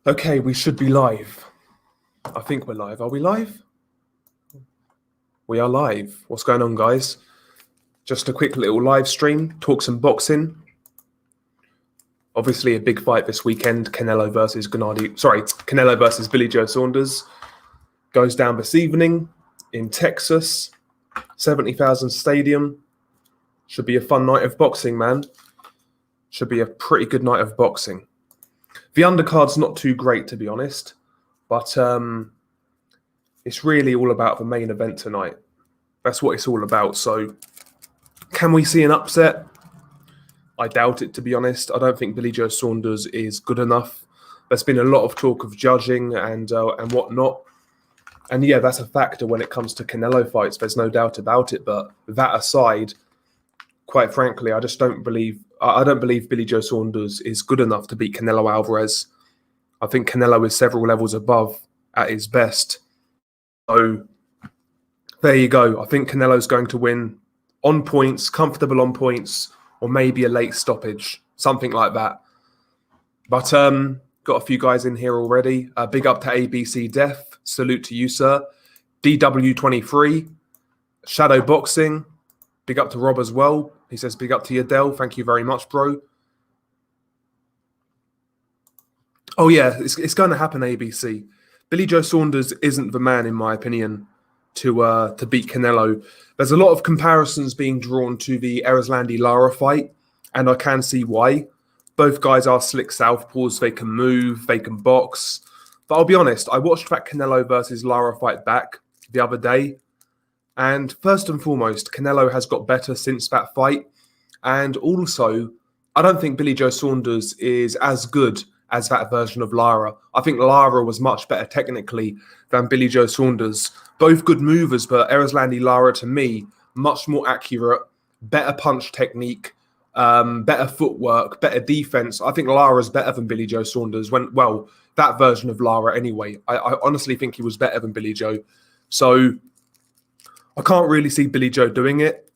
Okay, we should be live. I think we're live. Are we live? We are live. What's going on, guys? Just a quick little live stream, talk some boxing. Obviously, a big fight this weekend. Canelo versus Billy Joe Saunders goes down this evening in Texas. 70,000 stadium. Should be a fun night of boxing, man. Should be a pretty good night of boxing. The undercard's not too great, to be honest, but it's really all about the main event tonight. That's what it's all about. So, can we see an upset? I doubt it, to be honest. I don't think Billy Joe Saunders is good enough. There's been a lot of talk of judging and whatnot. And yeah, that's a factor when it comes to Canelo fights. There's no doubt about it. But that aside, quite frankly, I don't believe Billy Joe Saunders is good enough to beat Canelo Alvarez. I think Canelo is several levels above at his best. So there you go. I think Canelo's going to win on points, comfortable on points, or maybe a late stoppage, something like that. But got a few guys in here already. Big up to ABC Def. Salute to you, sir. DW23. Shadow Boxing. Big up to Rob as well. He says big up to you, Dell. Thank you very much, bro. Oh, yeah, it's going to happen, ABC. Billy Joe Saunders isn't the man, in my opinion, to beat Canelo. There's a lot of comparisons being drawn to the Lara fight, and I can see why. Both guys are slick southpaws. They can move, they can box. But I'll be honest, I watched that Canelo versus Lara fight back the other day. And first and foremost, Canelo has got better since that fight. And also, I don't think Billy Joe Saunders is as good as that version of Lara. I think Lara was much better technically than Billy Joe Saunders. Both good movers, but Lara, to me, much more accurate, better punch technique, better footwork, better defense. I think Lara's better than Billy Joe Saunders. That version of Lara anyway. I honestly think he was better than Billy Joe. So I can't really see Billy Joe doing it.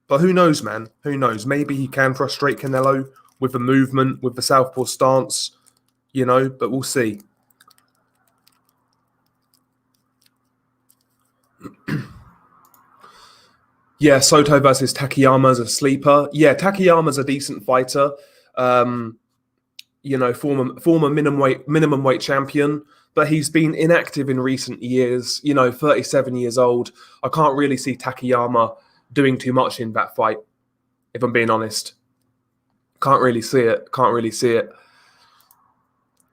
But who knows, man? Who knows? Maybe he can frustrate Canelo with the movement, with the southpaw stance, but we'll see. Yeah, Soto versus Takayama's a sleeper. Yeah, Takayama's a decent fighter. Former minimum weight champion, but he's been inactive in recent years. 37 years old. I can't really see Takayama doing too much in that fight, if I'm being honest. Can't really see it.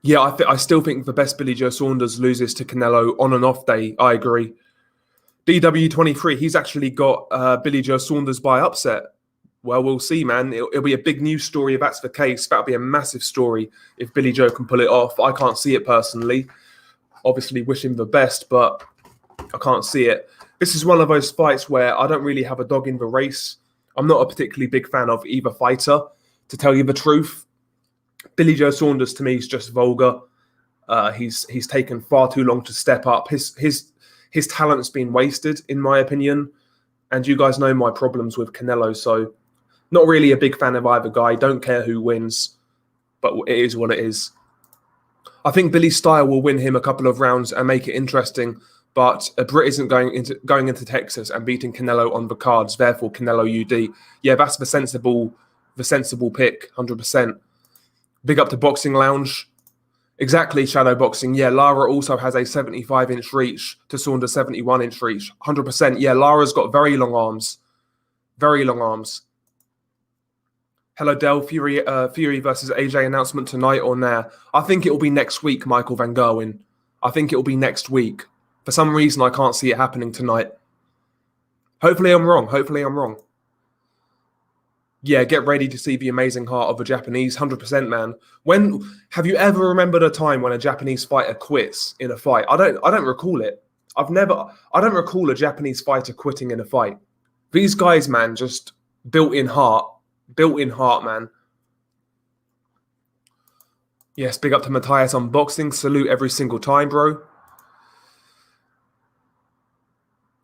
Yeah, I still think the best Billy Joe Saunders loses to Canelo on an off day. I agree. DW23, he's actually got Billy Joe Saunders by upset. Well, we'll see, man. It'll be a big news story if that's the case. That'll be a massive story if Billy Joe can pull it off. I can't see it personally. Obviously, wish him the best, but I can't see it. This is one of those fights where I don't really have a dog in the race. I'm not a particularly big fan of either fighter, to tell you the truth. Billy Joe Saunders, to me, is just vulgar. He's taken far too long to step up. His talent's been wasted, in my opinion. And you guys know my problems with Canelo, so not really a big fan of either guy. Don't care who wins, but it is what it is. I think Billy's style will win him a couple of rounds and make it interesting, but a Brit isn't going into Texas and beating Canelo on the cards. Therefore, Canelo UD. Yeah, that's the sensible pick, 100%. Big up to Boxing Lounge. Exactly, Shadow Boxing. Yeah, Lara also has a 75-inch reach to Saunders' 71-inch reach. 100%. Yeah, Lara's got very long arms. Very long arms. Hello, Del. Fury versus AJ announcement tonight or now? I think it will be next week, Michael Van Gerwen. I think it will be next week. For some reason, I can't see it happening tonight. Hopefully, I'm wrong. Yeah, get ready to see the amazing heart of a Japanese, 100%, man. When have you ever remembered a time when a Japanese fighter quits in a fight? I don't recall it. I don't recall a Japanese fighter quitting in a fight. These guys, man, just built-in heart, man. Yes, big up to Matthias on boxing. Salute every single time, bro.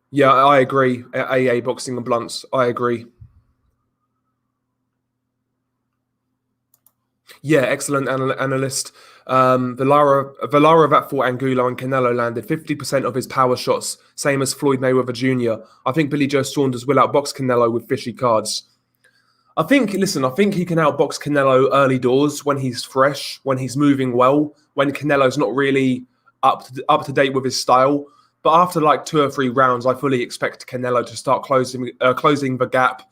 Yeah, I agree. AA boxing and blunts. I agree. Yeah, excellent analyst. Lara that fought Angulo and Canelo landed 50% of his power shots, same as Floyd Mayweather Jr. I think Billy Joe Saunders will outbox Canelo with fishy cards. I think he can outbox Canelo early doors when he's fresh, when he's moving well, when Canelo's not really up to date with his style. But after like 2 or 3 rounds, I fully expect Canelo to start closing the gap,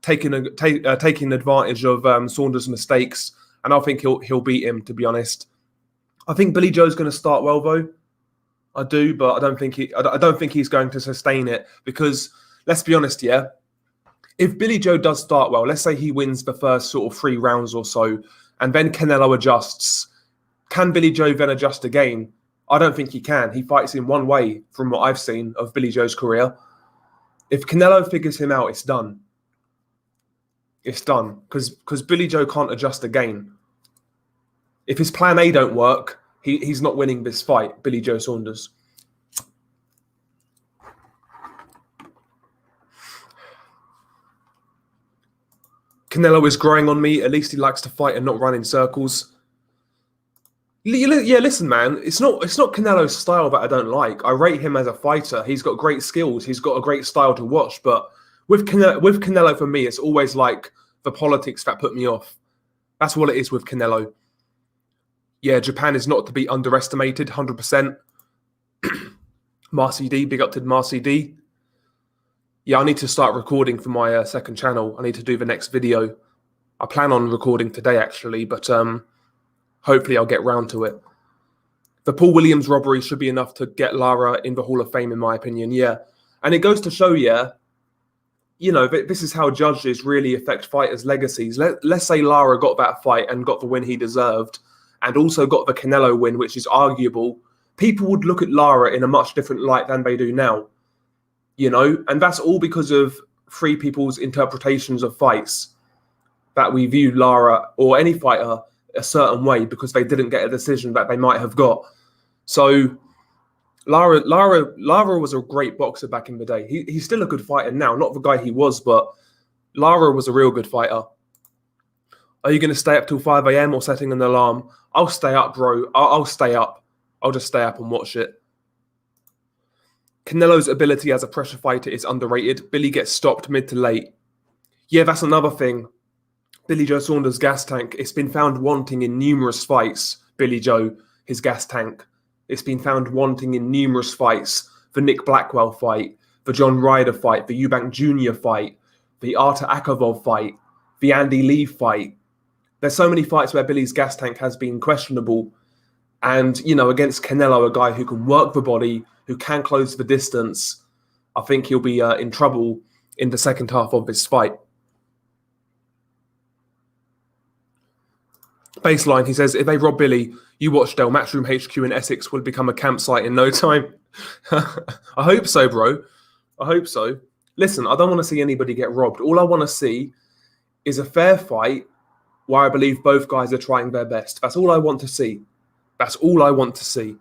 taking advantage of Saunders' mistakes, and I think he'll beat him. To be honest, I think Billy Joe's going to start well though. I do, but I don't think he's going to sustain it because let's be honest, yeah. If Billy Joe does start well, let's say he wins the first sort of 3 rounds or so, and then Canelo adjusts, can Billy Joe then adjust again? I don't think he can. He fights in one way from what I've seen of Billy Joe's career. If Canelo figures him out, it's done. It's done because Billy Joe can't adjust again. If his plan A don't work, he's not winning this fight, Billy Joe Saunders. Canelo is growing on me. At least he likes to fight and not run in circles. Yeah, listen, man. It's not Canelo's style that I don't like. I rate him as a fighter. He's got great skills. He's got a great style to watch. But with Canelo, for me, it's always like the politics that put me off. That's what it is with Canelo. Yeah, Japan is not to be underestimated. 100%. Marcy D, big up to Marcy D. Yeah, I need to start recording for my second channel. I need to do the next video. I plan on recording today, actually, but hopefully I'll get round to it. The Paul Williams robbery should be enough to get Lara in the Hall of Fame, in my opinion, yeah. And it goes to show, yeah, you know, this is how judges really affect fighters' legacies. Let's say Lara got that fight and got the win he deserved and also got the Canelo win, which is arguable. People would look at Lara in a much different light than they do now. You know, and that's all because of 3 people's interpretations of fights, that we view Lara or any fighter a certain way because they didn't get a decision that they might have got. So Lara was a great boxer back in the day. He's still a good fighter now, not the guy he was, but Lara was a real good fighter. Are you going to stay up till 5 a.m. or setting an alarm? I'll stay up, bro. I'll stay up. I'll just stay up and watch it. Canelo's ability as a pressure fighter is underrated. Billy gets stopped mid to late. Yeah, that's another thing. Billy Joe Saunders' gas tank. It's been found wanting in numerous fights. Billy Joe, his gas tank. It's been found wanting in numerous fights. The Nick Blackwell fight, the John Ryder fight, the Eubank Jr. fight, the Artur Akavov fight, the Andy Lee fight. There's so many fights where Billy's gas tank has been questionable. And, you know, against Canelo, a guy who can work the body, who can close the distance, I think he'll be in trouble in the second half of this fight. Baseline, he says, if they rob Billy, you watch Del. Matchroom HQ in Essex will become a campsite in no time. I hope so, bro. I hope so. Listen, I don't want to see anybody get robbed. All I want to see is a fair fight where I believe both guys are trying their best. That's all I want to see. That's all I want to see.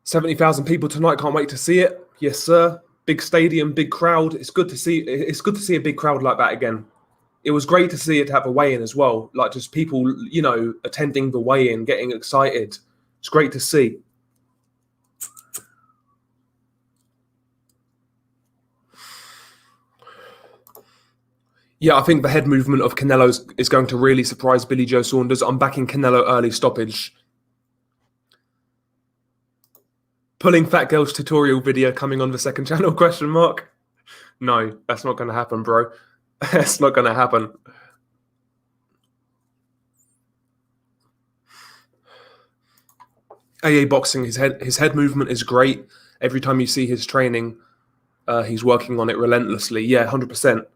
70,000 people tonight. Can't wait to see it. Yes, sir. Big stadium, big crowd. It's good to see. It's good to see a big crowd like that again. It was great to see it have a weigh-in as well. Like just people, you know, attending the weigh-in, getting excited. It's great to see. Yeah, I think the head movement of Canelo is going to really surprise Billy Joe Saunders. I'm backing Canelo early stoppage. Pulling Fat Girl's tutorial video coming on the second channel, question mark? No, that's not going to happen, bro. That's not going to happen. AA boxing, his head movement is great. Every time you see his training, he's working on it relentlessly. Yeah, 100%.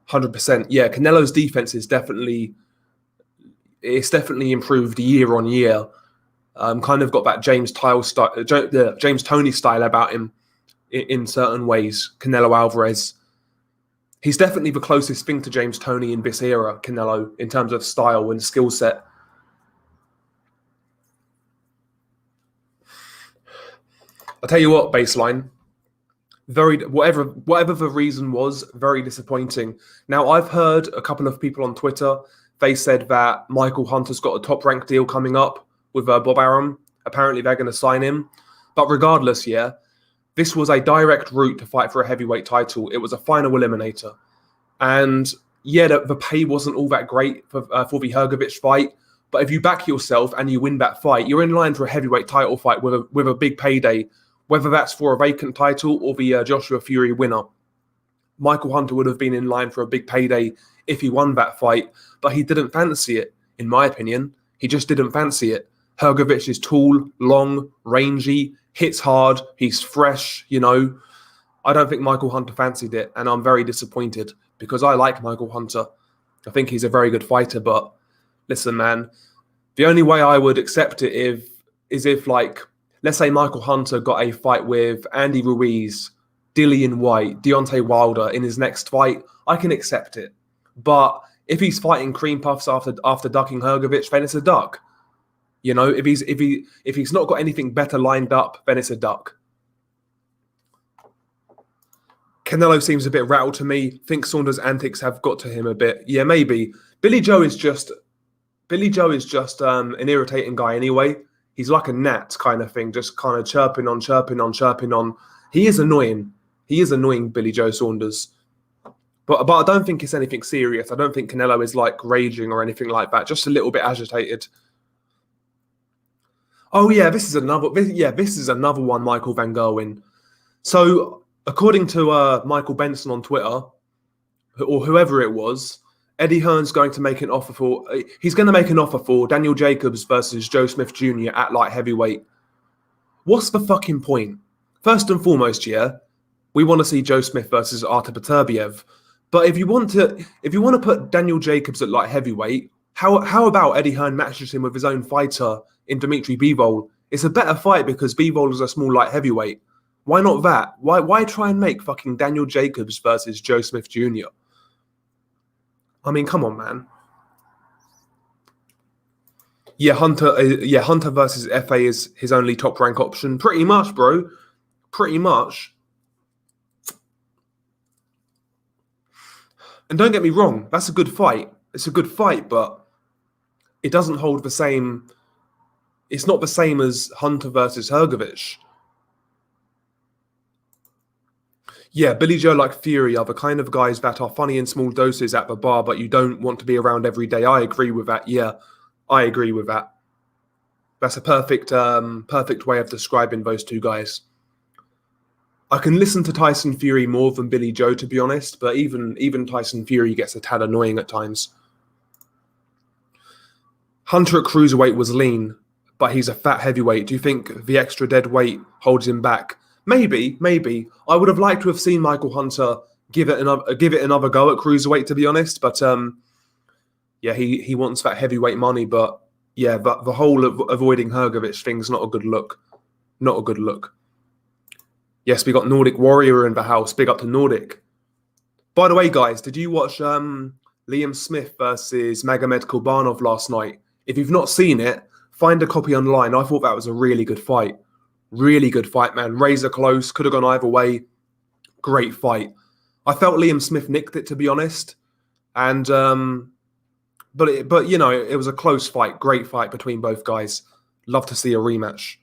100%. Yeah, Canelo's defense is definitely improved year on year. Kind of got that James Toney style about him in certain ways. Canelo Alvarez. He's definitely the closest thing to James Toney in this era, Canelo, in terms of style and skill set. I'll tell you what, Baseline. Whatever the reason was, very disappointing. Now, I've heard a couple of people on Twitter they said that Michael Hunter's got a top-ranked deal coming up with Bob Arum. Apparently, they're going to sign him. But regardless, yeah, this was a direct route to fight for a heavyweight title. It was a final eliminator. And yeah, the pay wasn't all that great for the Hrgovic fight. But if you back yourself and you win that fight, you're in line for a heavyweight title fight with a big payday, whether that's for a vacant title or the Joshua Fury winner. Michael Hunter would have been in line for a big payday if he won that fight, but he didn't fancy it, in my opinion. He just didn't fancy it. Hrgovic is tall, long, rangy, hits hard, he's fresh, you know. I don't think Michael Hunter fancied it, and I'm very disappointed because I like Michael Hunter. I think he's a very good fighter, but listen, man, the only way I would accept it is if, like, let's say Michael Hunter got a fight with Andy Ruiz, Dillian White, Deontay Wilder in his next fight, I can accept it. But if he's fighting cream puffs after ducking Hrgovic, then it's a duck. You know, if he's not got anything better lined up, then it's a duck. Canelo seems a bit rattled to me. Think Saunders' antics have got to him a bit. Yeah, maybe. Billy Joe is just an irritating guy anyway. He's like a gnat kind of thing, just kind of chirping on. He is annoying. He is annoying, Billy Joe Saunders. But I don't think it's anything serious. I don't think Canelo is like raging or anything like that. Just a little bit agitated. Oh yeah, this is another one, Michael Van Gerwen. So according to Michael Benson on Twitter, or whoever it was, Eddie Hearn's going to make an offer for Daniel Jacobs versus Joe Smith Jr. at light heavyweight. What's the fucking point? First and foremost, yeah, we want to see Joe Smith versus Artur Beterbiev. But if you want to put Daniel Jacobs at light heavyweight, how about Eddie Hearn matches him with his own fighter in Dimitri Bivol? It's a better fight because Bivol is a small light heavyweight. Why not that? Why try and make fucking Daniel Jacobs versus Joe Smith Jr.? I mean, come on, man. Yeah, Hunter versus FA is his only top rank option. Pretty much, bro. Pretty much. And don't get me wrong, that's a good fight. It's a good fight, but it doesn't hold the same. It's not the same as Hunter versus Hrgovic. Yeah, Billy Joe like Fury are the kind of guys that are funny in small doses at the bar, but you don't want to be around every day. I agree with that. Yeah, I agree with that. That's a perfect way of describing those two guys. I can listen to Tyson Fury more than Billy Joe, to be honest, but even Tyson Fury gets a tad annoying at times. Hunter at cruiserweight was lean, but he's a fat heavyweight. Do you think the extra dead weight holds him back? Maybe. I would have liked to have seen Michael Hunter give it another go at cruiserweight, to be honest. But yeah, he wants that heavyweight money. But yeah, but the whole of avoiding Hrgovic thing's not a good look. Not a good look. Yes, we got Nordic Warrior in the house. Big up to Nordic. By the way, guys, did you watch Liam Smith versus Magomed Kurbanov last night? If you've not seen it, find a copy online. I thought that was a really good fight. Really good fight, man. Razor close. Could have gone either way. Great fight. I felt Liam Smith nicked it, to be honest. And but you know, it was a close fight. Great fight between both guys. Love to see a rematch.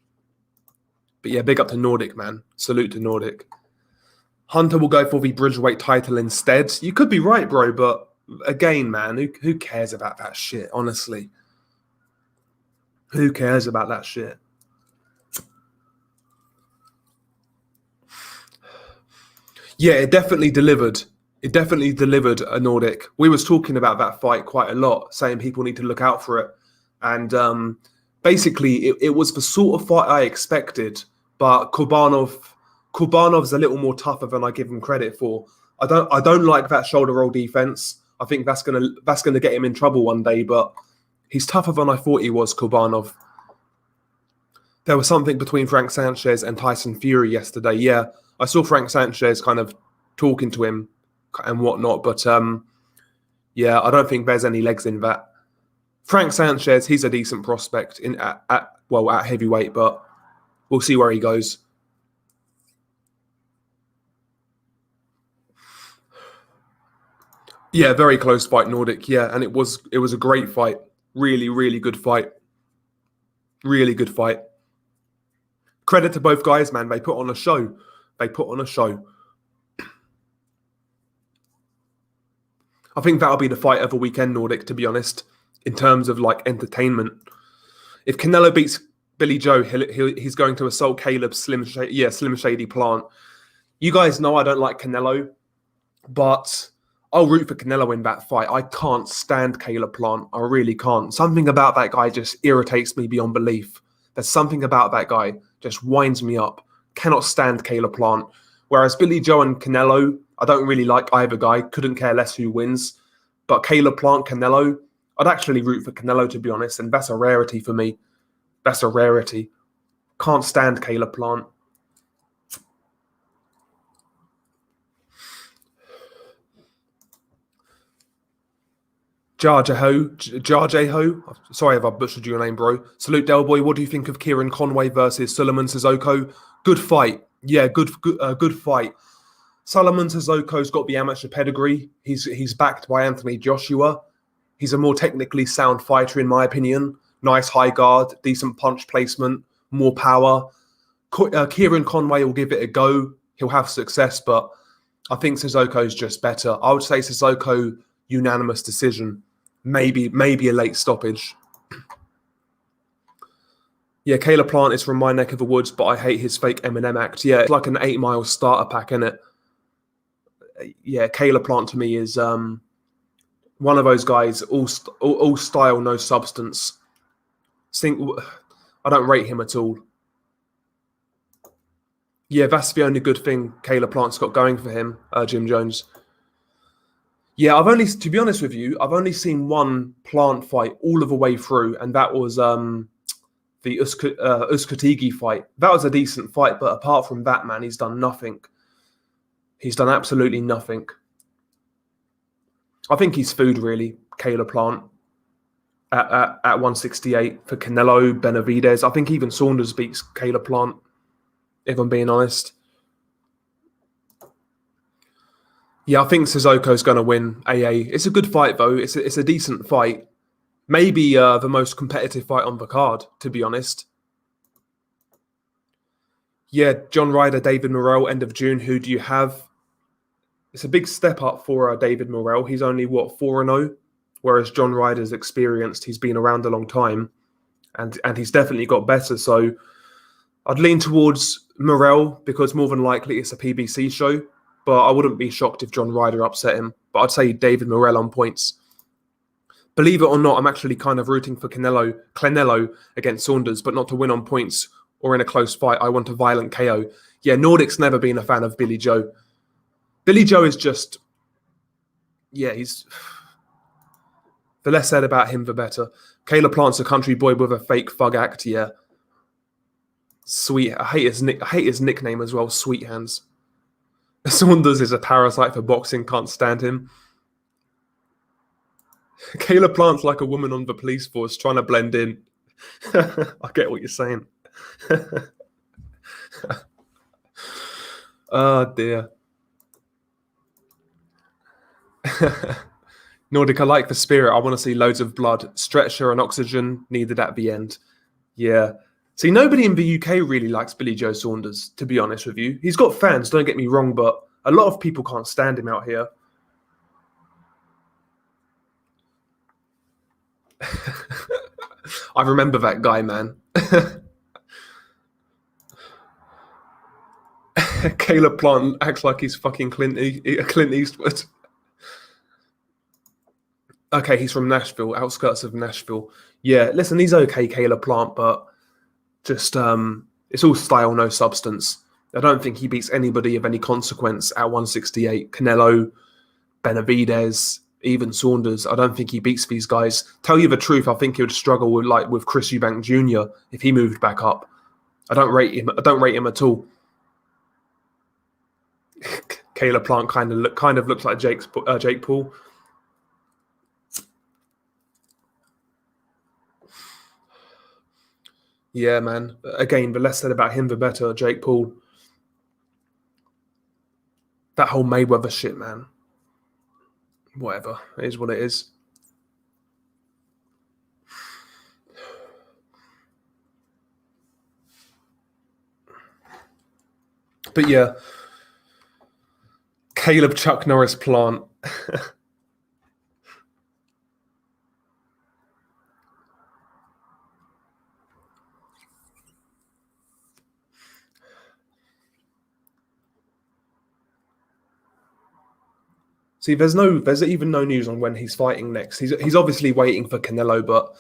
But yeah, big up to Nordic, man. Salute to Nordic. Hunter will go for the Bridgeweight title instead. You could be right, bro, but again, man, who cares about that shit, honestly? Who cares about that shit? Yeah, it definitely delivered. It definitely delivered a Nordic. We was talking about that fight quite a lot, saying people need to look out for it. And basically, it was the sort of fight I expected. But Kurbanov's a little more tougher than I give him credit for. I don't like that shoulder roll defense. I think that's gonna get him in trouble one day. But he's tougher than I thought he was, Kurbanov. There was something between Frank Sanchez and Tyson Fury yesterday. Yeah, I saw Frank Sanchez kind of talking to him and whatnot. But yeah, I don't think there's any legs in that. Frank Sanchez, he's a decent prospect at heavyweight, but we'll see where he goes. Yeah, very close fight, Nordic. Yeah, and it was a great fight. Really, really good fight. Really good fight. Credit to both guys, man. They put on a show. They put on a show. I think that'll be the fight of the weekend, Nordic, to be honest, in terms of like entertainment. If Canelo beats Billy Joe, he's going to assault Caleb's Slim Shady Plant. You guys know I don't like Canelo, but I'll root for Canelo in that fight. I can't stand Caleb Plant. I really can't. Something about that guy just irritates me beyond belief. There's something about that guy just winds me up. Cannot stand Caleb Plant. Whereas Billy Joe and Canelo, I don't really like either guy. Couldn't care less who wins. But Caleb Plant, Canelo, I'd actually root for Canelo, to be honest. And that's a rarity for me. That's a rarity. Can't stand Caleb Plant. Jarjeho. Sorry if I butchered your name, bro. Salute, Delboy. What do you think of Kieran Conway versus Sulaiman Sissoko? Good fight. Yeah, good fight. Sulaiman Sissoko's got the amateur pedigree. He's backed by Anthony Joshua. He's a more technically sound fighter, in my opinion. Nice high guard, decent punch placement, more power. Kieran Conway will give it a go. He'll have success, but I think Sissoko's just better. I would say Sissoko unanimous decision. Maybe a late stoppage. Yeah, Caleb Plant is from my neck of the woods, but I hate his fake Eminem act. Yeah, it's like an 8-mile starter pack, isn't it? Yeah, Caleb Plant to me is one of those guys, all style, no substance. I don't rate him at all. Yeah, that's the only good thing Caleb Plant's got going for him, Jim Jones. Yeah, to be honest with you, I've only seen one Plant fight all of the way through, and that was the Uskatigi fight. That was a decent fight, but apart from that, man, he's done nothing. He's done absolutely nothing. I think he's food, really, Caleb Plant, at 168 for Canelo, Benavidez. I think even Saunders beats Caleb Plant, if I'm being honest. Yeah, I think Sissoko's going to win AA. It's a good fight, though. It's a decent fight. Maybe the most competitive fight on the card, to be honest. Yeah, John Ryder, David Morrell, end of June. Who do you have? It's a big step up for David Morrell. He's only, 4-0? Whereas John Ryder's experienced. He's been around a long time. And he's definitely got better. So I'd lean towards Morrell because more than likely it's a PBC show. But I wouldn't be shocked if John Ryder upset him. But I'd say David Morrell on points. Believe it or not, I'm actually kind of rooting for Canelo against Saunders, but not to win on points or in a close fight. I want a violent KO. Yeah, Nordic's never been a fan of Billy Joe. Billy Joe is just... Yeah, he's... The less said about him, the better. Caleb Plant's a country boy with a fake thug act, yeah. Sweet. I hate his nickname as well, Sweet Hands. Saunders is a parasite for boxing, can't stand him. Caleb Plant's like a woman on the police force trying to blend in. I get what you're saying. Oh, dear. Nordic, I like the spirit. I want to see loads of blood. Stretcher and oxygen needed at the end. Yeah. See, nobody in the UK really likes Billy Joe Saunders, to be honest with you. He's got fans, don't get me wrong, but a lot of people can't stand him out here. I remember that guy, man. Caleb Plant acts like he's fucking Clint Eastwood. Okay, he's from Nashville, outskirts of Nashville. Yeah, listen, he's okay, Caleb Plant, but just it's all style, no substance. I don't think he beats anybody of any consequence at 168. Canelo, Benavidez, even Saunders. I don't think he beats these guys. Tell you the truth, I think he would struggle with Chris Eubank Jr. if he moved back up. I don't rate him at all. Caleb Plant kind of looks like Jake Paul. Yeah, man. Again, the less said about him, the better. Jake Paul. That whole Mayweather shit, man. Whatever. It is what it is. But yeah, Caleb Chuck Norris Plant. See, there's even no news on when he's fighting next. He's obviously waiting for Canelo, but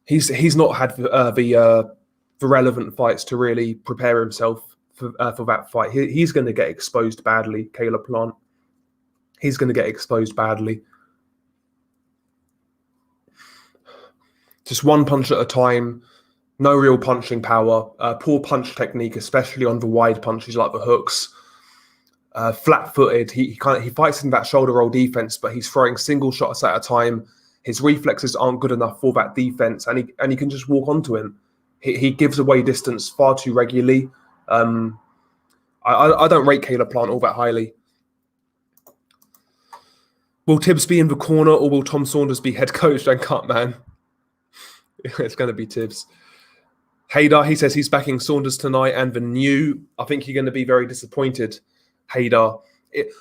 he's not had the relevant fights to really prepare himself for that fight. He's going to get exposed badly, Caleb Plant. He's going to get exposed badly. Just one punch at a time. No real punching power. Poor punch technique, especially on the wide punches like the hooks. Flat-footed. He fights in that shoulder roll defense, but he's throwing single shots at a time. His reflexes aren't good enough for that defense, and he can just walk onto him. He gives away distance far too regularly. I don't rate Caleb Plant all that highly. Will Tibbs be in the corner, or will Tom Saunders be head coach and cut man? It's going to be Tibbs. Haydar, he says he's backing Saunders tonight and the new. I think you're going to be very disappointed, Haydar.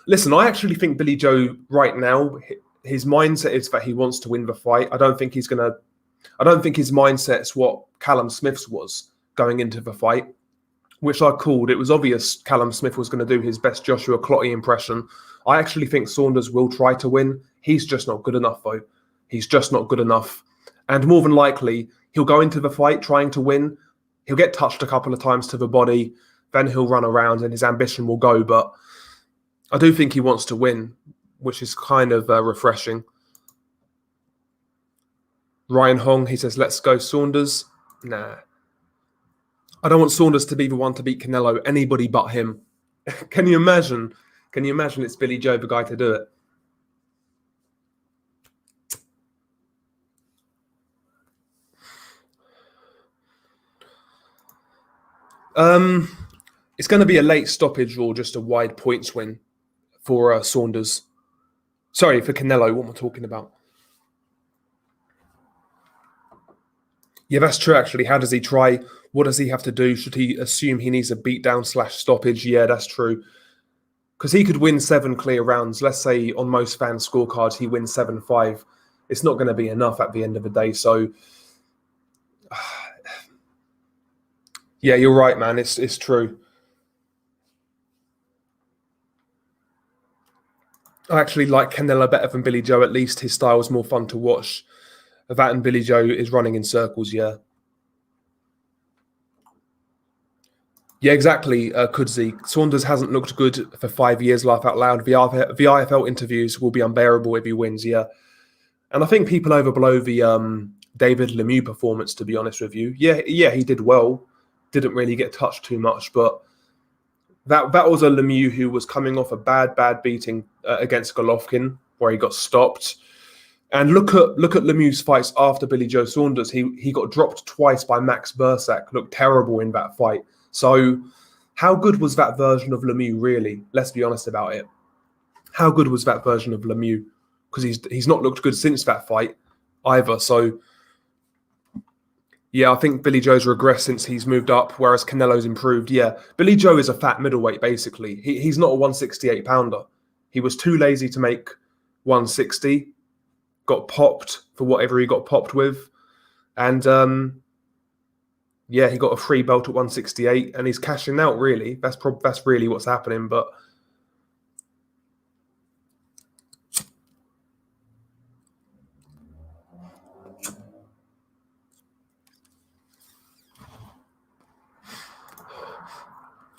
Listen, I actually think Billy Joe right now, his mindset is that he wants to win the fight. I don't think his mindset's what Callum Smith's was going into the fight, which I called. It was obvious Callum Smith was going to do his best Joshua Clottey impression. I actually think Saunders will try to win. He's just not good enough, though. He's just not good enough. And more than likely, he'll go into the fight trying to win. He'll get touched a couple of times to the body. Then he'll run around and his ambition will go. But I do think he wants to win, which is kind of refreshing. Ryan Hong, he says, let's go Saunders. Nah. I don't want Saunders to be the one to beat Canelo. Anybody but him. Can you imagine? Can you imagine it's Billy Joe, the guy to do it? It's going to be a late stoppage or just a wide points win for Saunders. Sorry, for Canelo, what am I talking about? Yeah, that's true, actually. How does he try? What does he have to do? Should he assume he needs a beatdown/stoppage? Yeah, that's true. Because he could win 7 clear rounds. Let's say on most fans' scorecards, he wins 7-5. It's not going to be enough at the end of the day. So, yeah, you're right, man. It's true. I actually like Canelo better than Billy Joe. At least his style is more fun to watch. That and Billy Joe is running in circles, yeah. Yeah, exactly, Kudzi. Saunders hasn't looked good for 5 years, laugh out loud. The IFL interviews will be unbearable if he wins, yeah. And I think people overblow the David Lemieux performance, to be honest with you. Yeah, he did well. Didn't really get touched too much, but that was a Lemieux who was coming off a bad beating against Golovkin, where he got stopped. And look at Lemieux's fights after Billy Joe Saunders. He got dropped twice by Max Bursak. Looked terrible in that fight. So how good was that version of Lemieux, really? Let's be honest about it. How good was that version of Lemieux? Because he's not looked good since that fight either. So, yeah, I think Billy Joe's regressed since he's moved up, whereas Canelo's improved. Yeah, Billy Joe is a fat middleweight, basically. He's not a 168-pounder. He was too lazy to make 160. Got popped for whatever he got popped with. And, yeah, he got a free belt at 168, and he's cashing out, really. That's really what's happening, but...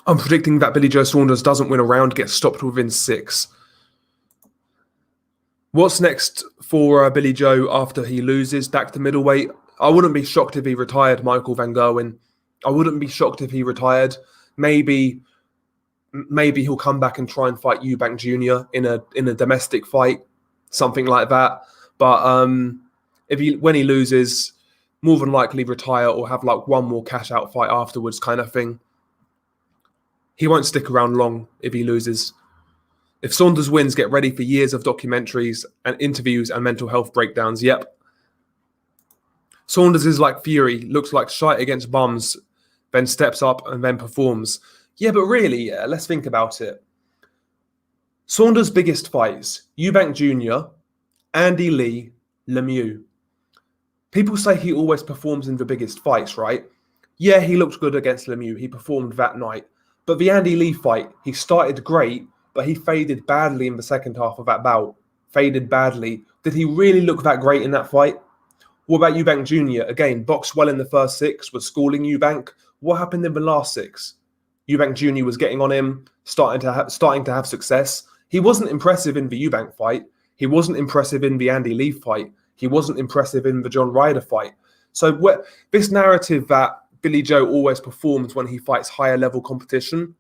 I'm predicting that Billy Joe Saunders doesn't win a round, gets stopped within 6. What's next for Billy Joe after he loses back to middleweight? I wouldn't be shocked if he retired, Michael Van Gerwen. I wouldn't be shocked if he retired. Maybe he'll come back and try and fight Eubank Jr. in a domestic fight, something like that. But when he loses, more than likely retire or have like one more cash out fight afterwards, kind of thing. He won't stick around long if he loses. If Saunders wins, get ready for years of documentaries and interviews and mental health breakdowns. Yep. Saunders is like Fury, looks like shite against bums, then steps up and then performs. Yeah, but really, let's think about it. Saunders' biggest fights, Eubank Jr., Andy Lee, Lemieux. People say he always performs in the biggest fights, right? Yeah, he looked good against Lemieux. He performed that night. But the Andy Lee fight, he started great, but he faded badly in the second half of that bout. Faded badly. Did he really look that great in that fight? What about Eubank Jr.? Again, boxed well in the first 6, was schooling Eubank. What happened in the last 6? Eubank Jr. was getting on him, starting to have success. He wasn't impressive in the Eubank fight. He wasn't impressive in the Andy Lee fight. He wasn't impressive in the John Ryder fight. So this narrative that Billy Joe always performs when he fights higher level competition,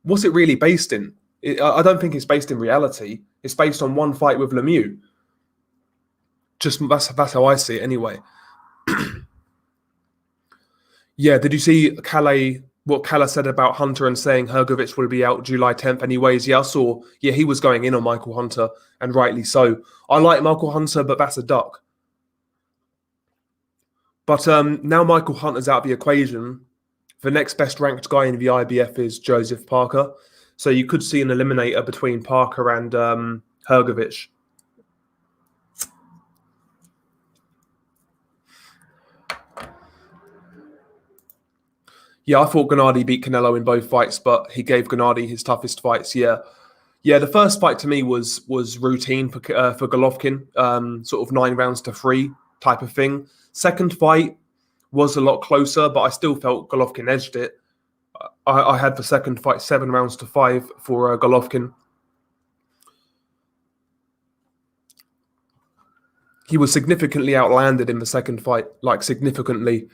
what's it really based in? I don't think it's based in reality. It's based on one fight with Lemieux. Just that's how I see it anyway. Yeah, did you see what Calais said about Hunter and saying Hrgovic will be out July 10th anyways? Yeah, I saw. Yeah, he was going in on Michael Hunter, and rightly so. I like Michael Hunter, but that's a duck. But now Michael Hunter's out of the equation, the next best ranked guy in the IBF is Joseph Parker. So you could see an eliminator between Parker and Hrgovic. Yeah, I thought Gennady beat Canelo in both fights, but he gave Gennady his toughest fights. Yeah, the first fight to me was routine for Golovkin, sort of 9 rounds to 3 type of thing. Second fight was a lot closer, but I still felt Golovkin edged it. I had the second fight 7 rounds to 5 for Golovkin. He was significantly outlanded in the second fight, like significantly.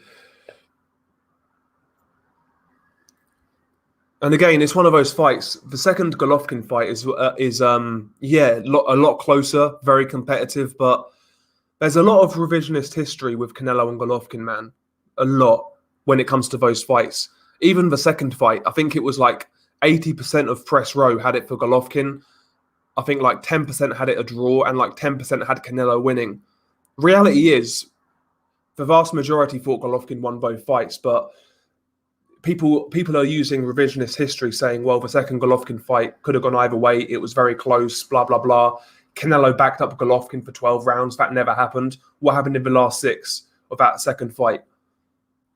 And again, it's one of those fights. The second Golovkin fight is a lot closer, very competitive, but there's a lot of revisionist history with Canelo and Golovkin, man. A lot when it comes to those fights. Even the second fight, I think it was like 80% of press row had it for Golovkin. I think like 10% had it a draw and like 10% had Canelo winning. Reality is, the vast majority thought Golovkin won both fights, but people are using revisionist history saying, well, the second Golovkin fight could have gone either way. It was very close, blah, blah, blah. Canelo backed up Golovkin for 12 rounds. That never happened. What happened in the last 6 of that second fight?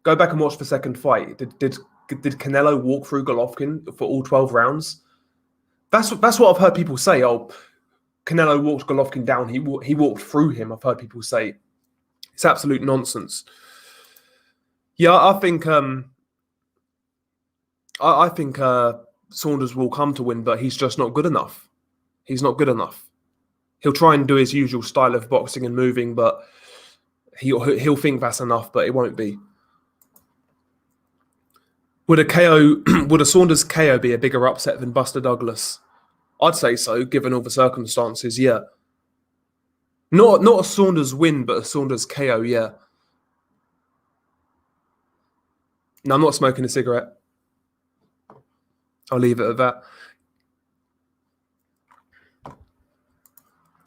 Go back and watch the second fight. Did Canelo walk through Golovkin for all 12 rounds? That's what I've heard people say. Oh, Canelo walked Golovkin down. He walked through him. I've heard people say. It's absolute nonsense. Yeah, I think Saunders will come to win, but he's just not good enough. He's not good enough. He'll try and do his usual style of boxing and moving, but he'll think that's enough, but it won't be. Would a Saunders KO be a bigger upset than Buster Douglas? I'd say so, given all the circumstances, yeah. Not a Saunders win, but a Saunders KO, yeah. No, I'm not smoking a cigarette. I'll leave it at that.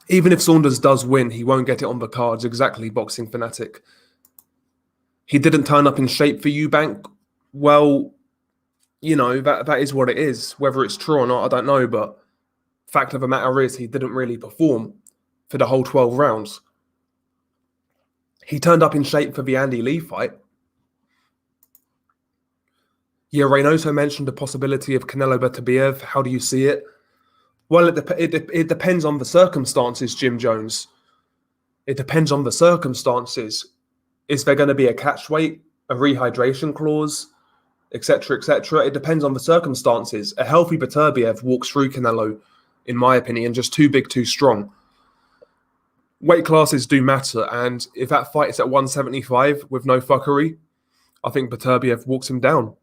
Even if Saunders does win, he won't get it on the cards. Exactly, boxing fanatic. He didn't turn up in shape for Eubank. Well, you know, that is what it is. Whether it's true or not, I don't know. But fact of the matter is, he didn't really perform for the whole 12 rounds. He turned up in shape for the Andy Lee fight. Yeah, Reynoso mentioned the possibility of Canelo Beterbiev. How do you see it? Well, it depends on the circumstances, Jim Jones. It depends on the circumstances. Is there going to be a catch weight, a rehydration clause, etc., etc.? It depends on the circumstances. A healthy Beterbiev walks through Canelo, in my opinion, just too big, too strong. Weight classes do matter, and if that fight is at 175 with no fuckery, I think Beterbiev walks him down.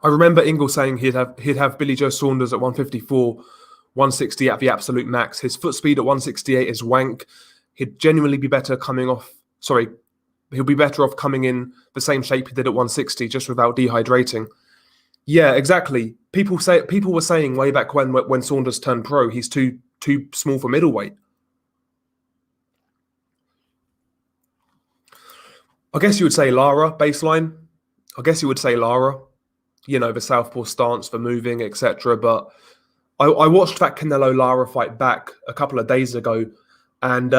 I remember Ingle saying he'd have Billy Joe Saunders at 154, 160 at the absolute max. His foot speed at 168 is wank. He'd genuinely be better coming off. Sorry, he'll be better off coming in the same shape he did at 160, just without dehydrating. Yeah, exactly. People were saying way back when Saunders turned pro, he's too small for middleweight. I guess you would say Lara baseline. I guess you would say Lara. You know, the southpaw stance, the moving, etc. But I watched that Canelo Lara fight back a couple of days ago, and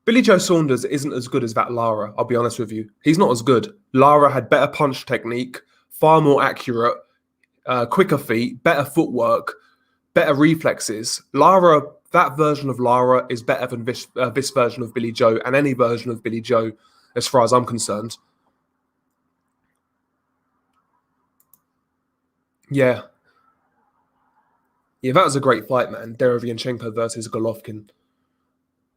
Billy Joe Saunders isn't as good as that Lara. I'll be honest with you, he's not as good. Lara had better punch technique, far more accurate, quicker feet, better footwork, better reflexes. Lara, that version of Lara is better than this version of Billy Joe and any version of Billy Joe, as far as I'm concerned. Yeah. Yeah, that was a great fight, man. Derevianchenko versus Golovkin.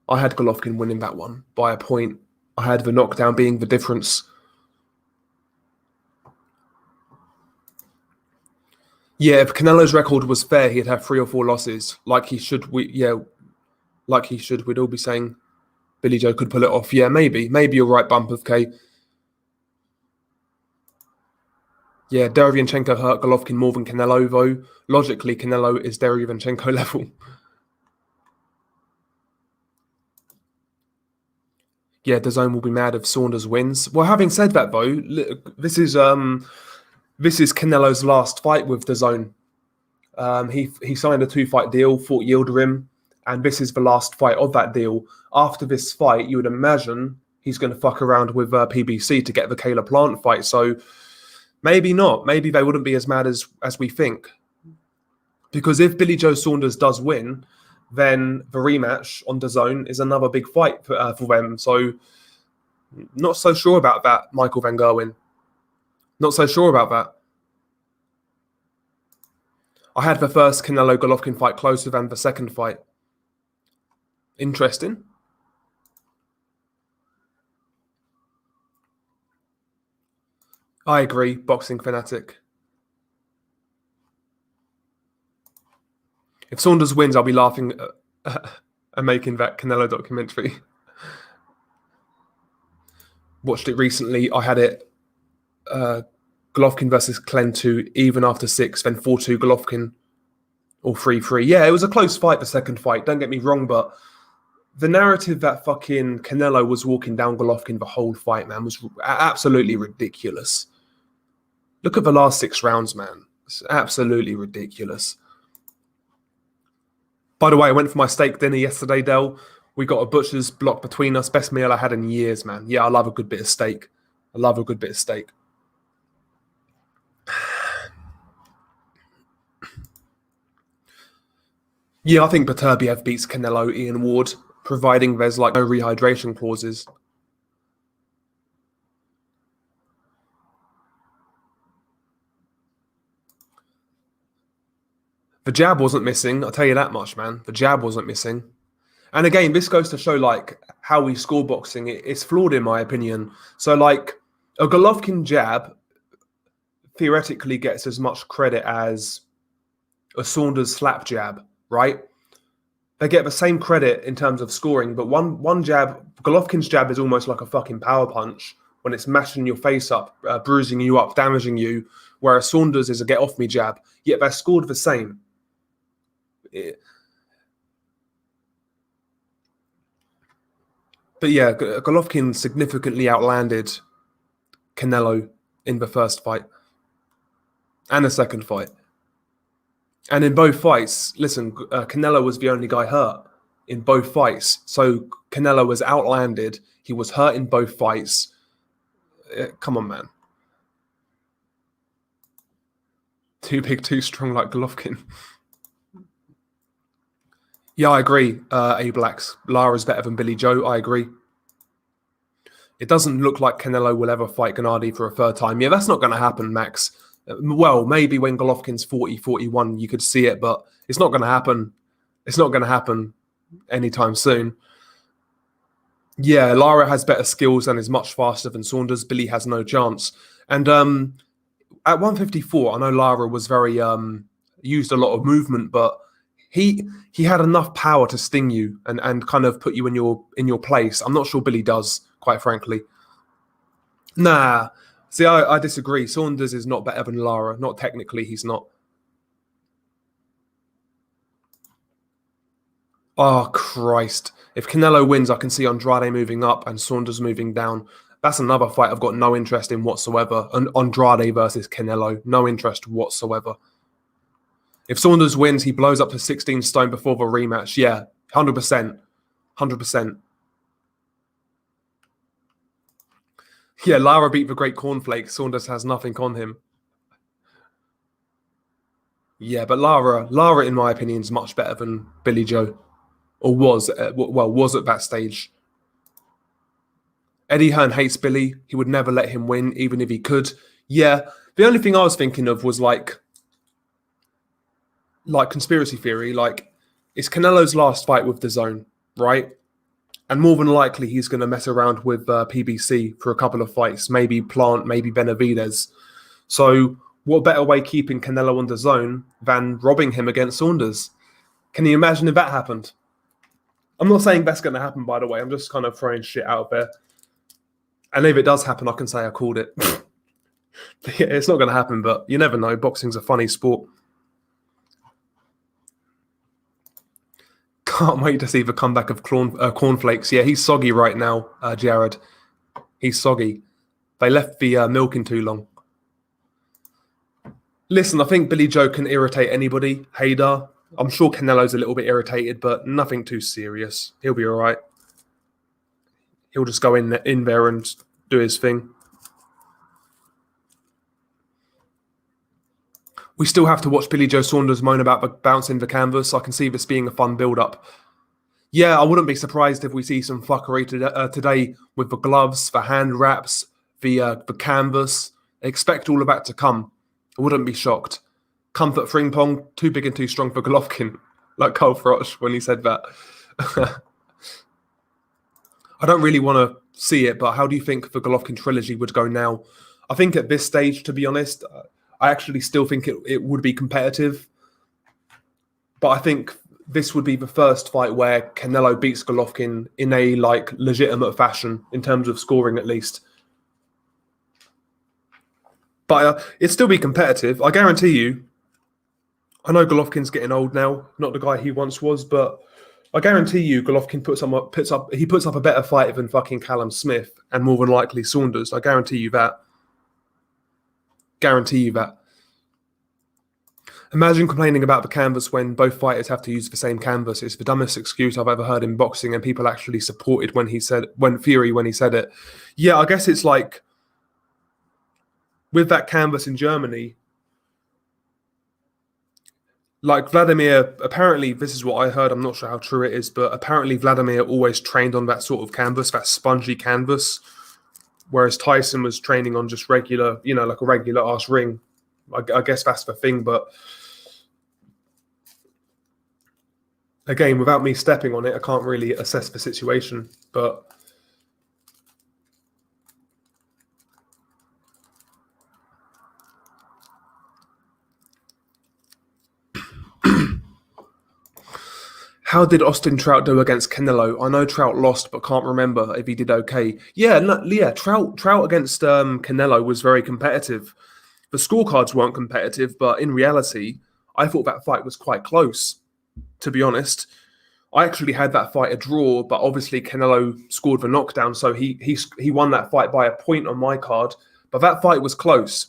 I had Golovkin winning that one by a point. I had the knockdown being the difference. Yeah, if Canelo's record was fair, he'd have 3 or 4 losses, like he should. Like he should. We'd all be saying Billy Joe could pull it off. Yeah, maybe you're right, Bump of K. Yeah, Derevianchenko hurt Golovkin more than Canelo, though. Logically, Canelo is Derevianchenko level. Yeah, DAZN will be mad if Saunders wins. Well, having said that, though, this is Canelo's last fight with DAZN. He signed a 2-fight deal, fought Yildirim, and this is the last fight of that deal. After this fight, you would imagine he's going to fuck around with PBC to get the Kayla Plant fight. So maybe not. Maybe they wouldn't be as mad as we think. Because if Billy Joe Saunders does win, then the rematch on DAZN is another big fight for them. So not so sure about that, Michael Van Gerwen. Not so sure about that. I had the first Canelo Golovkin fight closer than the second fight. Interesting. I agree, boxing fanatic. If Saunders wins, I'll be laughing and making that Canelo documentary. Watched it recently. I had it Golovkin versus Klentu, even after 6, then 4-2 Golovkin, or 3-3. Yeah, it was a close fight, the second fight. Don't get me wrong, but the narrative that fucking Canelo was walking down Golovkin the whole fight, man, was absolutely ridiculous. Look at the last 6 rounds, man. It's absolutely ridiculous. By the way, I went for my steak dinner yesterday, Del. We got a butcher's block between us. Best meal I had in years, man. Yeah, I love a good bit of steak. I love a good bit of steak. Yeah, I think Beterbiev beats Canelo, Ian Ward, providing there's like no rehydration clauses. The jab wasn't missing, I'll tell you that much, man. The jab wasn't missing. And again, this goes to show like how we score boxing. It's flawed in my opinion. So like a Golovkin jab theoretically gets as much credit as a Saunders slap jab, right? They get the same credit in terms of scoring, but one jab, Golovkin's jab is almost like a fucking power punch when it's mashing your face up, bruising you up, damaging you, whereas Saunders is a get off me jab, yet they're scored the same. But yeah, Golovkin significantly outlanded Canelo in the first fight and the second fight. And in both fights, listen, Canelo was the only guy hurt in both fights. So Canelo was outlanded. He was hurt in both fights. Come on, man. Too big, too strong like Golovkin. Yeah, I agree, A-Blacks. Lara's better than Billy Joe. I agree. It doesn't look like Canelo will ever fight Gennady for a third time. Yeah, that's not going to happen, Max. Well, maybe when Golovkin's 40, 41, you could see it, but it's not going to happen. It's not going to happen anytime soon. Yeah, Lara has better skills and is much faster than Saunders. Billy has no chance. And at 154, I know Lara was very used a lot of movement, but he had enough power to sting you and kind of put you in your place. I'm not sure Billy does, quite frankly. Nah, See, I disagree. Saunders is not better than Lara. Not technically, he's not. Oh, Christ. If Canelo wins, I can see Andrade moving up and Saunders moving down. That's another fight I've got no interest in whatsoever. Andrade versus Canelo. No interest whatsoever. If Saunders wins, he blows up to 16 stone before the rematch. Yeah, 100%. 100%. Yeah, Lara beat the great cornflake. Saunders has nothing on him. Yeah, but Lara, in my opinion, is much better than Billy Joe. Or was at that stage. Eddie Hearn hates Billy. He would never let him win, even if he could. Yeah, the only thing I was thinking of was like conspiracy theory. Like, it's Canelo's last fight with the Zone, right? And more than likely, he's going to mess around with PBC for a couple of fights, maybe Plant, maybe Benavidez. So what better way keeping Canelo on the Zone than robbing him against Saunders? Can you imagine if that happened? I'm not saying that's going to happen, by the way. I'm just kind of throwing shit out there. And if it does happen, I can say I called it. Yeah, it's not going to happen, but you never know. Boxing's a funny sport. Can't wait to see the comeback of cornflakes. Yeah, he's soggy right now, Jared. He's soggy. They left the milk in too long. Listen, I think Billy Joe can irritate anybody. Hader. I'm sure Canelo's a little bit irritated, but nothing too serious. He'll be all right. He'll just go in there and do his thing. We still have to watch Billy Joe Saunders moan about bouncing the canvas. I can see this being a fun build-up. Yeah, I wouldn't be surprised if we see some fuckery today with the gloves, the hand wraps, the canvas. Expect all of that to come. I wouldn't be shocked. Comfort Frimpong, too big and too strong for Golovkin, like Cole Froch when he said that. I don't really want to see it, but how do you think the Golovkin trilogy would go now? I think at this stage, to be honest, I actually still think it would be competitive. But I think this would be the first fight where Canelo beats Golovkin in a legitimate fashion, in terms of scoring at least. But it'd still be competitive. I guarantee you. I know Golovkin's getting old now, not the guy he once was, but I guarantee you Golovkin puts up a better fight than fucking Callum Smith and more than likely Saunders. I guarantee you that. Guarantee you that. Imagine complaining about the canvas when both fighters have to use the same canvas. It's the dumbest excuse I've ever heard in boxing, and people actually supported when he said it. Yeah, I guess it's like with that canvas in Germany, like Vladimir, apparently this is what I heard, I'm not sure how true it is, but apparently Vladimir always trained on that sort of canvas, that spongy canvas, whereas Tyson was training on just regular, like a regular ass ring. I guess that's the thing, but again, without me stepping on it, I can't really assess the situation, but how did Austin Trout do against Canelo? I know Trout lost, but can't remember if he did okay. Yeah, Trout against Canelo was very competitive. The scorecards weren't competitive, but in reality, I thought that fight was quite close, to be honest. I actually had that fight a draw, but obviously Canelo scored the knockdown, so he won that fight by a point on my card. But that fight was close,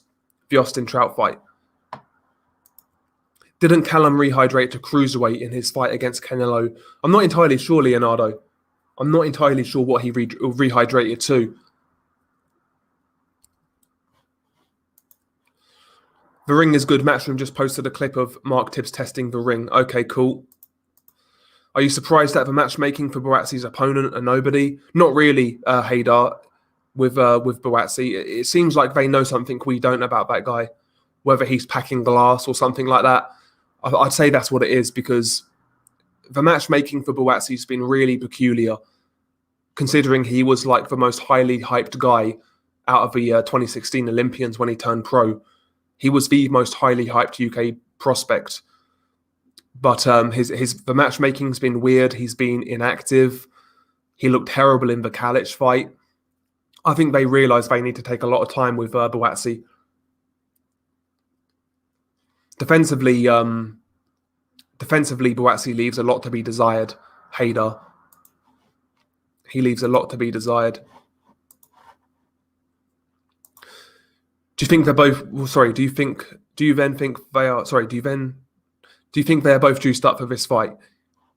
the Austin Trout fight. Didn't Callum rehydrate to cruiserweight in his fight against Canelo? I'm not entirely sure, Leonardo. I'm not entirely sure what he rehydrated to. The ring is good. Matchroom just posted a clip of Mark Tibbs testing the ring. Okay, cool. Are you surprised at the matchmaking for Buatsi's opponent and nobody? Not really, Haydar, with Buatsi. It seems like they know something we don't about that guy, whether he's packing glass or something like that. I'd say that's what it is, because the matchmaking for Buatsi's been really peculiar, considering he was like the most highly hyped guy out of the 2016 Olympians when he turned pro. He was the most highly hyped UK prospect. But the matchmaking's been weird. He's been inactive. He looked terrible in the Kalic fight. I think they realise they need to take a lot of time with bouts. Defensively, bouts leaves a lot to be desired. Hayder, he leaves a lot to be desired. Do you think they're both? Well, sorry. Do you think they are both juiced up for this fight?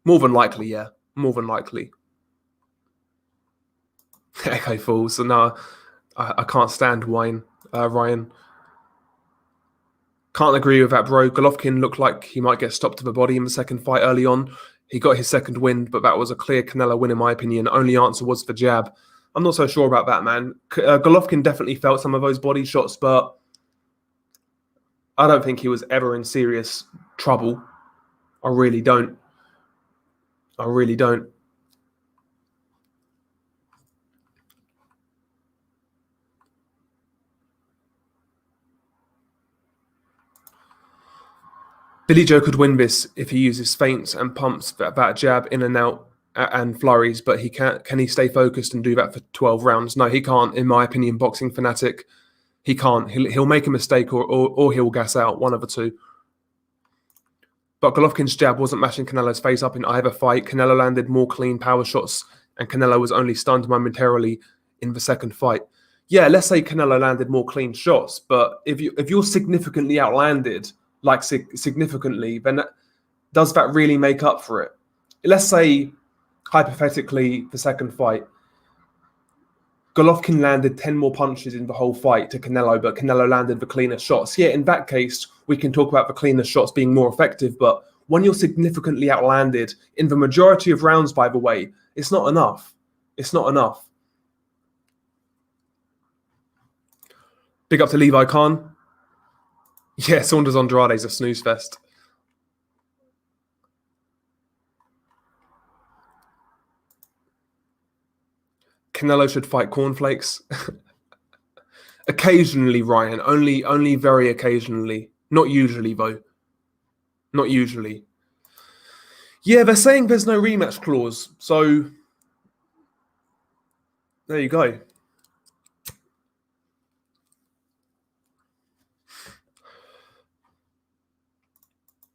More than likely, yeah. More than likely. Echo falls. So no, I can't stand Ryan. Can't agree with that, bro. Golovkin looked like he might get stopped to the body in the second fight early on. He got his second win, but that was a clear Canelo win in my opinion. Only answer was the jab. I'm not so sure about that, man. Golovkin definitely felt some of those body shots, but I don't think he was ever in serious trouble. I really don't. Billy Joe could win this if he uses feints and pumps that jab in and out and flurries, but he can't. Can he stay focused and do that for 12 rounds? No, he can't. In my opinion, boxing fanatic, he can't. He'll make a mistake or he'll gas out, one of the two. But Golovkin's jab wasn't mashing Canelo's face up in either fight. Canelo landed more clean power shots, and Canelo was only stunned momentarily in the second fight. Yeah, let's say Canelo landed more clean shots, but if you're significantly outlanded, like significantly, then does that really make up for it? Let's say, hypothetically, the second fight, Golovkin landed 10 more punches in the whole fight to Canelo, but Canelo landed the cleaner shots. Yeah, in that case, we can talk about the cleaner shots being more effective, but when you're significantly outlanded in the majority of rounds, by the way, it's not enough. It's not enough. Big up to Levi Khan. Yeah, Saunders Andrade is a snooze fest. Canelo should fight cornflakes. Occasionally, Ryan. Only very occasionally. Not usually, though. Not usually. Yeah, they're saying there's no rematch clause. So, there you go.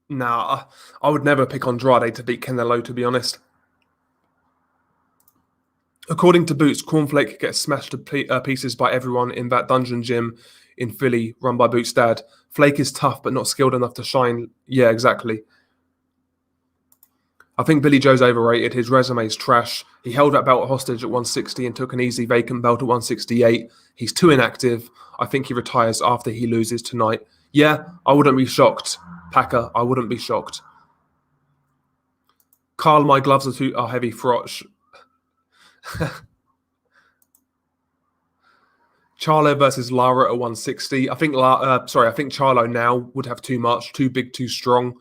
Nah, I would never pick Andrade to beat Canelo, to be honest. According to Boots, Cornflake gets smashed to pieces by everyone in that dungeon gym in Philly, run by Boots' dad. Flake is tough, but not skilled enough to shine. Yeah, exactly. I think Billy Joe's overrated. His resume's trash. He held that belt hostage at 160 and took an easy vacant belt at 168. He's too inactive. I think he retires after he loses tonight. Yeah, I wouldn't be shocked, Packer. I wouldn't be shocked. Carl, my gloves are heavy frotch. Charlo versus Lara at 160. I think Charlo now would have too much, too big, too strong.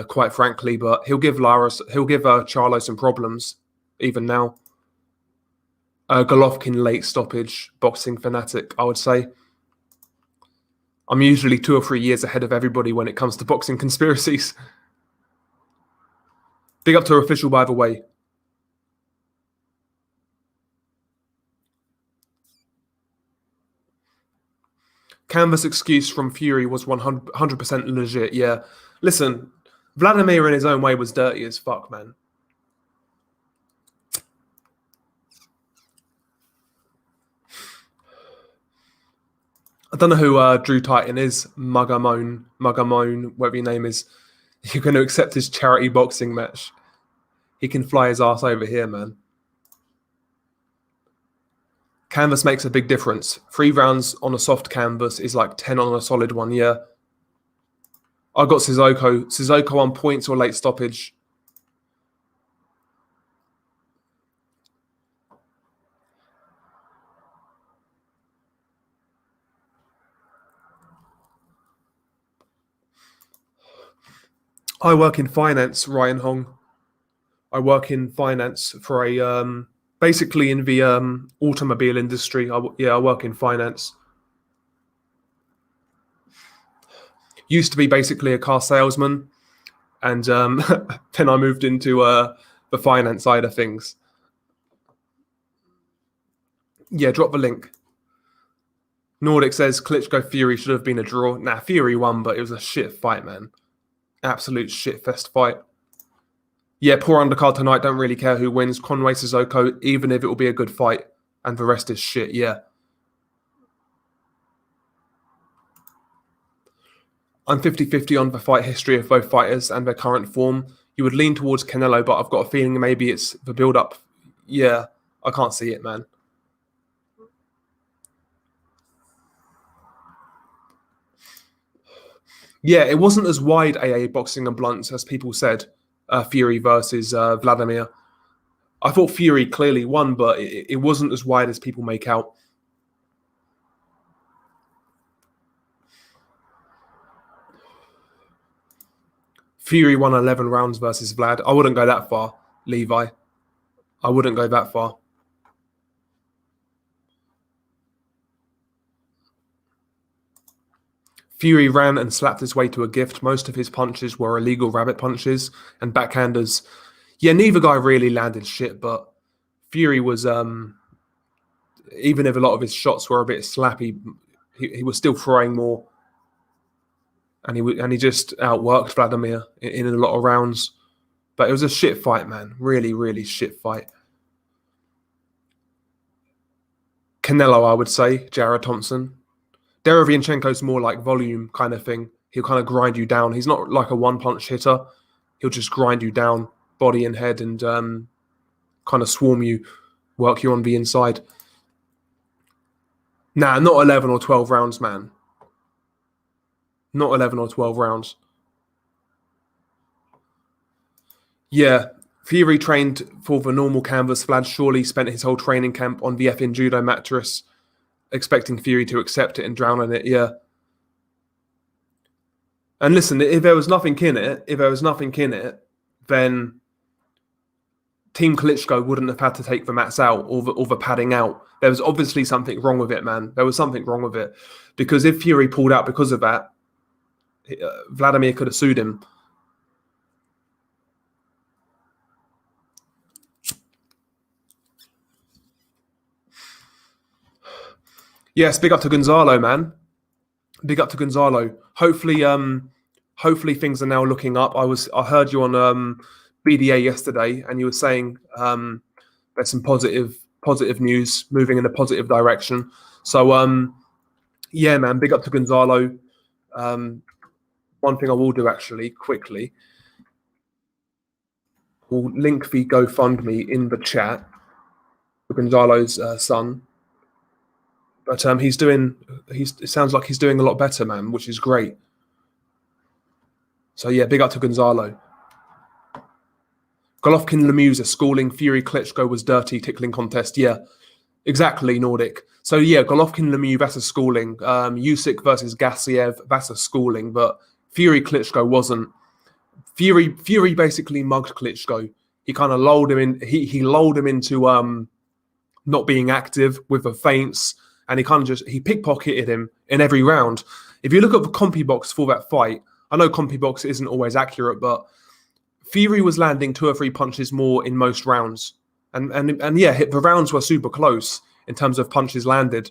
Quite frankly, but he'll give Charlo some problems even now. Golovkin late stoppage, boxing fanatic, I would say. I'm usually 2 or 3 years ahead of everybody when it comes to boxing conspiracies. Big up to our official, by the way. Canvas excuse from Fury was 100% legit, yeah. Listen, Vladimir in his own way was dirty as fuck, man. I don't know who Drew Titan is. Mugamone, whatever your name is. You're going to accept his charity boxing match. He can fly his ass over here, man. Canvas makes a big difference. 3 rounds on a soft canvas is like 10 on a solid one, yeah. I got Sissoko. Sissoko on points or late stoppage. I work in finance, Ryan Hong. I work in finance for a basically in the automobile industry. I work in finance. Used to be basically a car salesman, and then I moved into the finance side of things. Yeah, drop the link. Nordic says Klitschko Fury should have been a draw. Nah, Fury won, but it was a shit fight, man. Absolute shit-fest fight. Yeah, poor undercard tonight. Don't really care who wins. Conway Sissoko, even if it will be a good fight. And the rest is shit, yeah. I'm 50-50 on the fight history of both fighters and their current form. You would lean towards Canelo, but I've got a feeling maybe it's the build-up. Yeah, I can't see it, man. Yeah, it wasn't as wide AA boxing and blunts as people said. Fury versus Vladimir. I thought Fury clearly won, but it wasn't as wide as people make out. Fury won 11 rounds versus Vlad. I wouldn't go that far, Levi. I wouldn't go that far. Fury ran and slapped his way to a gift. Most of his punches were illegal rabbit punches and backhanders. Yeah, neither guy really landed shit, but Fury was, even if a lot of his shots were a bit slappy, he was still throwing more. And he just outworked Vladimir in a lot of rounds. But it was a shit fight, man. Really, really shit fight. Canelo, I would say. Jared Thompson. Derevianchenko's more like volume kind of thing. He'll kind of grind you down. He's not like a one-punch hitter. He'll just grind you down, body and head, and kind of swarm you, work you on the inside. Nah, not 11 or 12 rounds, man. Not 11 or 12 rounds. Yeah, Fury trained for the normal canvas. Vlad surely spent his whole training camp on the effing judo mattress, expecting Fury to accept it and drown in it, yeah. And listen, if there was nothing in it, then Team Klitschko wouldn't have had to take the mats out or the padding out. There was obviously something wrong with it, man. There was something wrong with it. Because if Fury pulled out because of that, Vladimir could have sued him. Yes, big up to Gonzalo, man. Big up to Gonzalo. Hopefully things are now looking up. I heard you on BDA yesterday, and you were saying there's some positive news moving in a positive direction. So yeah, man, big up to Gonzalo. One thing I will do actually quickly, we'll link the GoFundMe in the chat for Gonzalo's son. But it sounds like he's doing a lot better, man, which is great. So yeah, big up to Gonzalo. Golovkin Lemieux, a schooling. Fury Klitschko was dirty, tickling contest. Yeah, exactly, Nordic. So yeah, Golovkin Lemieux, that's a schooling. Usyk versus Gassiev, that's a schooling. But Fury Klitschko wasn't. Fury basically mugged Klitschko. He kind of lulled him in. He lulled him into not being active with the feints, and he pickpocketed him in every round. If you look at the CompuBox for that fight, I know CompuBox isn't always accurate, but Fury was landing 2 or 3 punches more in most rounds, and yeah, the rounds were super close in terms of punches landed.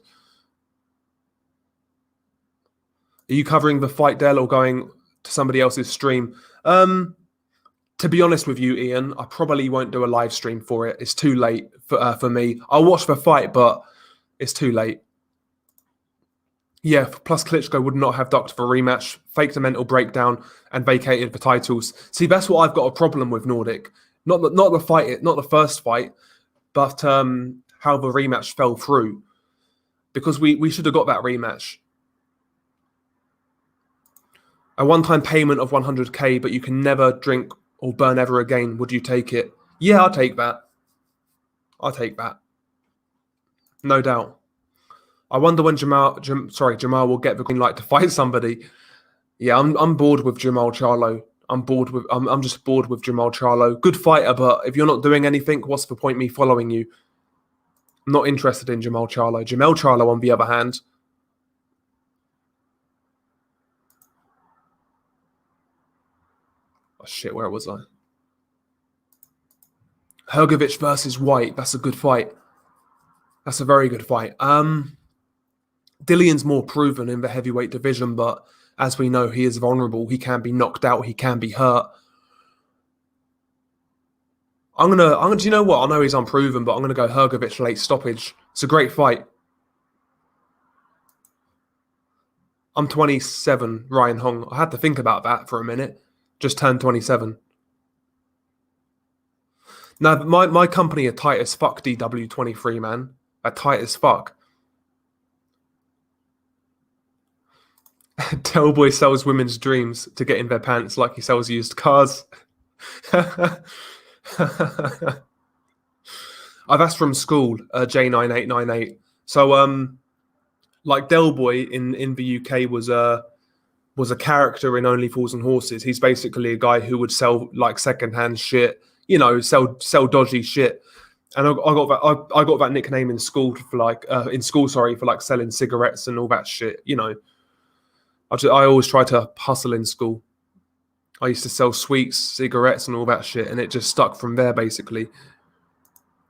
Are you covering the fight, Dell, or going to somebody else's stream? To be honest with you, Ian, I probably won't do a live stream for it. It's too late for me. I'll watch the fight, but it's too late. Yeah, plus Klitschko would not have ducked for a rematch, faked a mental breakdown, and vacated the titles. See, that's what I've got a problem with, Nordic. Not the fight, not the first fight, but how the rematch fell through. Because we should have got that rematch. A one-time payment of 100k, but you can never drink or burn ever again. Would you take it? Yeah, I'll take that. I'll take that. No doubt. I wonder when Jamal will get the green light to fight somebody. Yeah, I'm bored with Jamal Charlo. I'm just bored with Jamal Charlo. Good fighter, but if you're not doing anything, what's the point me following you? I'm not interested in Jamal Charlo. Jamal Charlo, on the other hand. Oh shit, where was I? Hrgovic versus White. That's a good fight. That's a very good fight. Dillion's more proven in the heavyweight division, but as we know, he is vulnerable. He can be knocked out. He can be hurt. I'm gonna. Do you know what? I know he's unproven, but I'm gonna go Hrgovic late stoppage. It's a great fight. I'm 27, Ryan Hong. I had to think about that for a minute. Just turned 27. No, my company are tight as fuck, DW23, man. Are tight as fuck. Delboy sells women's dreams to get in their pants like he sells used cars. That's from school, J9898. So, like Delboy in the UK was a character in Only Fools and Horses. He's basically a guy who would sell like secondhand shit, you know, sell dodgy shit. And I got that nickname in school for like for like selling cigarettes and all that shit. You know, I always try to hustle in school. I used to sell sweets, cigarettes, and all that shit, and it just stuck from there. Basically,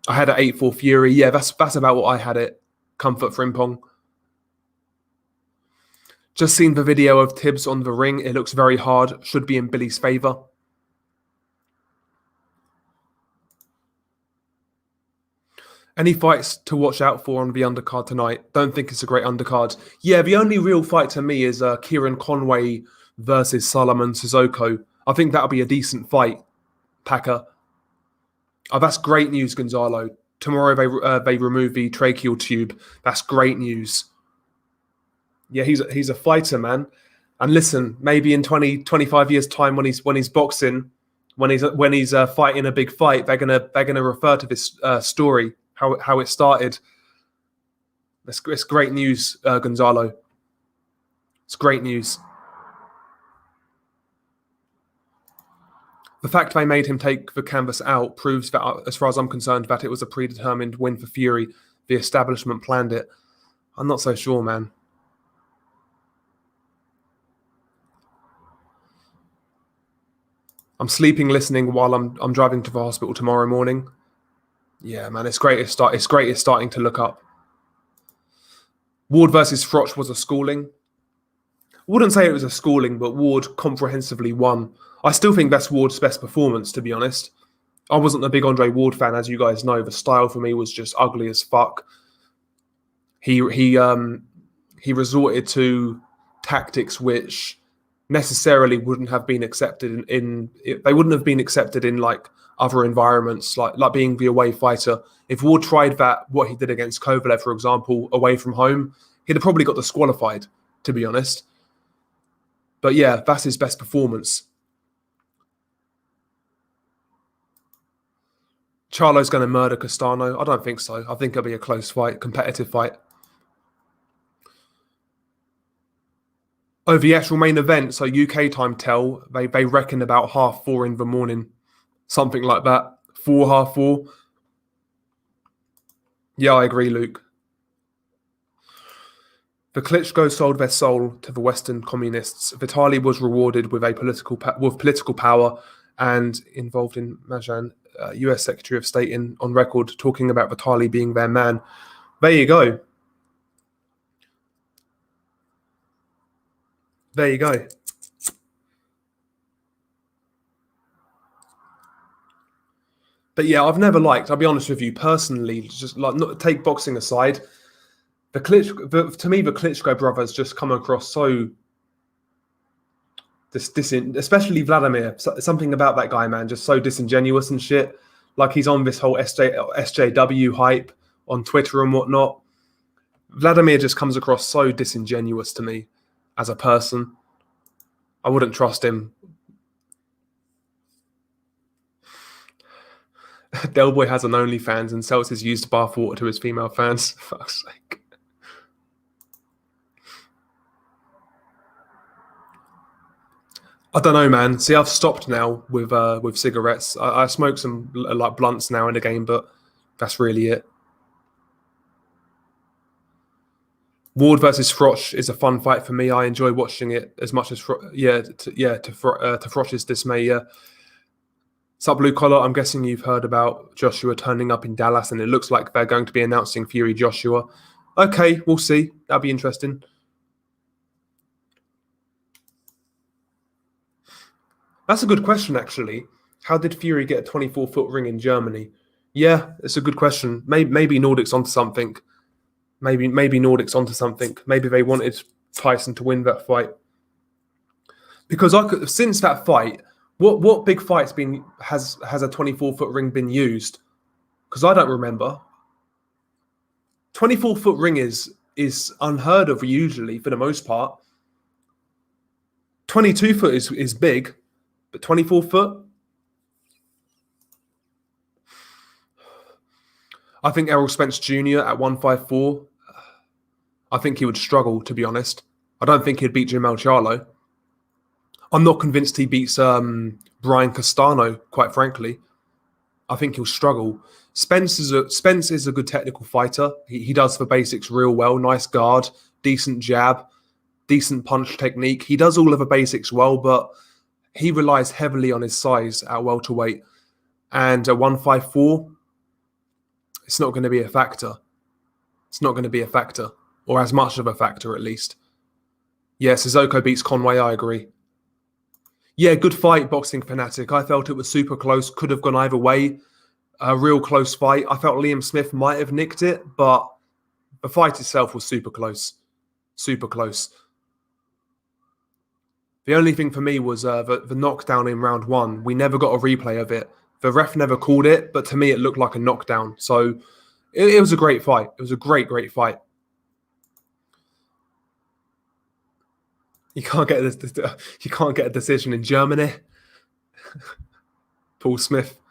I had an 8-4 Fury. Yeah, that's about what I had it. Comfort Frimpong. Just seen the video of Tibbs on the ring. It looks very hard. Should be in Billy's favour. Any fights to watch out for on the undercard tonight? Don't think it's a great undercard. Yeah, the only real fight to me is Kieran Conway versus Solomon Sissoko. I think that'll be a decent fight, Packer. Oh, that's great news, Gonzalo. Tomorrow they remove the tracheal tube. That's great news. Yeah, he's a fighter, man. And listen, maybe in 25 years' time, when he's boxing, when he's fighting a big fight, they're gonna refer to this story, how it started. It's great news, Gonzalo. It's great news. The fact they made him take the canvas out proves that, as far as I'm concerned, that it was a predetermined win for Fury. The establishment planned it. I'm not so sure, man. I'm sleeping listening while I'm driving to the hospital tomorrow morning. Yeah, man, it's great. It's starting to look up. Ward versus Froch was a schooling. I wouldn't say it was a schooling, but Ward comprehensively won. I still think that's Ward's best performance, to be honest. I wasn't a big Andre Ward fan, as you guys know. The style for me was just ugly as fuck. He resorted to tactics which necessarily wouldn't have been accepted they wouldn't have been accepted in like other environments, like being the away fighter. If Ward tried what he did against Kovalev, for example, away from home, he'd have probably got disqualified, to be honest. But yeah, that's his best performance. Charlo's going to murder Castano? I don't think so. I think it'll be a close fight, competitive fight. Oh, the actual main event, so UK time tell, they reckon about 4:30 in the morning. Something like that. 4:30. Yeah, I agree, Luke. The Klitschko sold their soul to the Western communists. Vitaly was rewarded with political power and involved in Majan, US Secretary of State, on record talking about Vitaly being their man. There you go. There you go. But yeah, I've never liked, I'll be honest with you, personally, just like, not take boxing aside, to me, the Klitschko brothers just come across so especially Vladimir. Something about that guy, man, just so disingenuous and shit. Like he's on this whole SJW hype on Twitter and whatnot. Vladimir just comes across so disingenuous to me as a person. I wouldn't trust him. Delboy has an OnlyFans and sells his used bathwater to his female fans. For fuck's sake. I don't know, man. See, I've stopped now with cigarettes. I smoke some like blunts now and again, but that's really it. Ward versus Froch is a fun fight for me. I enjoy watching it as much as to Froch's dismay. Yeah. Sup, Blue Collar, I'm guessing you've heard about Joshua turning up in Dallas, and it looks like they're going to be announcing Fury Joshua. Okay, we'll see. That'll be interesting. That's a good question, actually. How did Fury get a 24-foot ring in Germany? Yeah, it's a good question. Maybe Nordic's onto something. Maybe Nordic's onto something. Maybe they wanted Tyson to win that fight. Because since that fight, what big fight's has a 24-foot ring been used? Because I don't remember. 24-foot ring is unheard of usually for the most part. 22-foot is big, but 24-foot? I think Errol Spence Jr. at 154, I think he would struggle, to be honest. I don't think he'd beat Jamal Charlo. I'm not convinced he beats Brian Castano, quite frankly. I think he'll struggle. Spence is a good technical fighter. He does the basics real well. Nice guard, decent jab, decent punch technique. He does all of the basics well, but he relies heavily on his size at welterweight. And at 154, it's not going to be a factor. It's not going to be a factor, or as much of a factor at least. Yeah, Sissoko beats Conway, I agree. Yeah, good fight, Boxing Fanatic. I felt it was super close. Could have gone either way. A real close fight. I felt Liam Smith might have nicked it, but the fight itself was super close. Super close. The only thing for me was the knockdown in round one. We never got a replay of it. The ref never called it, but to me it looked like a knockdown. So it was a great fight. It was a great fight. You can't get a decision in Germany. Paul Smith.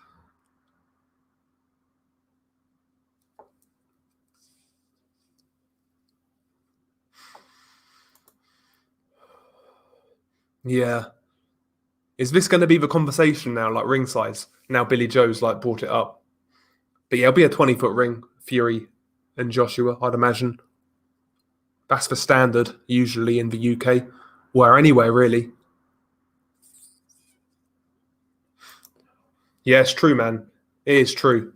Yeah. Is this going to be the conversation now, like ring size? Now Billy Joe's like brought it up. But yeah, it'll be a 20-foot ring, Fury and Joshua, I'd imagine. That's the standard, usually in the UK. Or anywhere, really. Yeah, it's true, man. It is true.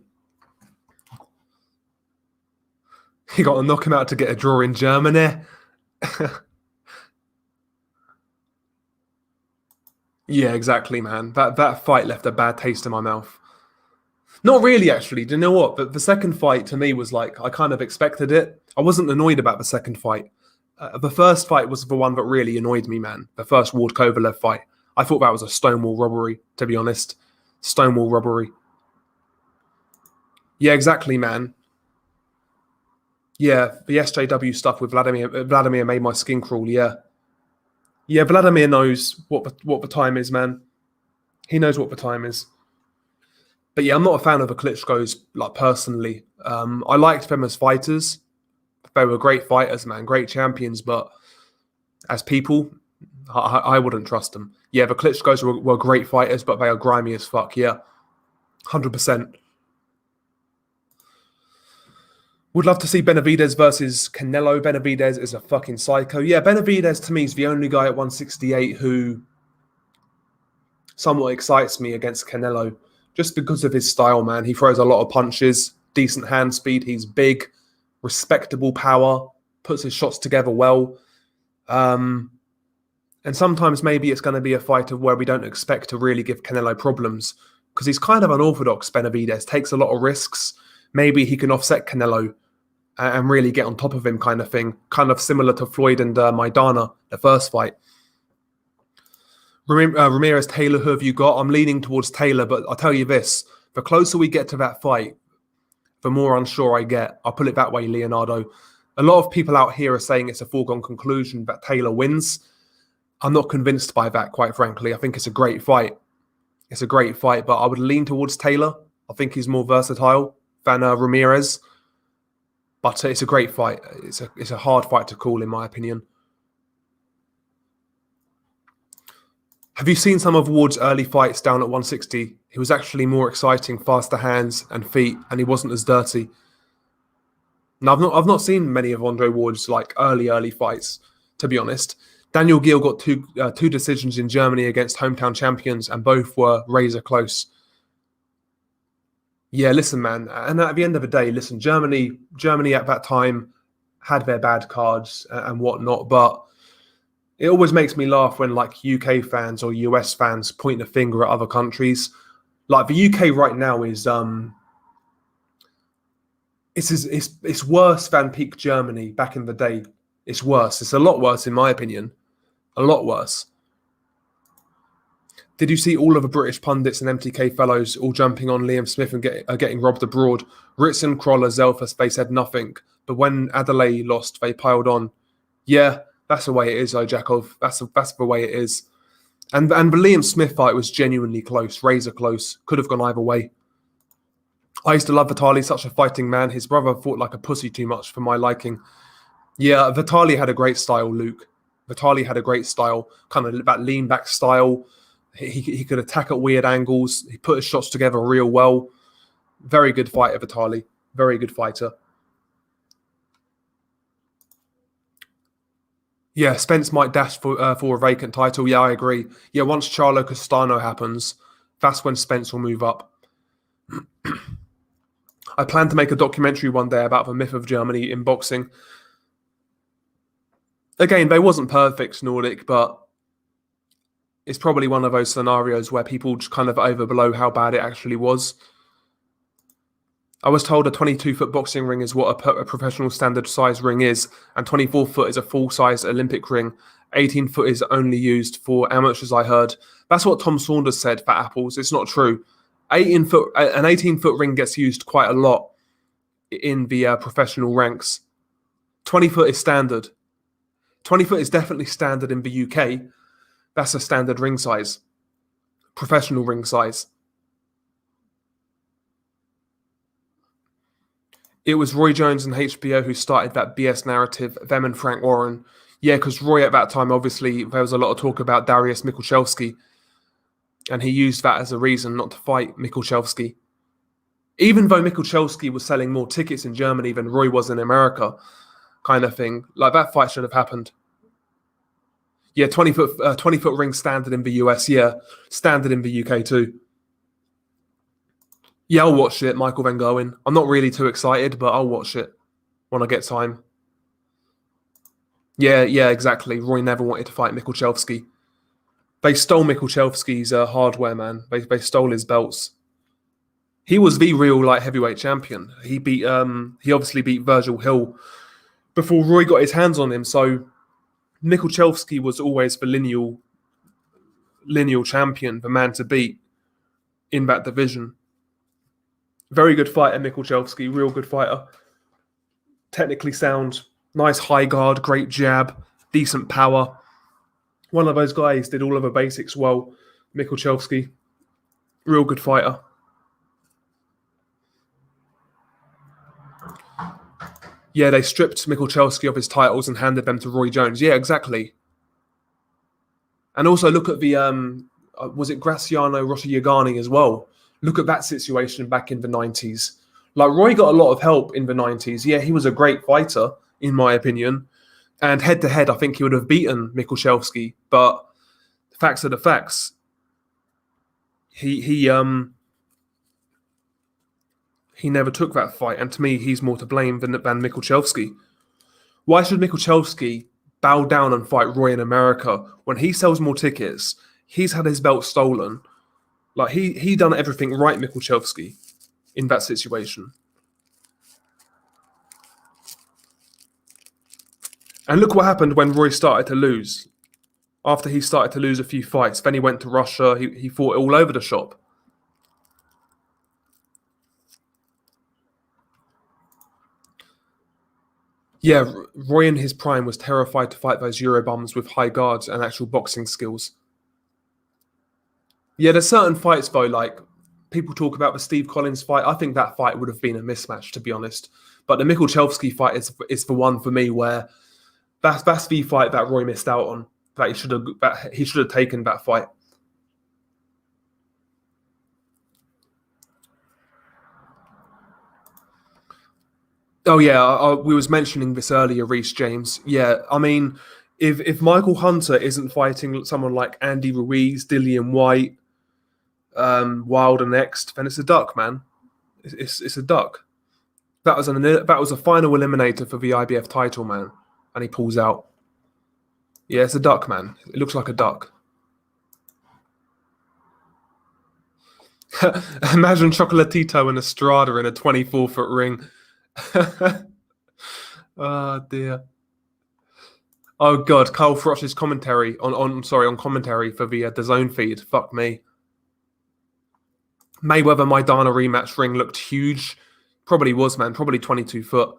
You got to knock him out to get a draw in Germany. Yeah, exactly, man. That fight left a bad taste in my mouth. Not really, actually. Do you know what? But the second fight to me was like, I kind of expected it. I wasn't annoyed about the second fight. The first fight was the one that really annoyed me, man. The first Ward Kovalev fight. I thought that was a stonewall robbery, to be honest. Stonewall robbery. Yeah, exactly, man. Yeah, the SJW stuff with Vladimir made my skin crawl, yeah. Yeah, Vladimir knows what the time is, man. He knows what the time is. But yeah, I'm not a fan of the Klitschko's, like, personally. I liked them as fighters. They were great fighters, man. Great champions. But as people, I wouldn't trust them. Yeah, the Klitschko's were great fighters, but they are grimy as fuck. Yeah, 100%. Would love to see Beterbiev versus Canelo. Beterbiev is a fucking psycho. Yeah, Beterbiev to me is the only guy at 168 who somewhat excites me against Canelo. Just because of his style, man. He throws a lot of punches, decent hand speed. He's big, respectable power, puts his shots together well. And sometimes maybe it's going to be a fight of where we don't expect to really give Canelo problems because he's kind of unorthodox, Beterbiev. Takes a lot of risks. Maybe he can offset Canelo and really get on top of him kind of thing. Kind of similar to Floyd and Maidana, the first fight. Ramirez, Taylor, who have you got? I'm leaning towards Taylor, but I'll tell you this. The closer we get to that fight, the more unsure I get. I'll put it that way, Leonardo. A lot of people out here are saying it's a foregone conclusion that Taylor wins. I'm not convinced by that, quite frankly. I think it's a great fight. It's a great fight, but I would lean towards Taylor. I think he's more versatile than Ramirez. But it's a great fight. It's a hard fight to call, in my opinion. Have you seen some of Ward's early fights down at 160? He was actually more exciting, faster hands and feet, and he wasn't as dirty. Now, I've not seen many of Andre Ward's like early fights, to be honest. Daniel Gill got two decisions in Germany against hometown champions, and both were razor close. Yeah, listen, man. And at the end of the day, listen, Germany at that time had their bad cards and whatnot, but it always makes me laugh when like UK fans or US fans point the finger at other countries. Like the UK right now is it's worse than peak Germany back in the day. It's worse. It's a lot worse in my opinion. A lot worse. Did you see all of the British pundits and MTK fellows all jumping on Liam Smith and getting robbed abroad? Ritson, Croller, Zelfas, they said nothing. But when Adelaide lost, they piled on. Yeah, that's the way it is, Ojakov. That's the way it is. And the Liam Smith fight was genuinely close, razor close. Could have gone either way. I used to love Vitaly, such a fighting man. His brother fought like a pussy too much for my liking. Yeah, Vitaly had a great style, Luke. Vitaly had a great style, kind of that lean back style. He could attack at weird angles. He put his shots together real well. Very good fighter, Vitaly. Very good fighter. Yeah, Spence might dash for a vacant title. Yeah, I agree. Yeah, once Charlo Castano happens, that's when Spence will move up. I plan to make a documentary one day about the myth of Germany in boxing. Again, they wasn't perfect, Nordic, but it's probably one of those scenarios where people just kind of overblow how bad it actually was. I was told a 22-foot boxing ring is what a professional standard size ring is, and 24-foot is a full-size Olympic ring. 18-foot is only used for amateurs, I heard. That's what Tom Saunders said for Apples. It's not true. An 18-foot ring gets used quite a lot in the professional ranks. 20-foot is standard. 20-foot is definitely standard in the UK. That's a standard ring size. Professional ring size. It was Roy Jones and HBO who started that BS narrative, them and Frank Warren. Yeah, because Roy at that time, obviously, there was a lot of talk about Dariusz Michalczewski, and he used that as a reason not to fight Michalczewski. Even though Michalczewski was selling more tickets in Germany than Roy was in America, kind of thing. Like, that fight should have happened. Yeah, 20-foot ring standard in the US, yeah. Standard in the UK too. Yeah, I'll watch it, Michael Van Gogh. I'm not really too excited, but I'll watch it when I get time. Yeah, exactly. Roy never wanted to fight Michalczewski. They stole Michalczewski's hardware, man. They stole his belts. He was the real light heavyweight champion. He obviously beat Virgil Hill before Roy got his hands on him. So Michalczewski was always the lineal champion, the man to beat in that division. Very good fighter, Michalczewski. Real good fighter. Technically sound. Nice high guard, great jab, decent power. One of those guys did all of the basics well. Michalczewski. Real good fighter. Yeah, they stripped Michalczewski of his titles and handed them to Roy Jones. Yeah, exactly. And also look at the, was it Graciano Rocha-Yagani as well? Look at that situation back in the 90s. Like, Roy got a lot of help in the 90s. Yeah, he was a great fighter, in my opinion. And head-to-head, I think he would have beaten Michalczewski. But the facts are the facts. He never took that fight. And to me, he's more to blame than Michalczewski. Why should Michalczewski bow down and fight Roy in America when he sells more tickets? He's had his belt stolen. Like, he done everything right, Michalczewski, in that situation. And look what happened when Roy started to lose. After he started to lose a few fights, then he went to Russia. He fought all over the shop. Yeah, Roy in his prime was terrified to fight those Eurobums with high guards and actual boxing skills. Yeah, there's certain fights, though, like people talk about the Steve Collins fight. I think that fight would have been a mismatch, to be honest. But the Michalczewski fight is the one for me where that's the fight that Roy missed out on. That he should have taken that fight. Oh yeah, we was mentioning this earlier, Reece James. Yeah, I mean, if Michael Hunter isn't fighting someone like Andy Ruiz, Dillian White, Wilder next, then it's a duck, man. It's a duck. That was a final eliminator for the IBF title, man, and he pulls out. Yeah, it's a duck, man. It looks like a duck. Imagine Chocolatito and Estrada in a 24-foot ring. Oh dear. Oh god, Carl Froch's commentary on commentary for the DAZN feed. Fuck me. Mayweather Maidana rematch ring looked huge. Probably was, man. Probably 22 foot.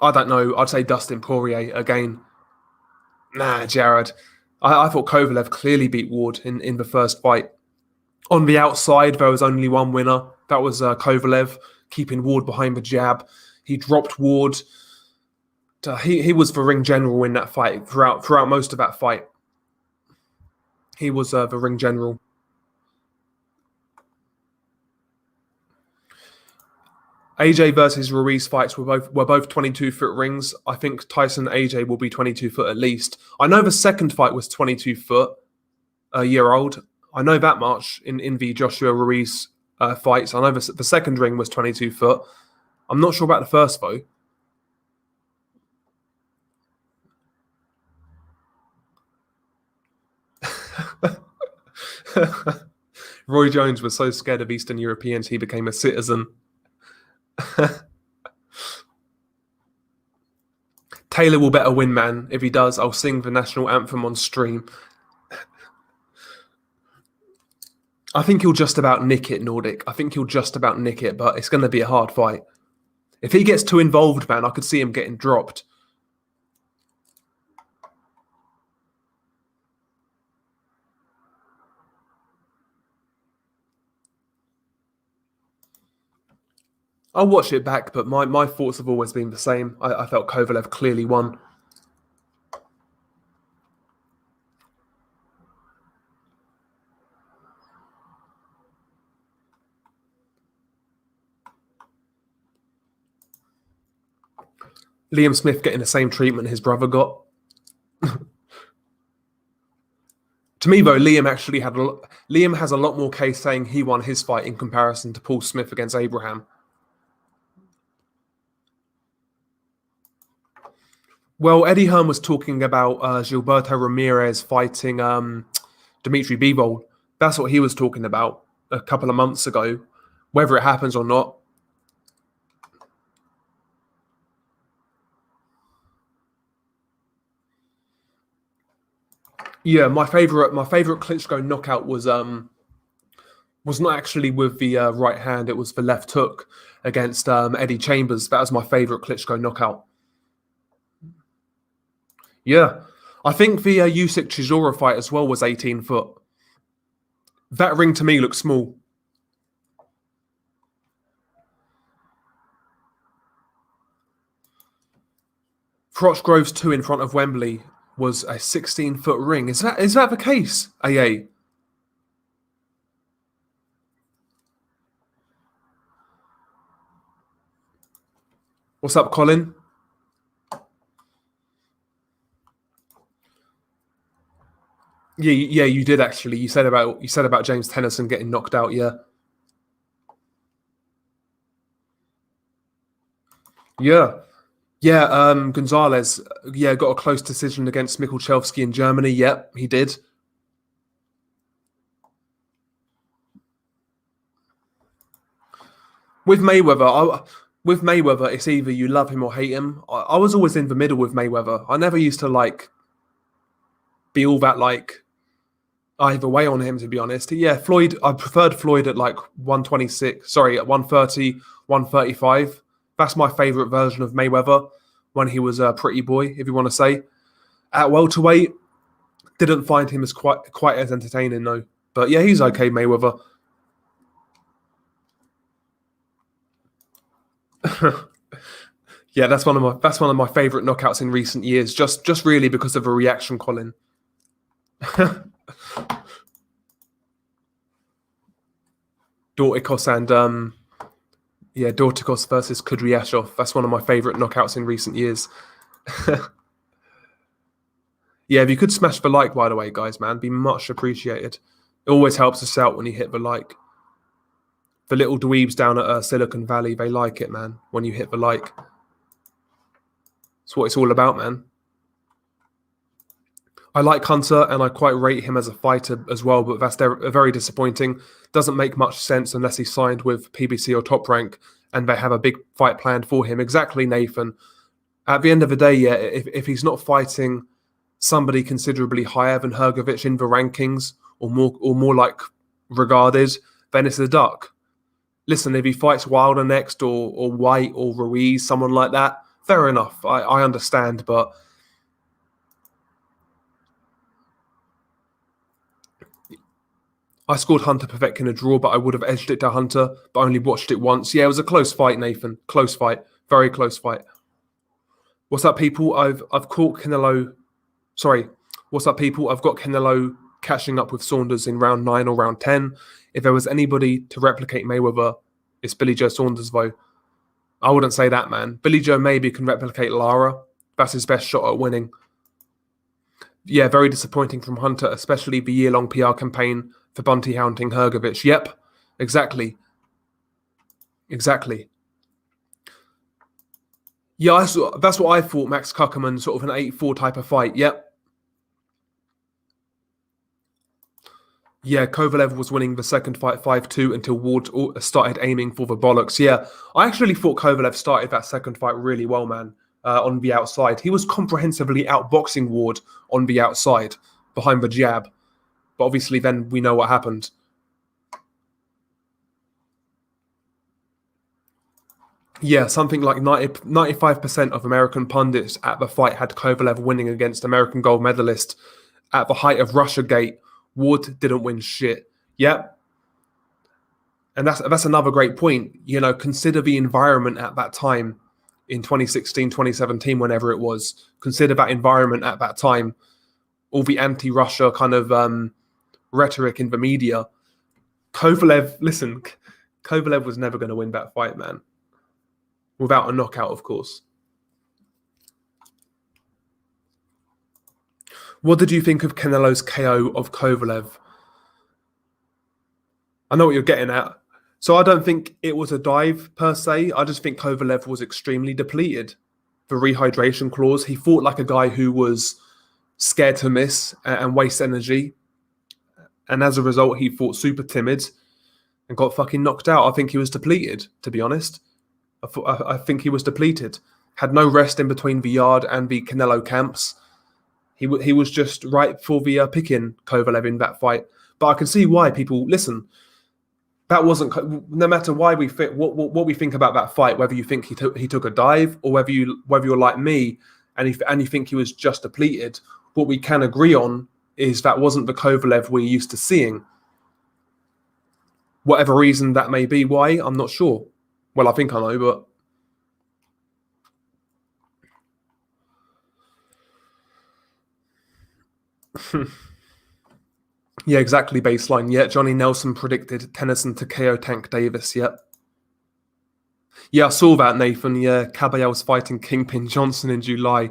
I don't know. I'd say Dustin Poirier again. Nah, Jared. I thought Kovalev clearly beat Ward in the first fight. On the outside, there was only one winner. That was Kovalev, keeping Ward behind the jab. He dropped Ward. He was the ring general in that fight throughout most of that fight. He was the ring general. AJ versus Ruiz fights were both 22-foot rings. I think Tyson AJ will be 22 foot at least. I know the second fight was 22 foot, a year old. I know that much in the Joshua Ruiz fights. I know the second ring was 22 foot. I'm not sure about the first though. Roy Jones was so scared of Eastern Europeans he became a citizen. Taylor will better win, man. If he does, I'll sing the national anthem on stream. I think he'll just about nick it, Nordic. I think he'll just about nick it, but it's going to be a hard fight. If he gets too involved, man, I could see him getting dropped. I'll watch it back, but my thoughts have always been the same. I felt Kovalev clearly won. Liam Smith getting the same treatment his brother got. To me, though, Liam has a lot more case saying he won his fight in comparison to Paul Smith against Abraham. Well, Eddie Hearn was talking about Gilberto Ramirez fighting Dimitri Bivol. That's what he was talking about a couple of months ago. Whether it happens or not. Yeah, my favorite Klitschko knockout was not actually with the right hand. It was the left hook against Eddie Chambers. That was my favorite Klitschko knockout. Yeah, I think the Usyk Chisora fight as well was 18 foot. That ring to me looks small. Froch Groves 2 in front of Wembley was a 16-foot ring. Is that the case, AA? What's up, Colin? Yeah, you did actually. You said about James Tennyson getting knocked out. Yeah. Gonzalez. Yeah, got a close decision against Michalczewski in Germany. Yep, he did. With Mayweather, it's either you love him or hate him. I was always in the middle with Mayweather. I never used to be all that either way on him, to be honest. Yeah, Floyd, I preferred Floyd at 126, at 130, 135. That's my favourite version of Mayweather when he was a pretty boy, if you want to say. At welterweight, didn't find him as quite as entertaining, though. But yeah, he's okay, Mayweather. Yeah, that's one of my favourite knockouts in recent years. Just really because of a reaction, Colin. Dorticos and Dorticos versus Kudryashov. That's one of my favourite knockouts in recent years. Yeah, if you could smash the like, by the way, guys, man, be much appreciated. It always helps us out when you hit the like. The little dweebs down at Silicon Valley, they like it, man, when you hit the like. That's what it's all about, man. I like Hunter, and I quite rate him as a fighter as well, but that's very disappointing. Doesn't make much sense unless he signed with PBC or Top Rank, and they have a big fight planned for him. Exactly, Nathan. At the end of the day, yeah, if he's not fighting somebody considerably higher than Hrgovic in the rankings, or more like regarded, then it's a duck. Listen, if he fights Wilder next, or White, or Ruiz, someone like that, fair enough. I understand, but I scored Hunter Pevek in a draw, but I would have edged it to Hunter, but only watched it once. Yeah, it was a close fight, Nathan. Close fight. Very close fight. What's up, people? I've caught Canelo. Sorry. What's up, people? I've got Canelo catching up with Saunders in round 9 or round 10. If there was anybody to replicate Mayweather, it's Billy Joe Saunders, though. I wouldn't say that, man. Billy Joe maybe can replicate Lara. That's his best shot at winning. Yeah, very disappointing from Hunter, especially the year-long PR campaign for bounty hunting Hrgovic. Yep, exactly. Exactly. Yeah, that's what I thought, Max Kuckerman, sort of an 8-4 type of fight. Yep. Yeah, Kovalev was winning the second fight 5-2 until Ward started aiming for the bollocks. Yeah, I actually thought Kovalev started that second fight really well, man, on the outside. He was comprehensively outboxing Ward on the outside, behind the jab. But obviously then we know what happened. Yeah, something like 95% of American pundits at the fight had Kovalev winning against American gold medalist at the height of Russiagate. Ward didn't win shit. Yep. And that's another great point. You know, consider the environment at that time in 2016, 2017, whenever it was. Consider that environment at that time. All the anti-Russia kind of rhetoric in the media. Kovalev was never going to win that fight, man. Without a knockout, of course. What did you think of Canelo's KO of Kovalev? I know what you're getting at. So I don't think it was a dive per se. I just think Kovalev was extremely depleted. The rehydration clause, he fought like a guy who was scared to miss and waste energy. And as a result, he fought super timid and got fucking knocked out. I think he was depleted, to be honest. I think he was depleted. Had no rest in between the yard and the Canelo camps. He was just right for the picking Kovalev in that fight. But I can see why people listen. That wasn't, no matter why we fit what we think about that fight, whether you think he took a dive or whether you're like me and you think he was just depleted. What we can agree on is that wasn't the Kovalev we're used to seeing. Whatever reason that may be, why I'm not sure. Well, I think I know, but. Yeah, exactly, baseline. Yeah, Johnny Nelson predicted Tennyson to KO Tank Davis, yep. Yeah, I saw that, Nathan. Yeah, Caballero's fighting Kingpin Johnson in July.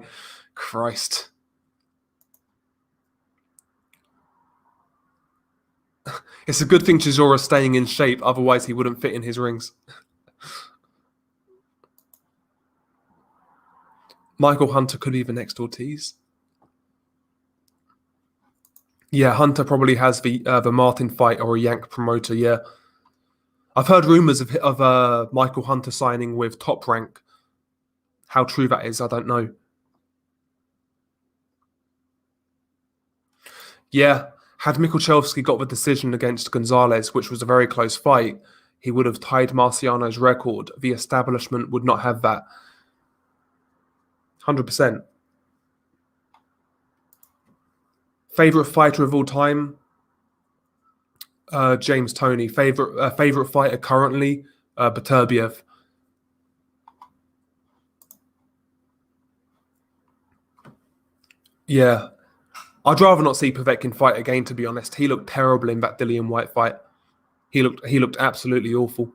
Christ. It's a good thing Chisora's staying in shape, otherwise he wouldn't fit in his rings. Michael Hunter could be the next Ortiz. Yeah, Hunter probably has the Martin fight or a Yank promoter, yeah. I've heard rumours of Michael Hunter signing with Top Rank. How true that is, I don't know. Yeah, had Mikuchelski got the decision against Gonzalez, which was a very close fight, he would have tied Marciano's record. The establishment would not have that. 100%. Favorite fighter of all time? James Toney. Favorite fighter currently? Beterbiev. Yeah. I'd rather not see Povetkin fight again, to be honest. He looked terrible in that Dillian White fight. He looked absolutely awful.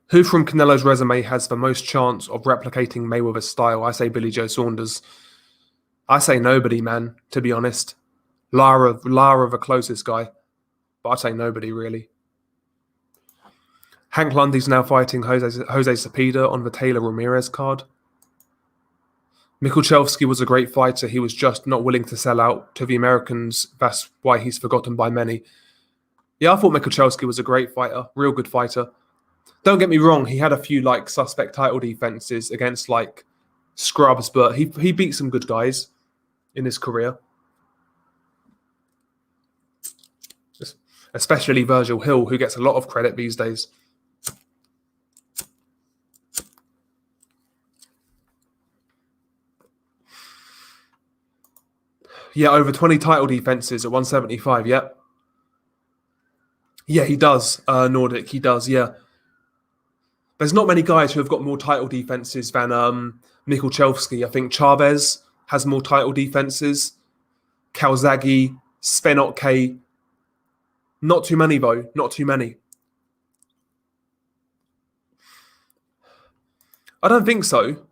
Who from Canelo's resume has the most chance of replicating Mayweather's style? I say Billy Joe Saunders. I say nobody, man, to be honest. Lara the closest guy. But I'd say nobody, really. Hank Lundy's now fighting Jose Cepeda on the Taylor Ramirez card. Mikuchevsky was a great fighter. He was just not willing to sell out to the Americans. That's why he's forgotten by many. Yeah, I thought Mikuchevsky was a great fighter. Real good fighter. Don't get me wrong. He had a few suspect title defenses against scrubs, but he beat some good guys in his career. Especially Virgil Hill, who gets a lot of credit these days. Yeah, over 20 title defenses at 175, yep. Yeah, he does, Nordic, he does, yeah. There's not many guys who have got more title defenses than Mikuchevsky. I think Chavez has more title defenses. Calzaghe, Spenotke. Not too many, though. Not too many. I don't think so.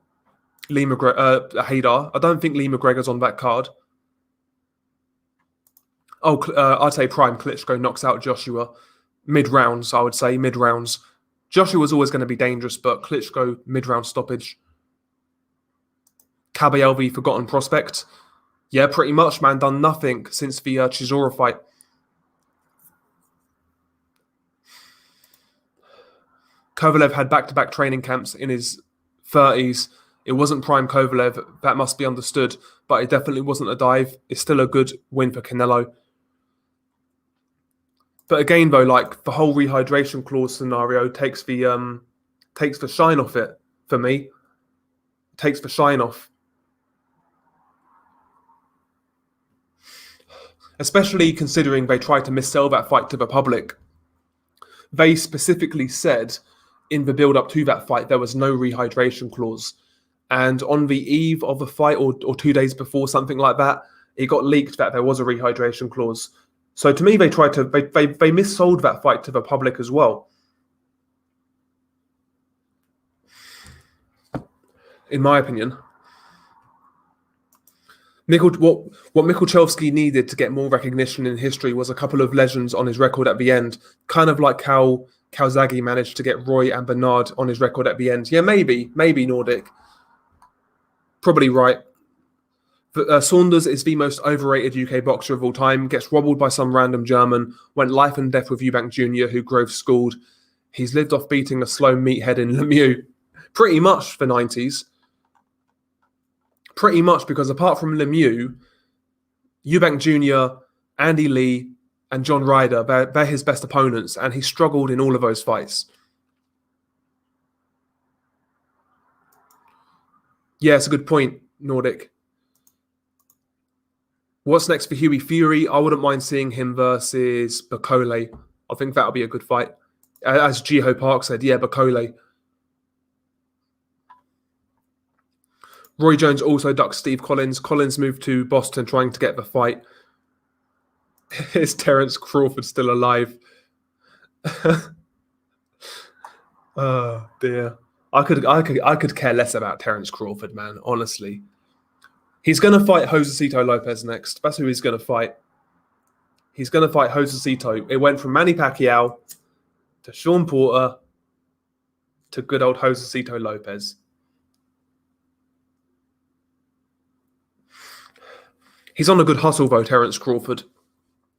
Haydar. I don't think Lee McGregor's on that card. Oh, I'd say Prime Klitschko knocks out Joshua. Mid-rounds, I would say. Mid-rounds. Joshua's always going to be dangerous, but Klitschko, mid-round stoppage. Caballel v Forgotten Prospect. Yeah, pretty much, man. Done nothing since the Chisora fight. Kovalev had back-to-back training camps in his 30s. It wasn't prime Kovalev, that must be understood, but it definitely wasn't a dive. It's still a good win for Canelo. But again, though, the whole rehydration clause scenario takes the shine off it for me. Takes the shine off. Especially considering they tried to missell that fight to the public. They specifically said in the build-up to that fight there was no rehydration clause. And on the eve of the fight, or 2 days before, something like that, it got leaked that there was a rehydration clause. So to me, they missold that fight to the public as well. In my opinion. What Mikuchevsky needed to get more recognition in history was a couple of legends on his record at the end, kind of like how Calzaghe managed to get Roy and Bernard on his record at the end. Yeah, maybe Nordic. Probably right. Saunders is the most overrated UK boxer of all time, gets wobbled by some random German, went life and death with Eubank Jr., who Grove schooled. He's lived off beating a slow meathead in Lemieux. Pretty much for 90s. Pretty much, because apart from Lemieux, Eubank Jr., Andy Lee, and John Ryder, they're his best opponents, and he struggled in all of those fights. Yeah, it's a good point, Nordic. What's next for Hughie Fury? I wouldn't mind seeing him versus Bakole. I think that'll be a good fight. As Jiho Park said, yeah, Bakole. Roy Jones also ducks Steve Collins. Collins moved to Boston trying to get the fight. Is Terence Crawford still alive? Oh dear. I could care less about Terence Crawford, man, honestly. He's going to fight Josecito Lopez next. That's who he's going to fight. He's going to fight Josecito. It went from Manny Pacquiao to Sean Porter to good old Josecito Lopez. He's on a good hustle, though, Terence Crawford.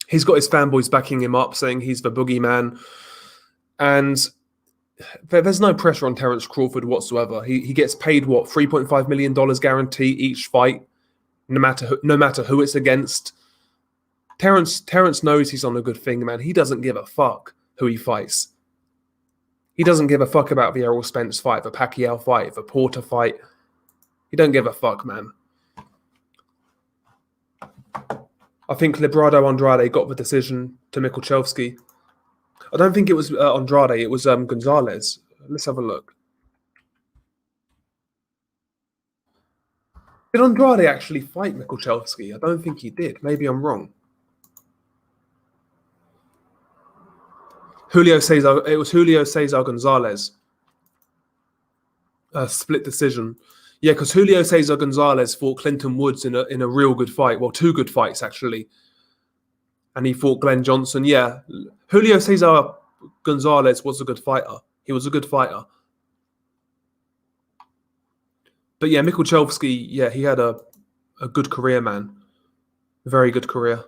He's got his fanboys backing him up, saying he's the boogeyman. And there's no pressure on Terence Crawford whatsoever. He gets paid, what, $3.5 million guarantee each fight, no matter who it's against. Terence knows he's on a good thing, man. He doesn't give a fuck who he fights. He doesn't give a fuck about the Errol Spence fight, the Pacquiao fight, the Porter fight. He don't give a fuck, man. I think Librado Andrade got the decision to Mikuchevsky. I don't think it was Andrade, it was Gonzalez. Let's have a look. Did Andrade actually fight Mikuchevsky? I don't think he did. Maybe I'm wrong. It was Julio Cesar Gonzalez. Split decision. Yeah, because Julio Cesar Gonzalez fought Clinton Woods in a real good fight. Well, two good fights actually, and he fought Glenn Johnson. Yeah, Julio Cesar Gonzalez was a good fighter. He was a good fighter. But yeah, Mikuchelski, yeah, he had a good career, man. Very good career.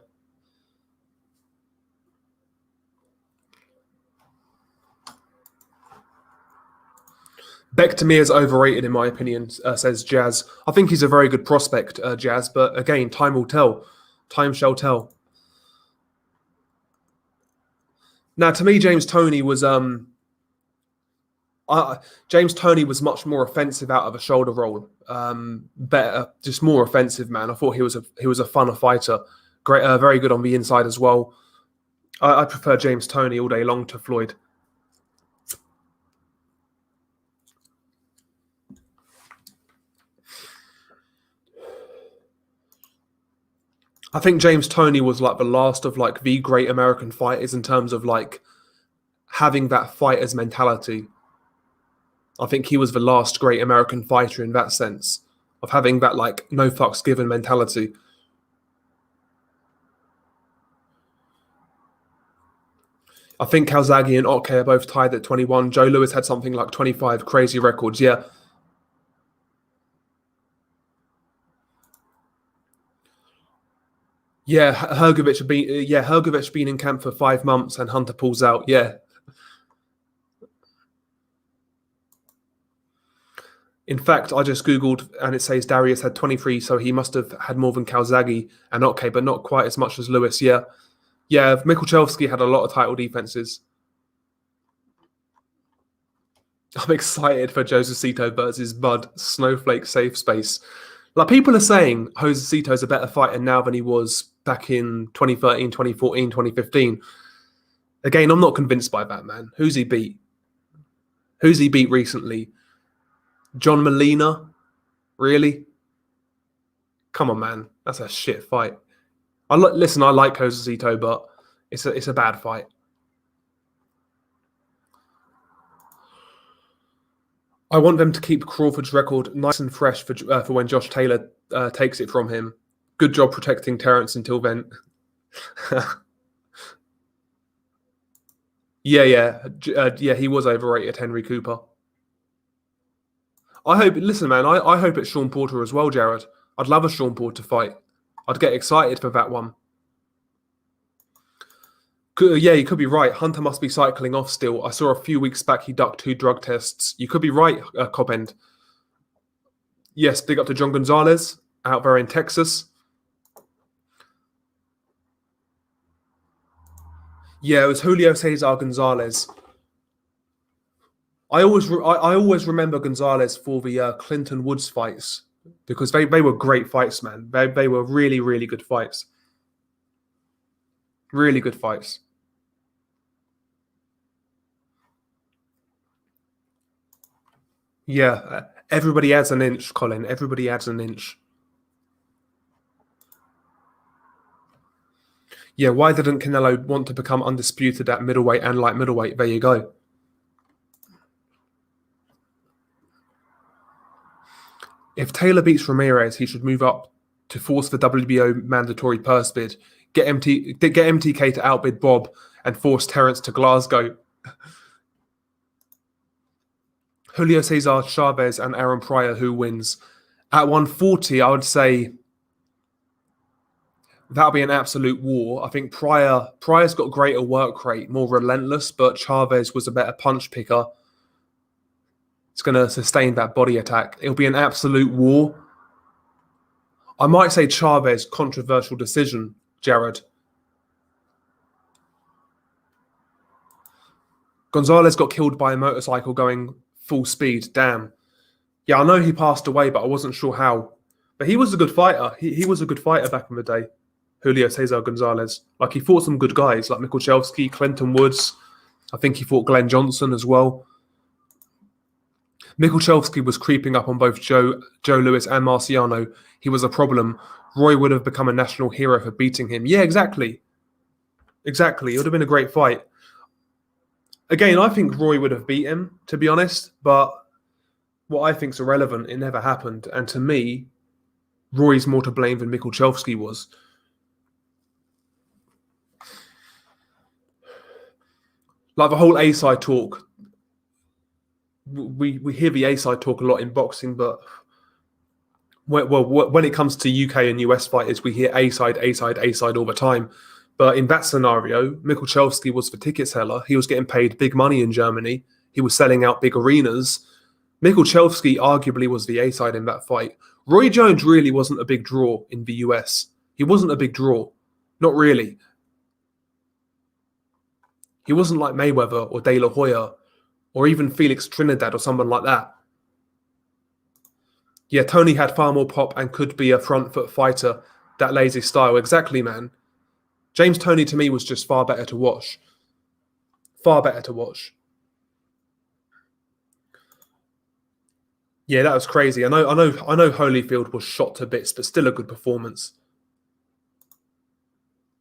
Beterbiev is overrated, in my opinion, says Jazz. I think he's a very good prospect, Jazz, but again, time will tell. Time shall tell. Now, to me, James Toney was much more offensive out of a shoulder roll. Better, just more offensive, man. I thought he was a funner fighter. Great, very good on the inside as well. I prefer James Toney all day long to Floyd. I think James Toney was like the last of like the great American fighters in terms of like having that fighter's mentality. I think he was the last great American fighter in that sense of having that like no fucks given mentality. I think Calzaghe and Otke are both tied at 21. Joe Louis had something like 25 crazy records. Yeah. Yeah, Hrgovic been in camp for 5 months and Hunter pulls out. Yeah. In fact, I just Googled and it says Darius had 23, so he must have had more than Calzaghe and Otke, but not quite as much as Lewis. Yeah. Yeah, Mikuchelski had a lot of title defenses. I'm excited for Josecito versus Bud Snowflake safe space. Like people are saying Josecito's a better fighter now than he was back in 2013, 2014, 2015. Again, I'm not convinced by that, man. Who's he beat? Who's he beat recently? John Molina? Really? Come on, man. That's a shit fight. Listen, I like Josecito, but it's a bad fight. I want them to keep Crawford's record nice and fresh for when Josh Taylor takes it from him. Good job protecting Terence until then. Yeah, he was overrated, Henry Cooper. Listen, man, I hope it's Sean Porter as well, Jared. I'd love a Sean Porter fight. I'd get excited for that one. Yeah, you could be right. Hunter must be cycling off still. I saw a few weeks back he ducked 2 drug tests. You could be right, Copend. Yes, big up to John Gonzalez out there in Texas. Yeah, it was Julio Cesar Gonzalez. I always remember Gonzalez for the Clinton Woods fights because they were great fights, man. They were really, really good fights. Really good fights. Yeah, everybody adds an inch, Colin. Everybody adds an inch. Yeah, why didn't Canelo want to become undisputed at middleweight and light middleweight? There you go. If Taylor beats Ramirez, he should move up to force the WBO mandatory purse bid, get MTK to outbid Bob, and force Terence to Glasgow. Julio Cesar Chavez and Aaron Pryor, who wins? At 140, I would say that'll be an absolute war. I think Pryor's got greater work rate, more relentless, but Chavez was a better punch picker. It's going to sustain that body attack. It'll be an absolute war. I might say Chavez, controversial decision, Jared. Gonzalez got killed by a motorcycle going full speed. Damn. Yeah, I know he passed away, but I wasn't sure how. But he was a good fighter. He was a good fighter back in the day. Julio Cesar Gonzalez. Like, he fought some good guys, like Mikuchelski, Clinton Woods. I think he fought Glenn Johnson as well. Mikuchelski was creeping up on both Joe Louis and Marciano. He was a problem. Roy would have become a national hero for beating him. Yeah, exactly. Exactly. It would have been a great fight. Again, I think Roy would have beat him, to be honest. But what I think's irrelevant. It never happened. And to me, Roy's more to blame than Mikuchowski was. Like the whole A-side talk, we hear the A-side talk a lot in boxing, but when it comes to UK and US fighters, we hear A-side, A-side, A-side all the time. But in that scenario, Mikuchowski was the ticket seller. He was getting paid big money in Germany. He was selling out big arenas. Mikuchowski arguably was the A-side in that fight. Roy Jones really wasn't a big draw in the US. He wasn't a big draw. Not really. He wasn't like Mayweather or De La Hoya or even Felix Trinidad or someone like that. Yeah, Toney had far more pop and could be a front foot fighter. That lazy style. Exactly, man. James Toney to me was just far better to watch. Far better to watch. Yeah, that was crazy. I know Holyfield was shot to bits, but still a good performance.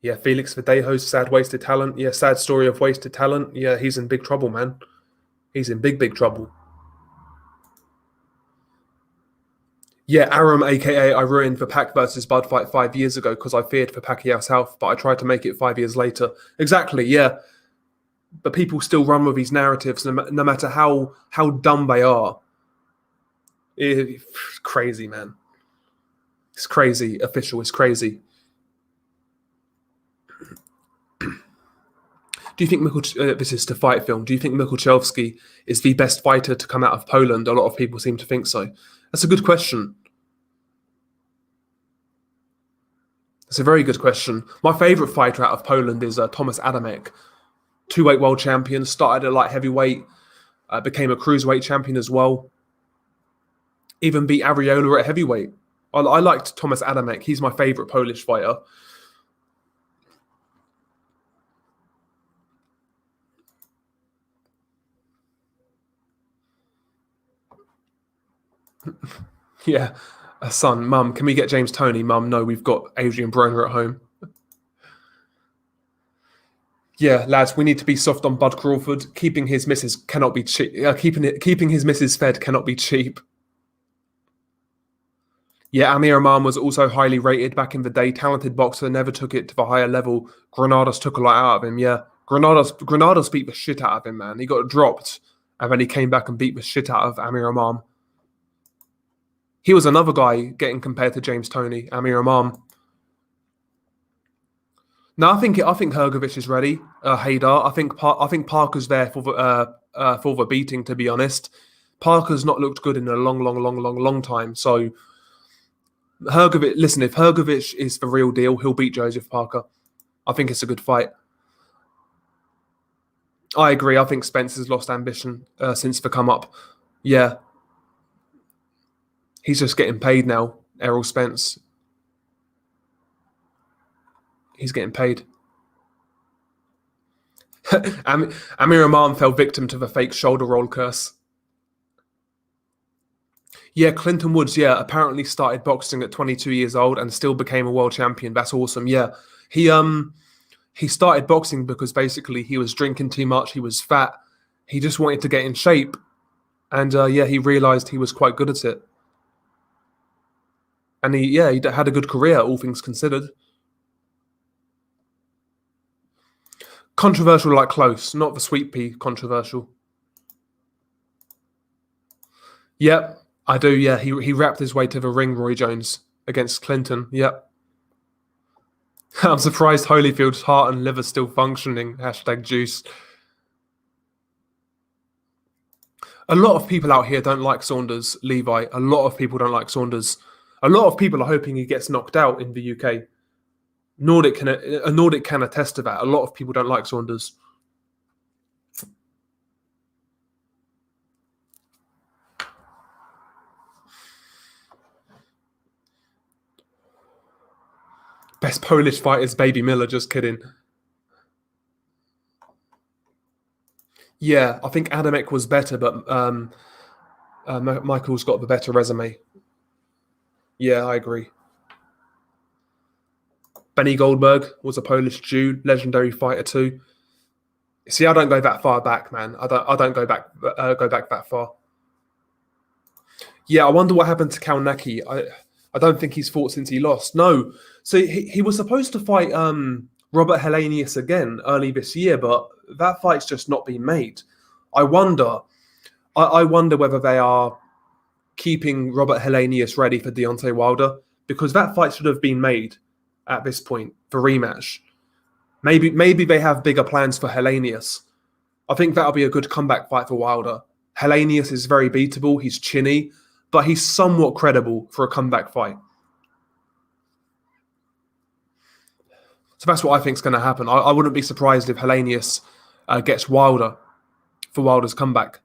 Yeah, Felix Verdejo's sad wasted talent. Yeah, sad story of wasted talent. Yeah, he's in big trouble, man. He's in big trouble. Yeah, Aram, a.k.a. I ruined the Pac versus Bud fight 5 years ago because I feared for Pacquiao's health, but I tried to make it 5 years later. Exactly, yeah. But people still run with these narratives no matter how dumb they are. It's crazy, man. It's crazy. Official, it's crazy. Do you think this is to fight film? Do you think Mikuchowski is the best fighter to come out of Poland? A lot of people seem to think so. That's a good question. It's a very good question. My favourite fighter out of Poland is Tomasz Adamek, 2-weight world champion, started at light heavyweight, became a cruiserweight champion as well. Even beat Ariola at heavyweight. I liked Tomasz Adamek. He's my favourite Polish fighter. Yeah, son, mum, can we get James Toney? Mum, no, we've got Adrian Broner at home. Yeah, lads, we need to be soft on Bud Crawford. Keeping his missus cannot be cheap. Keeping his missus fed cannot be cheap. Yeah, Amir Imam was also highly rated back in the day. Talented boxer, never took it to the higher level. Granados took a lot out of him, yeah. Granados beat the shit out of him, man. He got dropped, and then he came back and beat the shit out of Amir Imam. He was another guy getting compared to James Toney, Amir Imam. No, I think Hrgovic is ready. Haydar. I think Parker's there for the beating. To be honest, Parker's not looked good in a long time. So Hrgovic. Listen, if Hrgovic is the real deal, he'll beat Joseph Parker. I think it's a good fight. I agree. I think Spencer's lost ambition since the come up. Yeah. He's just getting paid now, Errol Spence. He's getting paid. Amir Imam fell victim to the fake shoulder roll curse. Yeah, Clinton Woods, yeah, apparently started boxing at 22 years old and still became a world champion. That's awesome, yeah. He started boxing because basically he was drinking too much, he was fat, he just wanted to get in shape. And yeah, he realised he was quite good at it. And he had a good career, all things considered. Controversial like close, not the sweet pea controversial. Yep, I do, yeah. He wrapped his way to the ring, Roy Jones, against Clinton, yep. I'm surprised Holyfield's heart and liver still functioning, #juice. A lot of people out here don't like Saunders, Levi. A lot of people don't like Saunders. A lot of people are hoping he gets knocked out in the UK. A Nordic can attest to that. A lot of people don't like Saunders. Best Polish fight is Baby Miller, just kidding. Yeah, I think Adamek was better, but Michael's got the better resume. Yeah, I agree. Benny Goldberg was a Polish Jew, legendary fighter too. See, I don't go that far back, man. I don't go back that far. Yeah, I wonder what happened to Kalnacki. I don't think he's fought since he lost. No, so he was supposed to fight Robert Helenius again early this year, but that fight's just not been made. I wonder. I wonder whether they are keeping Robert Helenius ready for Deontay Wilder, because that fight should have been made at this point for rematch. Maybe they have bigger plans for Helenius. I think that'll be a good comeback fight for Wilder. Helenius is very beatable. He's chinny, but he's somewhat credible for a comeback fight. So that's what I think is going to happen. I wouldn't be surprised if Helenius gets Wilder for Wilder's comeback.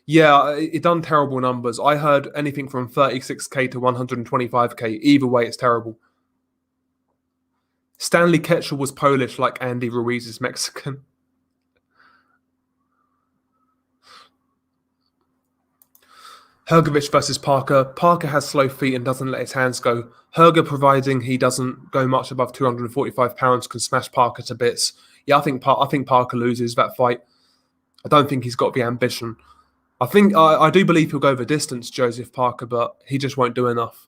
Yeah, it done terrible numbers. I heard anything from 36k to 125k. Either way, it's terrible. Stanley Ketchel was Polish, like Andy Ruiz is Mexican. Hrgovic versus Parker. Parker has slow feet and doesn't let his hands go. Hrga, providing he doesn't go much above 245 pounds, can smash Parker to bits. Yeah, I think Parker loses that fight. I don't think he's got the ambition. I do believe he'll go the distance, Joseph Parker, but he just won't do enough.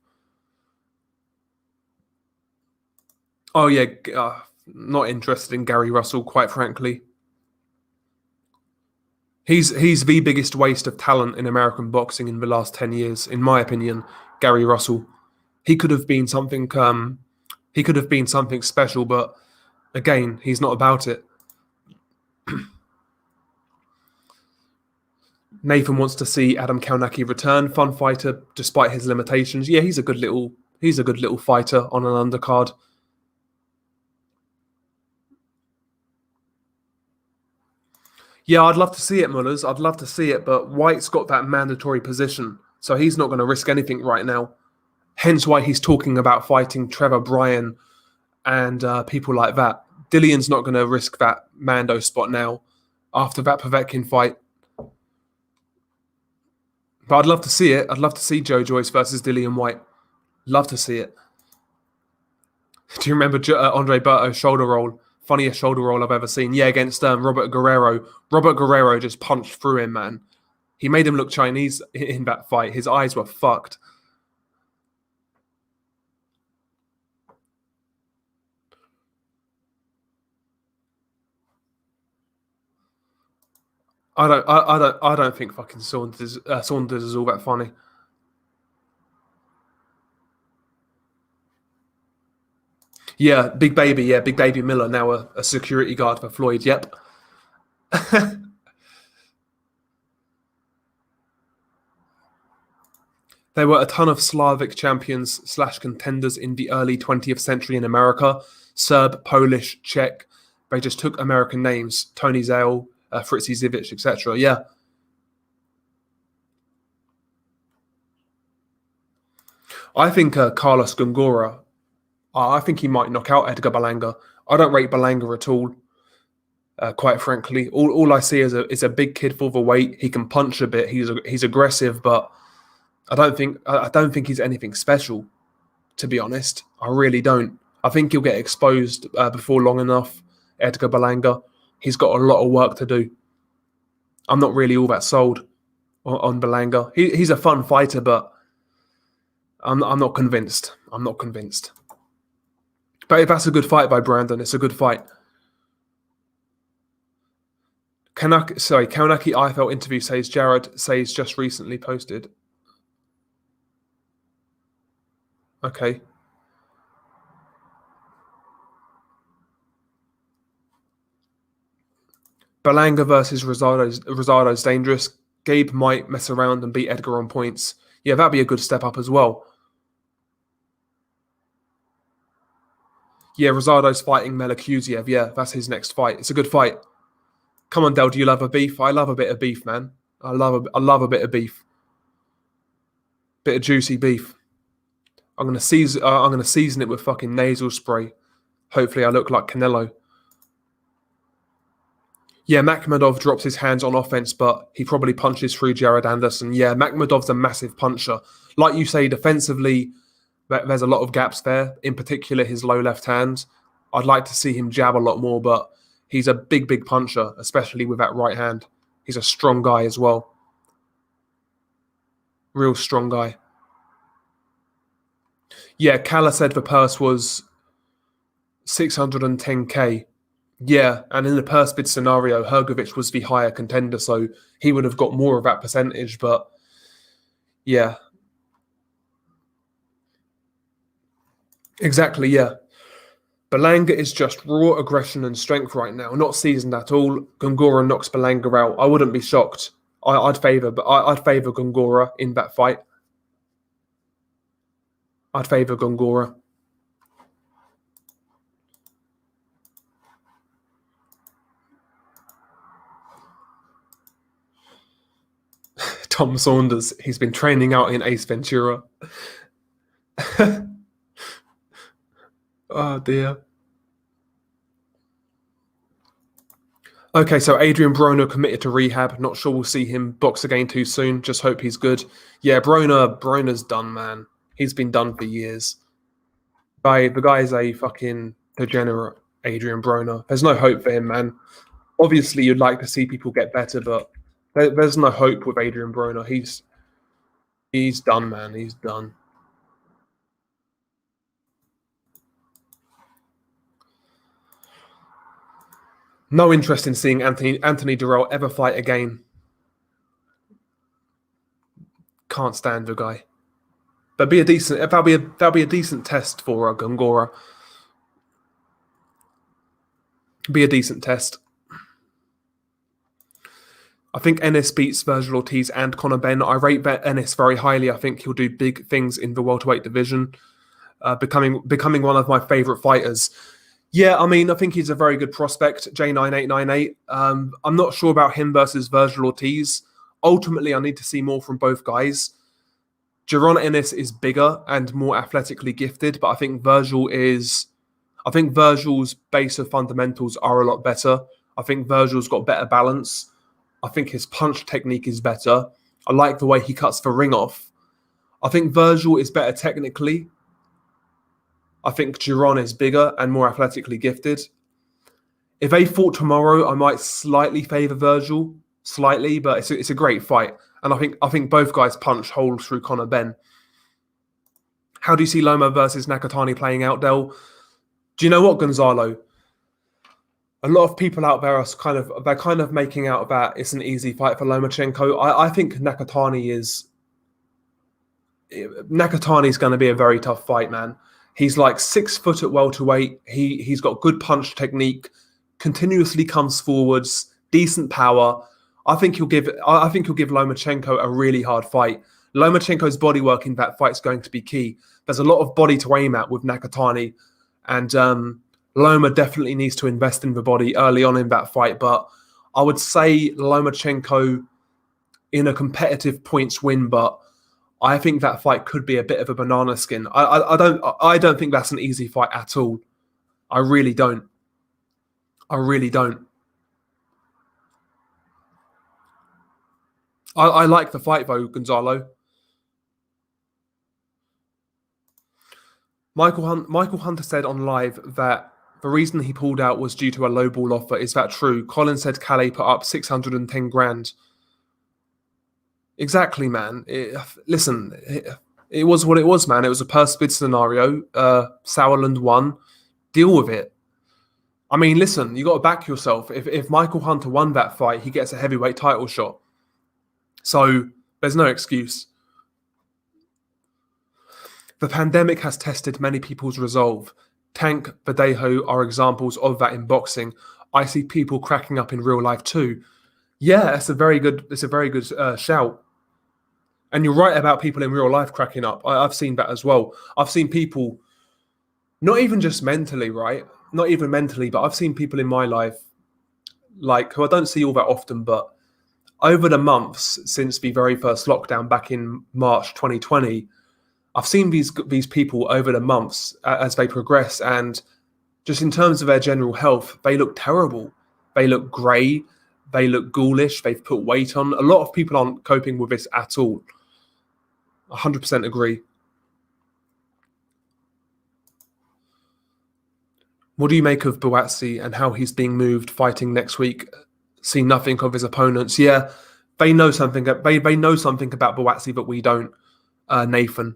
Oh yeah, not interested in Gary Russell, quite frankly. He's the biggest waste of talent in American boxing in the last 10 years, in my opinion. Gary Russell, he could have been something. He could have been something special, but again, he's not about it. Nathan wants to see Adam Kalnacki return. Fun fighter, despite his limitations. Yeah, he's a good little fighter on an undercard. Yeah, I'd love to see it, Mullers. I'd love to see it, but White's got that mandatory position, so he's not going to risk anything right now. Hence why he's talking about fighting Trevor Bryan and people like that. Dillion's not going to risk that Mando spot now after that Povetkin fight. But I'd love to see it. I'd love to see Joe Joyce versus Dillian White. Love to see it. Do you remember Andre Berto's shoulder roll? Funniest shoulder roll I've ever seen. Yeah, against Robert Guerrero. Robert Guerrero just punched through him, man. He made him look Chinese in that fight. His eyes were fucked. I don't think fucking Saunders is all that funny. Yeah, Big Baby. Yeah, Big Baby Miller, now a security guard for Floyd. Yep. There were a ton of Slavic champions / contenders in the early 20th century in America. Serb, Polish, Czech. They just took American names. Tony Zale, Fritzy Zivic, etc. Yeah. I think Carlos Gongora, I think he might knock out Edgar Berlanga. I don't rate Berlanga at all, quite frankly. All I see is a big kid for the weight. He can punch a bit. He's aggressive, but I don't think he's anything special, to be honest. I really don't. I think he'll get exposed before long enough. Edgar Berlanga, he's got a lot of work to do. I'm not really all that sold on Berlanga. He's a fun fighter, but I'm not convinced. I'm not convinced. But if that's a good fight by Brandon, it's a good fight. Kalnacki IFL interview says Jared says just recently posted. Okay. Berlanga versus Rosado's dangerous. Gabe might mess around and beat Edgar on points. Yeah, that'd be a good step up as well. Yeah, Rosado's fighting Melakuziev. Yeah, that's his next fight. It's a good fight. Come on, Del, do you love a beef? I love a bit of beef, man. I love a bit of beef. Bit of juicy beef. I'm gonna season it with fucking nasal spray. Hopefully, I look like Canelo. Yeah, Makhmudov drops his hands on offense, but he probably punches through Jared Anderson. Yeah, Makhmudov's a massive puncher. Like you say, defensively, there's a lot of gaps there. In particular, his low left hand. I'd like to see him jab a lot more, but he's a big puncher, especially with that right hand. He's a strong guy as well. Real strong guy. Yeah, Kala said the purse was 610k. Yeah, and in the purse bid scenario, Hrgovic was the higher contender, so he would have got more of that percentage. But yeah, exactly. Yeah, Belanga is just raw aggression and strength right now, not seasoned at all. Gongora knocks Belanga out. I wouldn't be shocked. I'd favour Gongora in that fight. I'd favour Gongora. Tom Saunders, he's been training out in Ace Ventura. Oh dear. Okay, so Adrian Broner committed to rehab. Not sure we'll see him box again too soon. Just hope he's good. Yeah, Broner's done, man. He's been done for years. The guy is a fucking degenerate, Adrian Broner. There's no hope for him, man. Obviously, you'd like to see people get better, but there's no hope with Adrian Broner. He's done, man. He's done. No interest in seeing Anthony Durrell ever fight again. Can't stand the guy. But that'll be a decent test for Gongora. Be a decent test. I think Ennis beats Virgil Ortiz and Conor Benn. I rate Ennis very highly. I think he'll do big things in the welterweight division, becoming one of my favourite fighters. Yeah, I mean, I think he's a very good prospect, J9898. I'm not sure about him versus Virgil Ortiz. Ultimately, I need to see more from both guys. Jaron Ennis is bigger and more athletically gifted, but I think Virgil's base of fundamentals are a lot better. I think Virgil's got better balance. I think his punch technique is better. I like the way he cuts the ring off. I think Virgil is better technically. I think Jaron is bigger and more athletically gifted. If they fought tomorrow, I might slightly favour Virgil, slightly, but it's a great fight. And I think both guys punch holes through Conor Benn. How do you see Loma versus Nakatani playing out, Del? Do you know what, Gonzalo? A lot of people out there are kind of making out that it's an easy fight for Lomachenko. I think Nakatani's going to be a very tough fight, man. He's like 6 foot at welterweight. He's got good punch technique, continuously comes forwards, decent power. I think he'll give Lomachenko a really hard fight. Lomachenko's body work in that fight is going to be key. There's a lot of body to aim at with Nakatani, and Loma definitely needs to invest in the body early on in that fight. But I would say Lomachenko in a competitive points win, but I think that fight could be a bit of a banana skin. I don't think that's an easy fight at all. I really don't. I like the fight though, Gonzalo. Michael Hunter said on live that the reason he pulled out was due to a low ball offer. Is that true? Colin said Calais put up 610 grand. Exactly, man. It was what it was, man. It was a purse bid scenario. Sauerland won. Deal with it. I mean, listen, you got to back yourself. If Michael Hunter won that fight, he gets a heavyweight title shot. So there's no excuse. The pandemic has tested many people's resolve. Tank, Verdejo are examples of that in boxing. I see people cracking up in real life too. Yeah, it's a very good shout. And you're right about people in real life cracking up. I've seen that as well. I've seen people, not even just mentally, right? Not even mentally, but I've seen people in my life, like, who I don't see all that often, but over the months since the very first lockdown back in March 2020, I've seen these people over the months as they progress, and just in terms of their general health, they look terrible. They look grey. They look ghoulish. They've put weight on. A lot of people aren't coping with this at all. 100% agree. What do you make of Buatsi and how he's being moved fighting next week? See nothing of his opponents. Yeah, They know something. They know something about Buatsi that we don't. Nathan.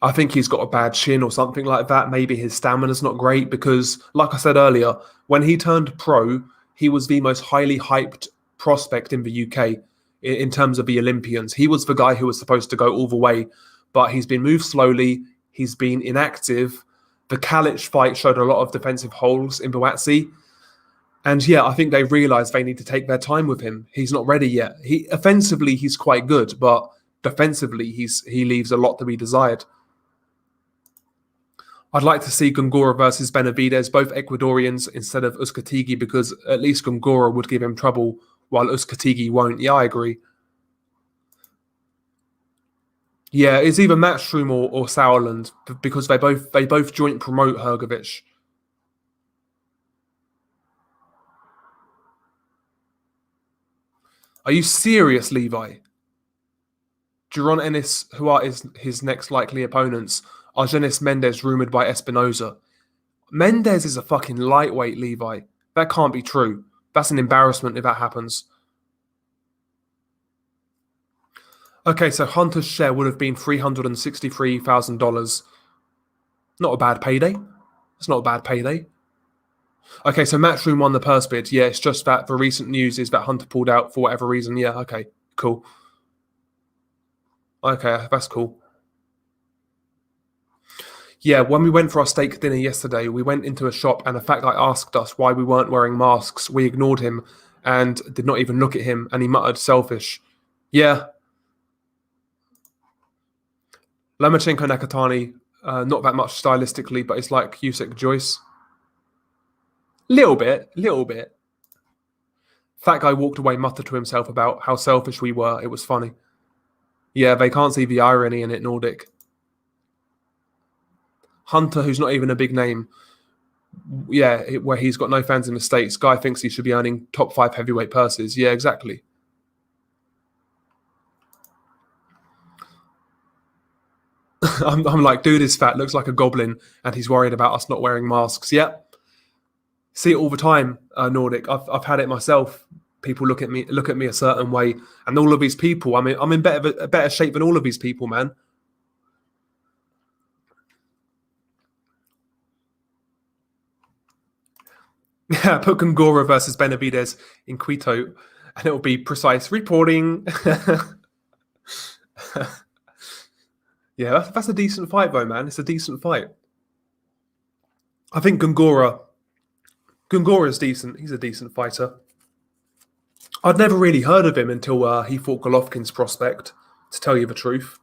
I think he's got a bad shin or something like that. Maybe his stamina's not great because, like I said earlier, when he turned pro, he was the most highly hyped prospect in the UK in terms of the Olympians. He was the guy who was supposed to go all the way, but he's been moved slowly. He's been inactive. The Kalic fight showed a lot of defensive holes in Buatsi. And yeah, I think they realise they need to take their time with him. He's not ready yet. Offensively, he's quite good, but defensively, he leaves a lot to be desired. I'd like to see Gongora versus Benavidez, both Ecuadorians, instead of Uzcategui, because at least Gongora would give him trouble while Uzcategui won't. Yeah, I agree. Yeah, it's either Matchroom or Sauerland, because they both joint promote Hrgovic. Are you serious, Levi? Duron Ennis, who are his next likely opponents, Argenis Mendes, rumoured by Espinoza. Mendes is a fucking lightweight, Levi. That can't be true. That's an embarrassment if that happens. Okay, so Hunter's share would have been $363,000. Not a bad payday. It's not a bad payday. Okay, so Matchroom won the purse bid. Yeah, it's just that the recent news is that Hunter pulled out for whatever reason. Yeah, okay, cool. Okay, that's cool. Yeah, when we went for our steak dinner yesterday, we went into a shop and a fat guy asked us why we weren't wearing masks. We ignored him and did not even look at him, and he muttered, selfish. Yeah. Lomachenko Nakatani, not that much stylistically, but it's like Usyk Joyce. Little bit. Fat guy walked away, muttered to himself about how selfish we were. It was funny. Yeah, they can't see the irony in it, Nordic. Hunter, who's not even a big name, yeah, where he's got no fans in the States. Guy thinks he should be earning top 5 heavyweight purses. Yeah, exactly. I'm like, dude is fat, looks like a goblin, and he's worried about us not wearing masks. Yeah. See it all the time, Nordic. I've had it myself. People look at me a certain way, and all of these people. I mean, I'm in better shape than all of these people, man. Yeah, put Gongora versus Benavidez in Quito, and it'll be precise reporting. Yeah, that's a decent fight, though, man. It's a decent fight. I think Gongora is decent. He's a decent fighter. I'd never really heard of him until he fought Golovkin's prospect, to tell you the truth.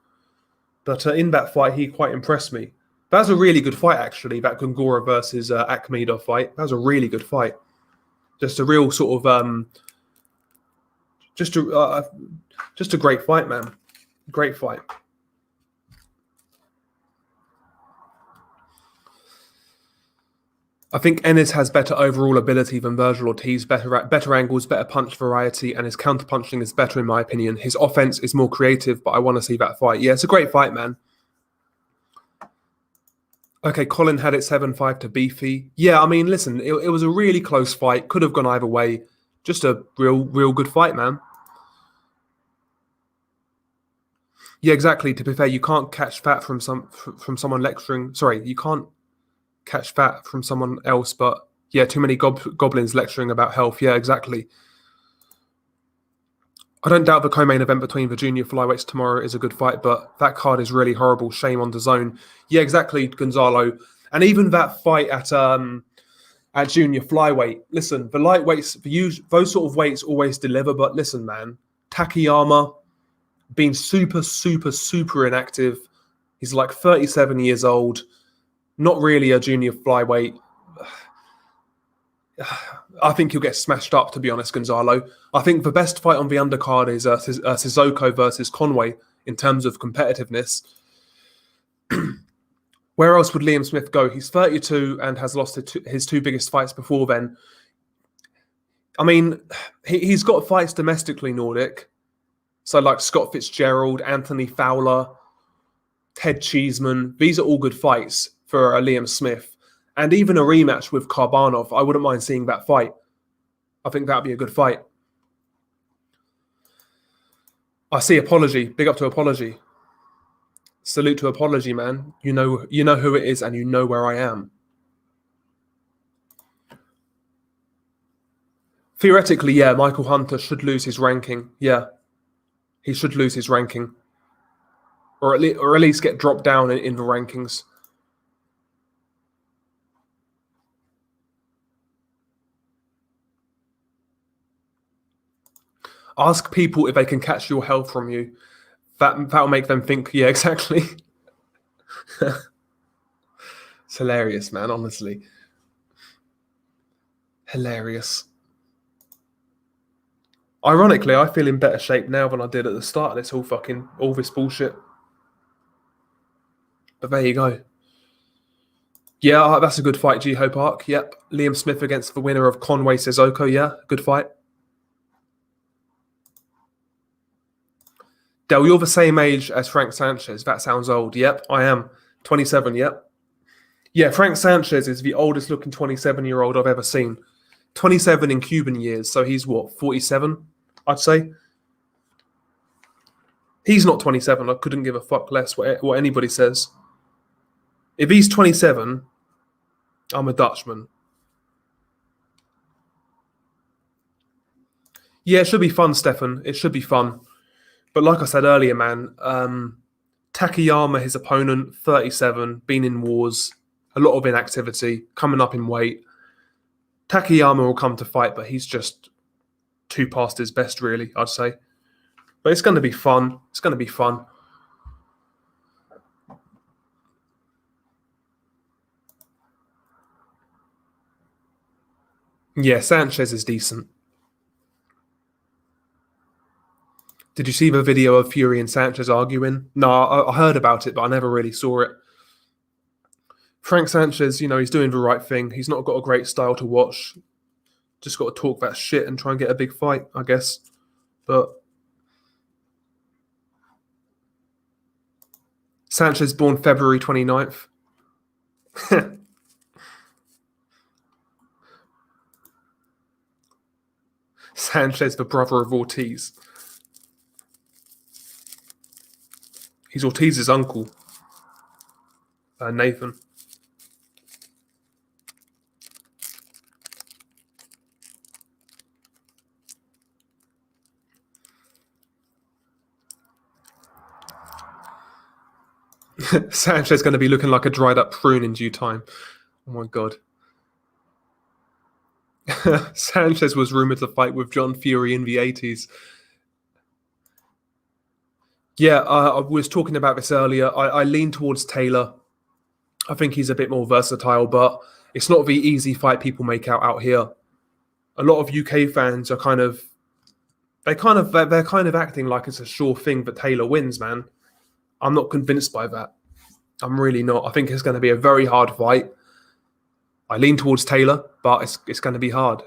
But in that fight, he quite impressed me. That was a really good fight, actually, that Gongora versus Akhmedov fight. That was a really good fight. Just a real sort of... just a great fight, man. Great fight. I think Ennis has better overall ability than Virgil Ortiz, better angles, better punch variety, and his counter-punching is better in my opinion. His offense is more creative, but I want to see that fight. Yeah, it's a great fight, man. Okay, Colin had it 7-5 to Beefy. Yeah, I mean, listen, it was a really close fight. Could have gone either way. Just a real good fight, man. Yeah, exactly. To be fair, you can't catch fat from someone lecturing. Sorry, you can't catch fat from someone else, but yeah, too many goblins lecturing about health. Yeah, exactly. I don't doubt the co-main event between the junior flyweights tomorrow is a good fight, but that card is really horrible. Shame on DAZN. Yeah, exactly, Gonzalo. And even that fight at junior flyweight. Listen, the lightweights, those sort of weights always deliver. But listen, man, Takayama being super inactive. He's like 37 years old. Not really a junior flyweight. I think he'll get smashed up, to be honest, Gonzalo. I think the best fight on the undercard is Sissoko versus Conway in terms of competitiveness. Where else would Liam Smith go? He's 32 and has lost his 2 biggest fights before then. I mean, he's got fights domestically, Nordic. So like Scott Fitzgerald, Anthony Fowler, Ted Cheeseman. These are all good fights for Liam Smith. And even a rematch with Karbanov, I wouldn't mind seeing that fight. I think that'd be a good fight. I see Apology. Big up to Apology. Salute to Apology, man. You know who it is and you know where I am. Theoretically, yeah, Michael Hunter should lose his ranking. Yeah, he should lose his ranking. Or at least get dropped down in the rankings. Ask people if they can catch your health from you. That'll make them think, yeah, exactly. It's hilarious, man, honestly. Hilarious. Ironically, I feel in better shape now than I did at the start of all this bullshit. But there you go. Yeah, that's a good fight, G-Hope Park. Yep. Liam Smith against the winner of Conway Sissoko. Yeah, good fight. Del, you're the same age as Frank Sanchez. That sounds old. Yep, I am. 27, yep. Yeah, Frank Sanchez is the oldest looking 27-year-old I've ever seen. 27 in Cuban years, so he's what, 47, I'd say? He's not 27. I couldn't give a fuck less what anybody says. If he's 27, I'm a Dutchman. Yeah, it should be fun, Stefan. It should be fun. But like I said earlier, man, Takayama, his opponent, 37, been in wars, a lot of inactivity, coming up in weight. Takayama will come to fight, but he's just too past his best, really, I'd say. But it's going to be fun. It's going to be fun. Yeah, Sanchez is decent. Did you see the video of Fury and Sanchez arguing? No, I heard about it, but I never really saw it. Frank Sanchez, he's doing the right thing. He's not got a great style to watch. Just got to talk that shit and try and get a big fight, I guess. But Sanchez born February 29th. Sanchez, the brother of Ortiz. He's Ortiz's uncle, Nathan. Sanchez going to be looking like a dried up prune in due time. Oh my God. Sanchez was rumoured to fight with John Fury in the 80s. Yeah, I was talking about this earlier. I lean towards Taylor. I think he's a bit more versatile, but it's not the easy fight people make out here. A lot of UK fans are they're kind of acting like it's a sure thing that Taylor wins, man. I'm not convinced by that. I'm really not. I think it's going to be a very hard fight. I lean towards Taylor, but it's going to be hard.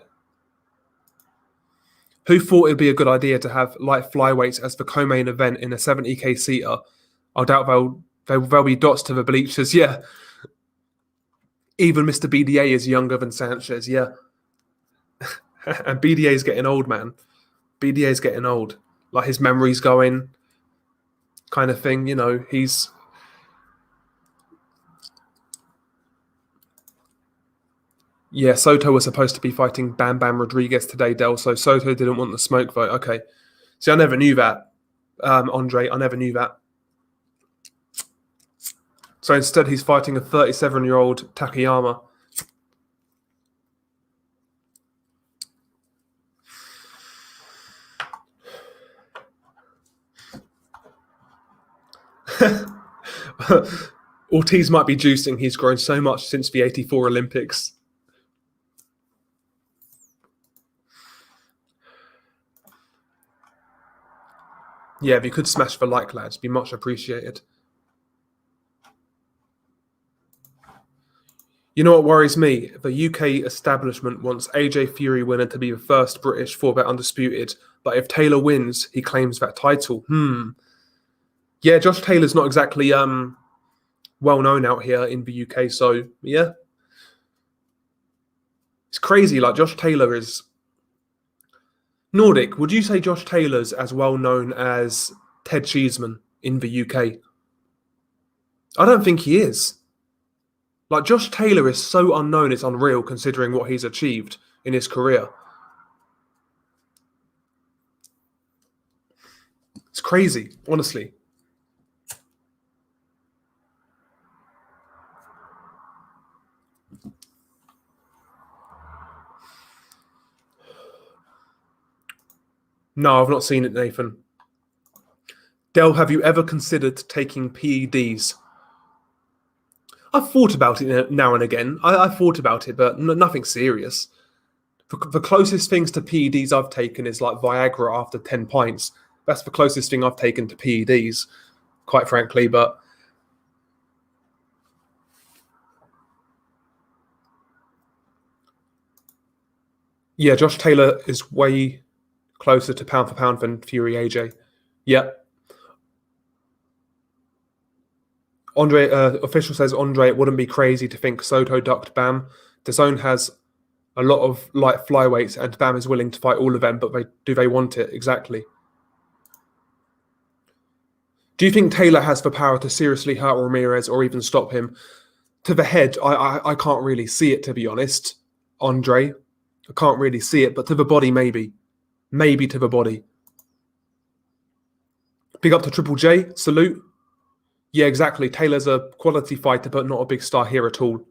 Who thought it'd be a good idea to have light flyweights as the co-main event in a 70k seater? I doubt there'll be dots to the bleachers. Yeah. Even Mr. BDA is younger than Sanchez. Yeah. And BDA is getting old, man. BDA is getting old. Like his memory's going, kind of thing. He's. Yeah, Soto was supposed to be fighting Bam Bam Rodriguez today, Del. So Soto didn't want the smoke vote. Okay. See, I never knew that, Andre. I never knew that. So instead, he's fighting a 37-year-old Takayama. Ortiz might be juicing. He's grown so much since the 84 Olympics. Yeah, if you could smash the like, lads, be much appreciated. You know what worries me? The UK establishment wants AJ Fury winner to be the first British 4-belt undisputed, but if Taylor wins, he claims that title. Yeah, Josh Taylor's not exactly well known out here in the UK, so yeah. It's crazy, like Josh Taylor is... Nordic, would you say Josh Taylor's as well known as Ted Cheeseman in the UK? I don't think he is. Like, Josh Taylor is so unknown, it's unreal considering what he's achieved in his career. It's crazy, honestly. No, I've not seen it, Nathan. Del, have you ever considered taking PEDs? I've thought about it now and again. I've thought about it, but nothing serious. The closest things to PEDs I've taken is like Viagra after 10 pints. That's the closest thing I've taken to PEDs, quite frankly. But yeah, Josh Taylor is way closer to pound for pound than Fury AJ. Yeah. Andre, official says, Andre, it wouldn't be crazy to think Soto ducked Bam. DAZN has a lot of light flyweights and Bam is willing to fight all of them, but do they want it? Exactly. Do you think Taylor has the power to seriously hurt Ramirez or even stop him? To the head, I can't really see it, to be honest, Andre. I can't really see it, but to the body, maybe. Maybe to the body. Big up to Triple J. Salute. Yeah, exactly. Taylor's a quality fighter, but not a big star here at all.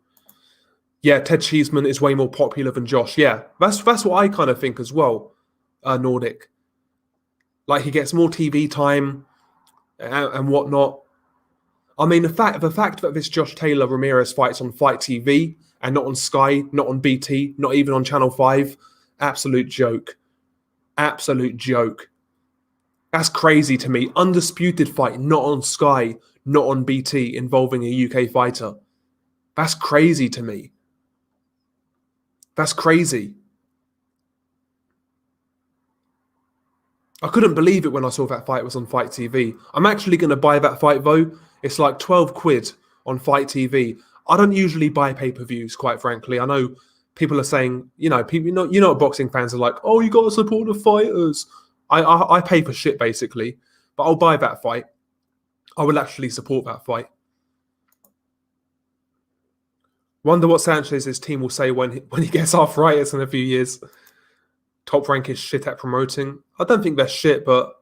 Yeah, Ted Cheeseman is way more popular than Josh. Yeah, that's what I kind of think as well, Nordic. Like, he gets more TV time and whatnot. I mean, the fact that this Josh Taylor Ramirez fights on Fight TV and not on Sky, not on BT, not even on Channel 5, absolute joke. Absolute joke. That's crazy to me. Undisputed fight, not on Sky, not on BT, involving a UK fighter. That's crazy to me. That's crazy. I couldn't believe it when I saw that fight was on Fight TV. I'm actually going to buy that fight, though. It's like 12 quid on Fight TV. I don't usually buy pay-per-views, quite frankly. I know people are saying, people, what boxing fans are like, oh, you got to support the fighters. I pay for shit, basically. But I'll buy that fight. I will actually support that fight. Wonder what Sanchez's team will say when he gets arthritis in a few years. Top Rank is shit at promoting. I don't think they're shit, but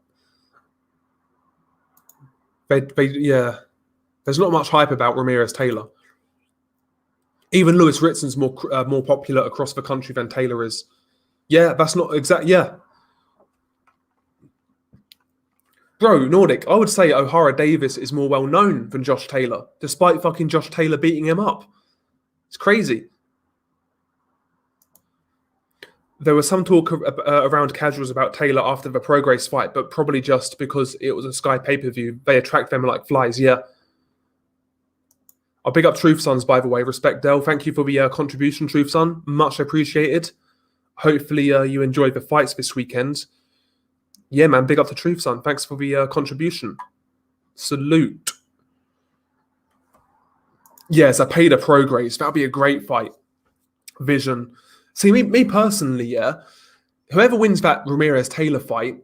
yeah. There's not much hype about Ramirez Taylor. Even Lewis Ritson's more popular across the country than Taylor is. Yeah, that's not exact. Yeah. Bro, Nordic, I would say O'Hara Davis is more well known than Josh Taylor, despite fucking Josh Taylor beating him up. It's crazy. There was some talk around casuals about Taylor after the Prograis fight, but probably just because it was a Sky pay-per-view. They attract them like flies, yeah. I'll big up Truth Sons, by the way. Respect, Del. Thank you for the contribution, Truth Son. Much appreciated. Hopefully you enjoyed the fights this weekend. Yeah, man, big up to Truth Son. Thanks for the contribution. Salute. Yes, I paid a Prograis. That'll be a great fight. Vision. See, me personally, yeah, whoever wins that Ramirez-Taylor fight,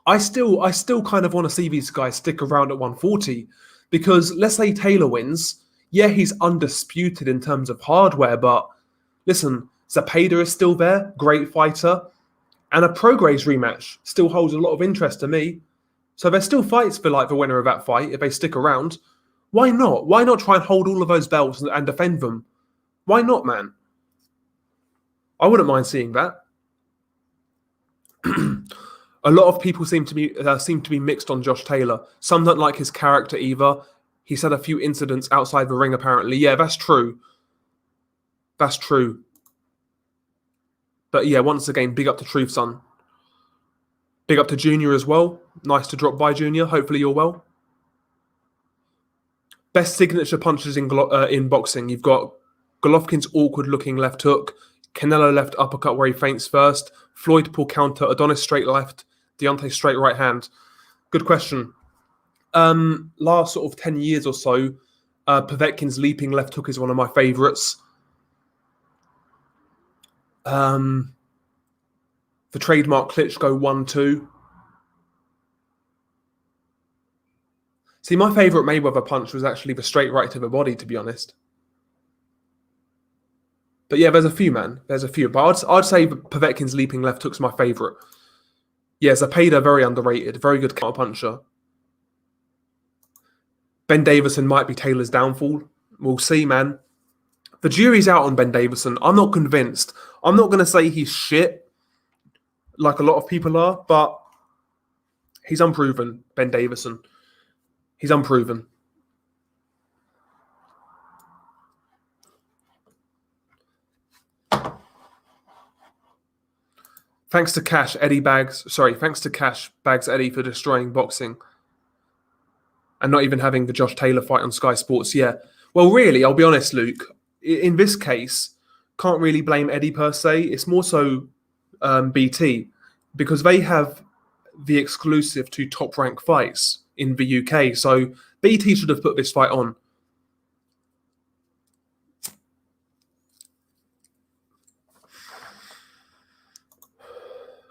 I still kind of want to see these guys stick around at 140 because let's say Taylor wins, yeah, he's undisputed in terms of hardware, but listen, Zepeda is still there, great fighter, and a Prograis rematch still holds a lot of interest to me. So there's still fights for like the winner of that fight if they stick around. Why not? Why not try and hold all of those belts and defend them? Why not, man? I wouldn't mind seeing that. A lot of people seem to be mixed on Josh Taylor. Some don't like his character either. He's had a few incidents outside the ring, apparently. Yeah, that's true. That's true. But yeah, once again, big up to Truth Son. Big up to Junior as well. Nice to drop by, Junior. Hopefully you're well. Best signature punches in boxing. You've got Golovkin's awkward-looking left hook. Canelo left uppercut where he feints first. Floyd pull counter. Adonis straight left. Deontay straight right hand. Good question. Last sort of 10 years or so, Povetkin's leaping left hook is one of my favourites. The The trademark Klitschko 1-2. See, my favourite Mayweather punch was actually the straight right to the body, to be honest. But yeah, there's a few, man. There's a few. But I'd say Povetkin's leaping left hook's my favourite. Yeah, Zepeda, very underrated. Very good counter puncher. Ben Davison might be Taylor's downfall. We'll see, man. The jury's out on Ben Davison. I'm not convinced. I'm not going to say he's shit, like a lot of people are, but he's unproven, Ben Davison. He's unproven. Thanks to Cash Bags Eddie for destroying boxing and not even having the Josh Taylor fight on Sky Sports. Yeah. Well, really, I'll be honest, Luke. In this case, can't really blame Eddie per se. It's more so BT because they have the exclusive to Top Rank fights in the UK. So BT should have put this fight on.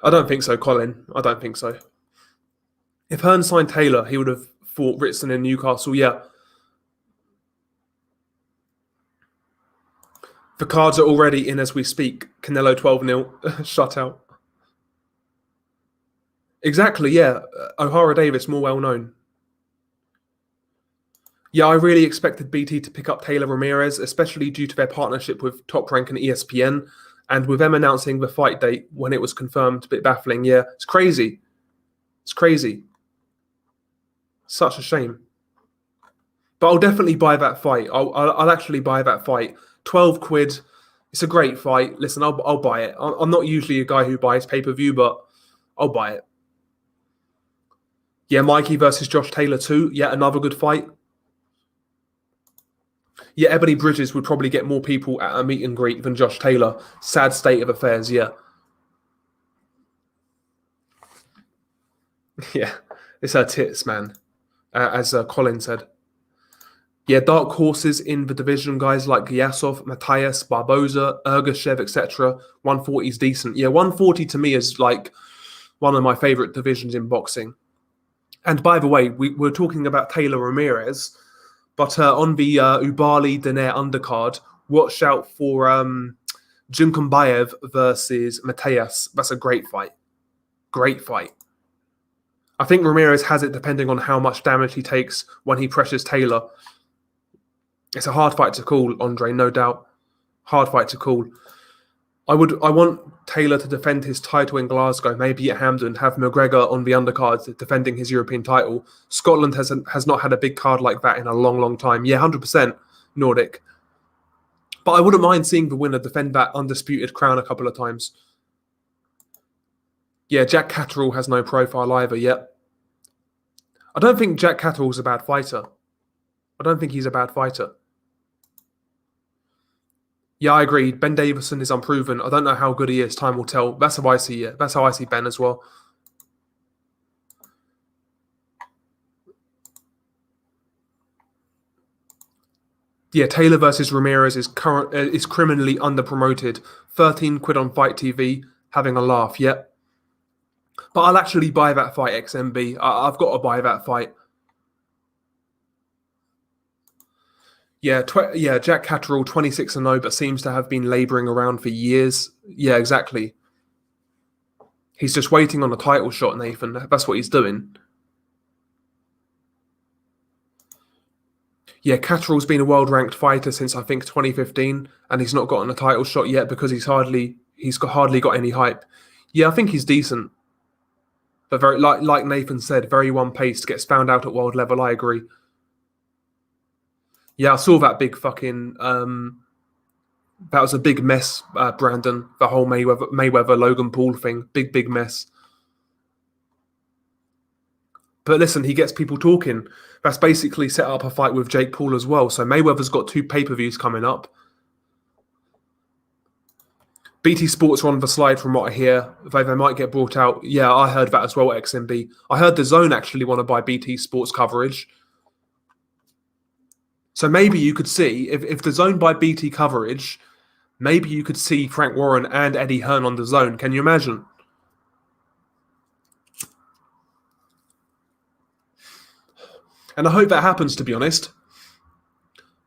I don't think so, Colin. I don't think so. If Hearn signed Taylor, he would have fought Ritson in Newcastle, yeah. The cards are already in as we speak. Canelo 12-0 shutout. Exactly, yeah. O'Hara Davis, more well-known. Yeah, I really expected BT to pick up Taylor Ramirez, especially due to their partnership with Top Rank and ESPN. And with them announcing the fight date when it was confirmed, a bit baffling. Yeah, it's crazy. It's crazy. Such a shame. But I'll definitely buy that fight. I'll actually buy that fight. 12 quid. It's a great fight. Listen, I'll buy it. I'm not usually a guy who buys pay-per-view, but I'll buy it. Yeah, Mikey versus Josh Taylor too. Yeah, another good fight. Yeah, Ebony Bridges would probably get more people at a meet and greet than Josh Taylor. Sad state of affairs, yeah. Yeah, it's her tits, man, as Colin said. Yeah, dark horses in the division, guys like Gyasov, Matthias, Barboza, Ergashev, etc. 140 is decent. Yeah, 140 to me is like one of my favourite divisions in boxing. And by the way, we're talking about Taylor Ramirez. But on the Ubali Daner undercard, watch out for Junkumbayev versus Matthias. That's a great fight. Great fight. I think Ramirez has it depending on how much damage he takes when he pressures Taylor. It's a hard fight to call, Andre, no doubt. Hard fight to call. I want Taylor to defend his title in Glasgow, maybe at Hampden, have McGregor on the undercard defending his European title. Scotland has not had a big card like that in a long, long time. Yeah, 100% Nordic. But I wouldn't mind seeing the winner defend that undisputed crown a couple of times. Yeah, Jack Catterall has no profile either yet. I don't think Jack Catterall's a bad fighter. I don't think he's a bad fighter. Yeah, I agree. Ben Davison is unproven. I don't know how good he is. Time will tell. That's how I see it. That's how I see Ben as well. Yeah, Taylor versus Ramirez is criminally underpromoted. 13 quid on Fight TV, having a laugh. Yeah, but I'll actually buy that fight. XMB. I've got to buy that fight. Yeah, Jack Catterall, 26-0, but seems to have been labouring around for years. Yeah, exactly. He's just waiting on a title shot, Nathan. That's what he's doing. Yeah, Catterall's been a world-ranked fighter since, I think, 2015, and he's not gotten a title shot yet because he's hardly got any hype. Yeah, I think he's decent. But very like Nathan said, very one-paced, gets found out at world level, I agree. Yeah, I saw that big fucking... that was a big mess, Brandon. The whole Mayweather-Logan Paul thing. Big mess. But listen, he gets people talking. That's basically set up a fight with Jake Paul as well. So Mayweather's got 2 pay-per-views coming up. BT Sports are on the slide from what I hear. They might get brought out. Yeah, I heard that as well, XMB. I heard the Zone actually want to buy BT Sports coverage. So maybe you could see, if the Zone buy BT coverage, maybe you could see Frank Warren and Eddie Hearn on the Zone. Can you imagine? And I hope that happens, to be honest.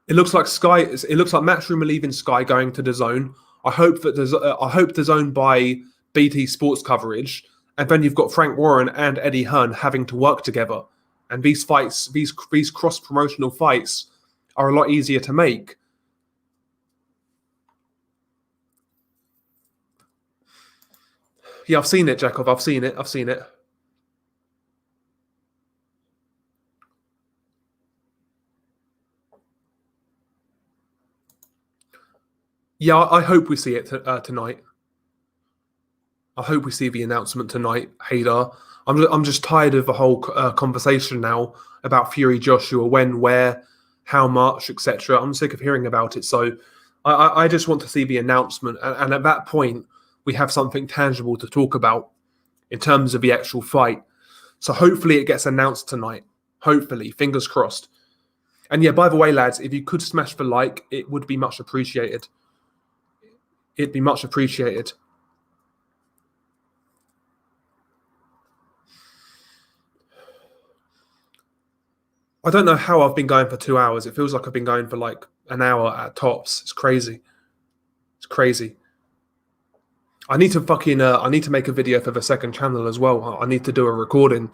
It looks like Matchroom are leaving Sky, going to DAZN. I hope DAZN buy BT Sports coverage, and then you've got Frank Warren and Eddie Hearn having to work together. And these fights, these cross-promotional fights, are a lot easier to make. Yeah, I've seen it, Jakov. I've seen it. Yeah, I hope we see it tonight. I hope we see the announcement tonight, Haydar. I'm just tired of the whole conversation now about Fury Joshua, when, where, how much, etc. I'm sick of hearing about it. So I just want to see the announcement. And at that point, we have something tangible to talk about in terms of the actual fight. So hopefully it gets announced tonight. Hopefully, fingers crossed. And yeah, by the way, lads, if you could smash the like, it would be much appreciated. It'd be much appreciated. I don't know how I've been going for 2 hours. It feels like I've been going for like an hour at tops. It's crazy. It's crazy. I need to make a video for the second channel as well. I need to do a recording.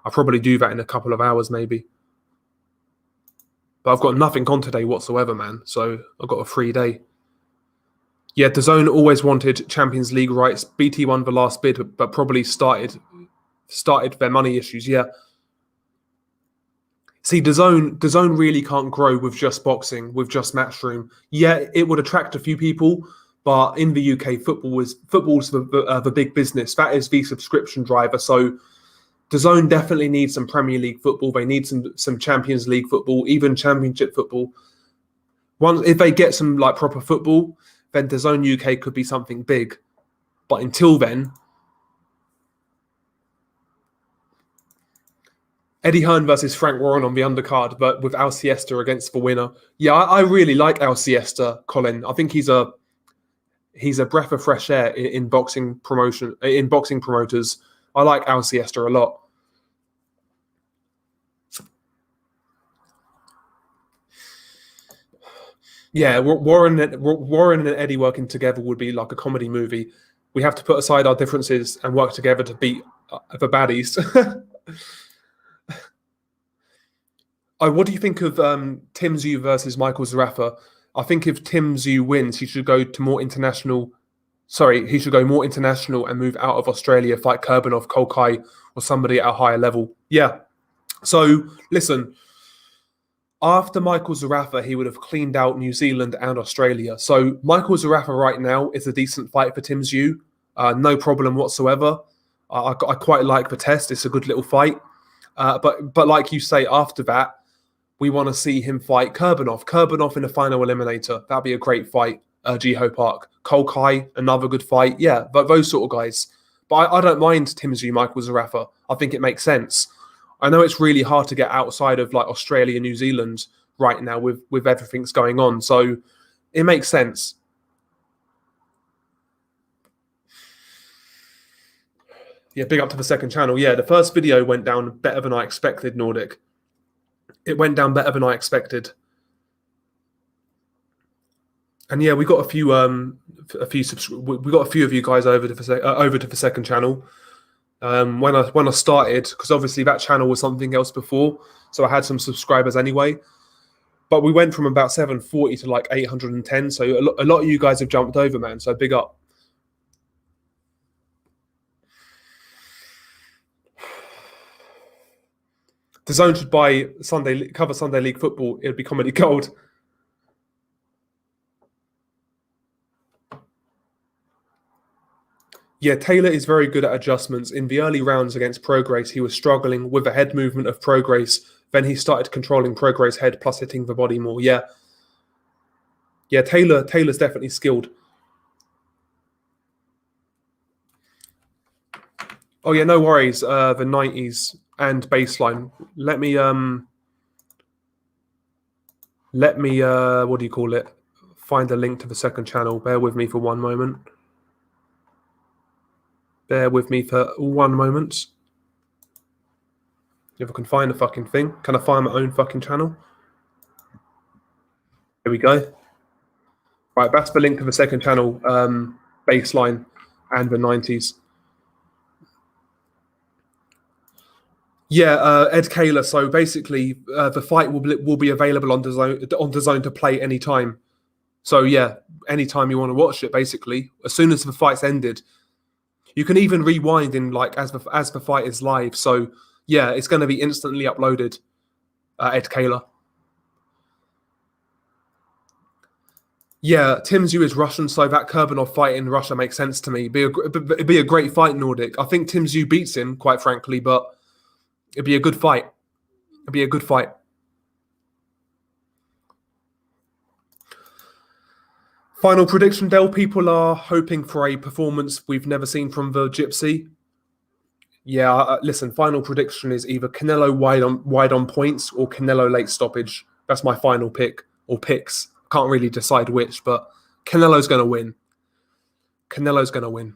I'll probably do that in a couple of hours maybe. But I've got nothing on today whatsoever, man. So I've got a free day. Yeah, DAZN always wanted Champions League rights. BT won the last bid, but probably started their money issues. Yeah. See, DAZN really can't grow with just boxing, with just Matchroom. Yeah, it would attract a few people, but in the UK, football's the big business. That is the subscription driver. So DAZN definitely needs some Premier League football. They need some Champions League football, even Championship football. If they get some like proper football, then DAZN UK could be something big. But until then, Eddie Hearn versus Frank Warren on the undercard, but with Al Siesta against the winner. Yeah, I really like Al Siesta, Colin. I think he's a breath of fresh air in boxing promoters. I like Al Siesta a lot. Yeah, Warren and Eddie working together would be like a comedy movie. We have to put aside our differences and work together to beat the baddies. What do you think of Tim Tszyu versus Michael Zarafa? I think if Tim Tszyu wins, he should go more international and move out of Australia, fight Kurbanov, Kolkai, or somebody at a higher level. Yeah. So, listen, after Michael Zarafa, he would have cleaned out New Zealand and Australia. So, Michael Zarafa right now is a decent fight for Tim Tszyu. No problem whatsoever. I quite like the test. It's a good little fight. But like you say, after that, we want to see him fight Kurbanov in a final eliminator. That'd be a great fight. Jiho Park. Kolkai, another good fight. Yeah, but those sort of guys. But I don't mind Tim Tszyu, Michael Zarafa. I think it makes sense. I know it's really hard to get outside of like Australia, New Zealand right now with everything's going on. So it makes sense. Yeah, big up to the second channel. Yeah, the first video went down better than I expected, Nordic. It went down better than I expected. And yeah, we got a few of you guys over to the second channel. When I started, because obviously that channel was something else before, so I had some subscribers anyway. But we went from about 740 to like 810. So a lot of you guys have jumped over, man. So big up. DAZN should cover Sunday League football. It'd be comedy gold. Yeah, Taylor is very good at adjustments. In the early rounds against Prograis, he was struggling with the head movement of Prograis. Then he started controlling Prograis' head plus hitting the body more. Yeah. Yeah, Taylor's definitely skilled. Oh yeah, no worries. The 90s and baseline. Let me what do you call it? Find a link to the second channel. Bear with me for one moment. Bear with me for one moment. If I can find the fucking thing. Can I find my own fucking channel? Here we go. Right, that's the link to the second channel, Baseline and the 90s. Yeah, Ed Kaler. So basically, the fight will be available on DAZN to play anytime. So yeah, anytime you want to watch it, basically, as soon as the fight's ended, you can even rewind in like as the fight is live. So yeah, it's going to be instantly uploaded. Ed Kaler. Yeah, Tim Zhu is Russian, so that Kurbanov fight in Russia makes sense to me. It'd be a great fight, Nordic. I think Tim Zhu beats him, quite frankly, but it'd be a good fight. It'd be a good fight. Final prediction, Del. People are hoping for a performance we've never seen from the Gypsy. Yeah, listen, final prediction is either Canelo wide on points or Canelo late stoppage. That's my final pick, or picks. Can't really decide which, but Canelo's going to win. Canelo's going to win.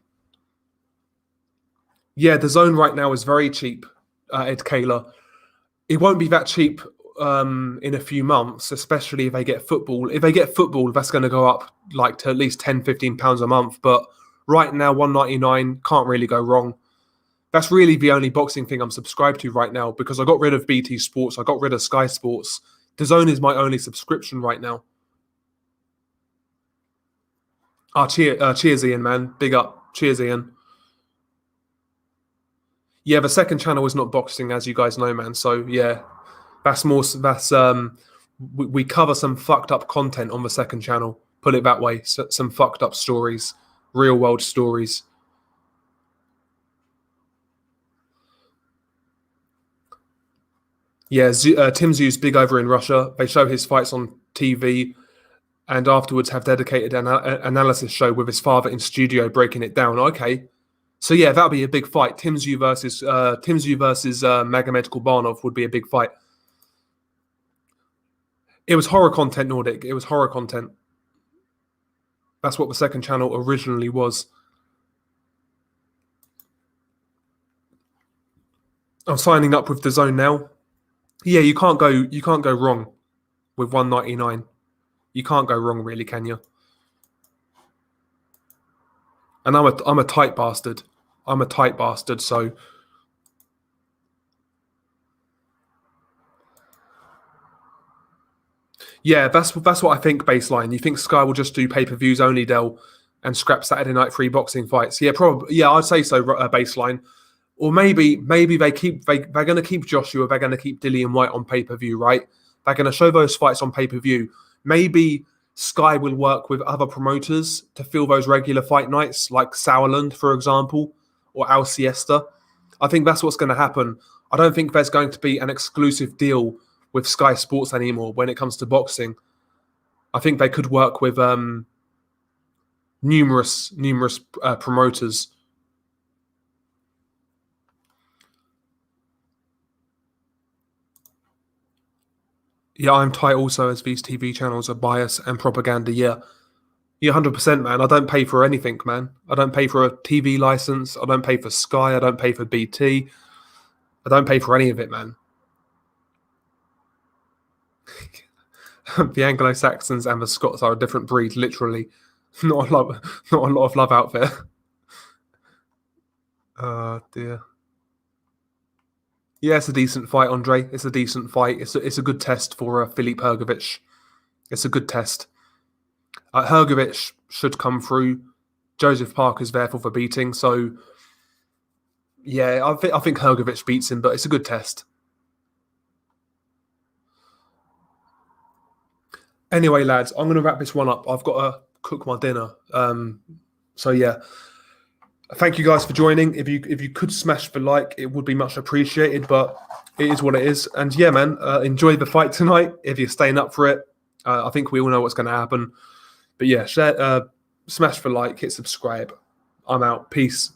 Yeah, the zone right now is very cheap, Ed Kaler. It won't be that cheap in a few months, especially if they get football. If they get football, that's going to go up like to at least £10-15 a month. But right now, $1.99 can't really go wrong. That's really the only boxing thing I'm subscribed to right now, because I got rid of BT Sports, I got rid of Sky Sports. DAZN is my only subscription right now. Cheers, Ian, man. Big up. Cheers, Ian. Yeah, the second channel is not boxing, as you guys know, man. So yeah, we cover some fucked up content on the second channel. Put it that way. Some fucked up stories, real world stories. Yeah, Tim Zhu's big over in Russia. They show his fights on TV, and afterwards have dedicated an analysis show with his father in studio breaking it down. Okay, so yeah, that'll be a big fight. Tim Zhu versus Magomed Kurbanov would be a big fight. It was horror content, Nordic. It was horror content. That's what the second channel originally was. I'm signing up with DAZN now. Yeah, you can't go wrong with $1.99. You can't go wrong, really, can you? And I'm a tight bastard. I'm a tight bastard, so yeah, that's what I think. Baseline. You think Sky will just do pay-per-views only, Del, and scrap Saturday night free boxing fights? Yeah, probably. Yeah, I'd say so. Baseline, or maybe they're going to keep Joshua. They're going to keep Dillian White on pay-per-view, right? They're going to show those fights on pay-per-view. Maybe Sky will work with other promoters to fill those regular fight nights, like Sauerland, for example, or Al Siesta. I think that's what's going to happen. I don't think there's going to be an exclusive deal with Sky Sports anymore when it comes to boxing. I think they could work with numerous promoters. Yeah, I'm tight also, as these TV channels are bias and propaganda. Yeah, 100%, man. I don't pay for anything, man. I don't pay for a TV license. I don't pay for Sky. I don't pay for BT. I don't pay for any of it, man. The Anglo-Saxons and the Scots are a different breed, literally. Not a lot of love out there. Oh, dear. Yeah, it's a decent fight, Andre. It's a decent fight. It's a good test for Filip Hrgović. It's a good test. Hrgović should come through. Joseph Parker's there for the beating. So, yeah, I think Hrgović beats him, but it's a good test. Anyway, lads, I'm going to wrap this one up. I've got to cook my dinner. So, yeah. Thank you guys for joining. If you could smash the like, it would be much appreciated, but it is what it is. And yeah, man, enjoy the fight tonight. If you're staying up for it, I think we all know what's going to happen. But yeah, share, smash the like, hit subscribe. I'm out. Peace.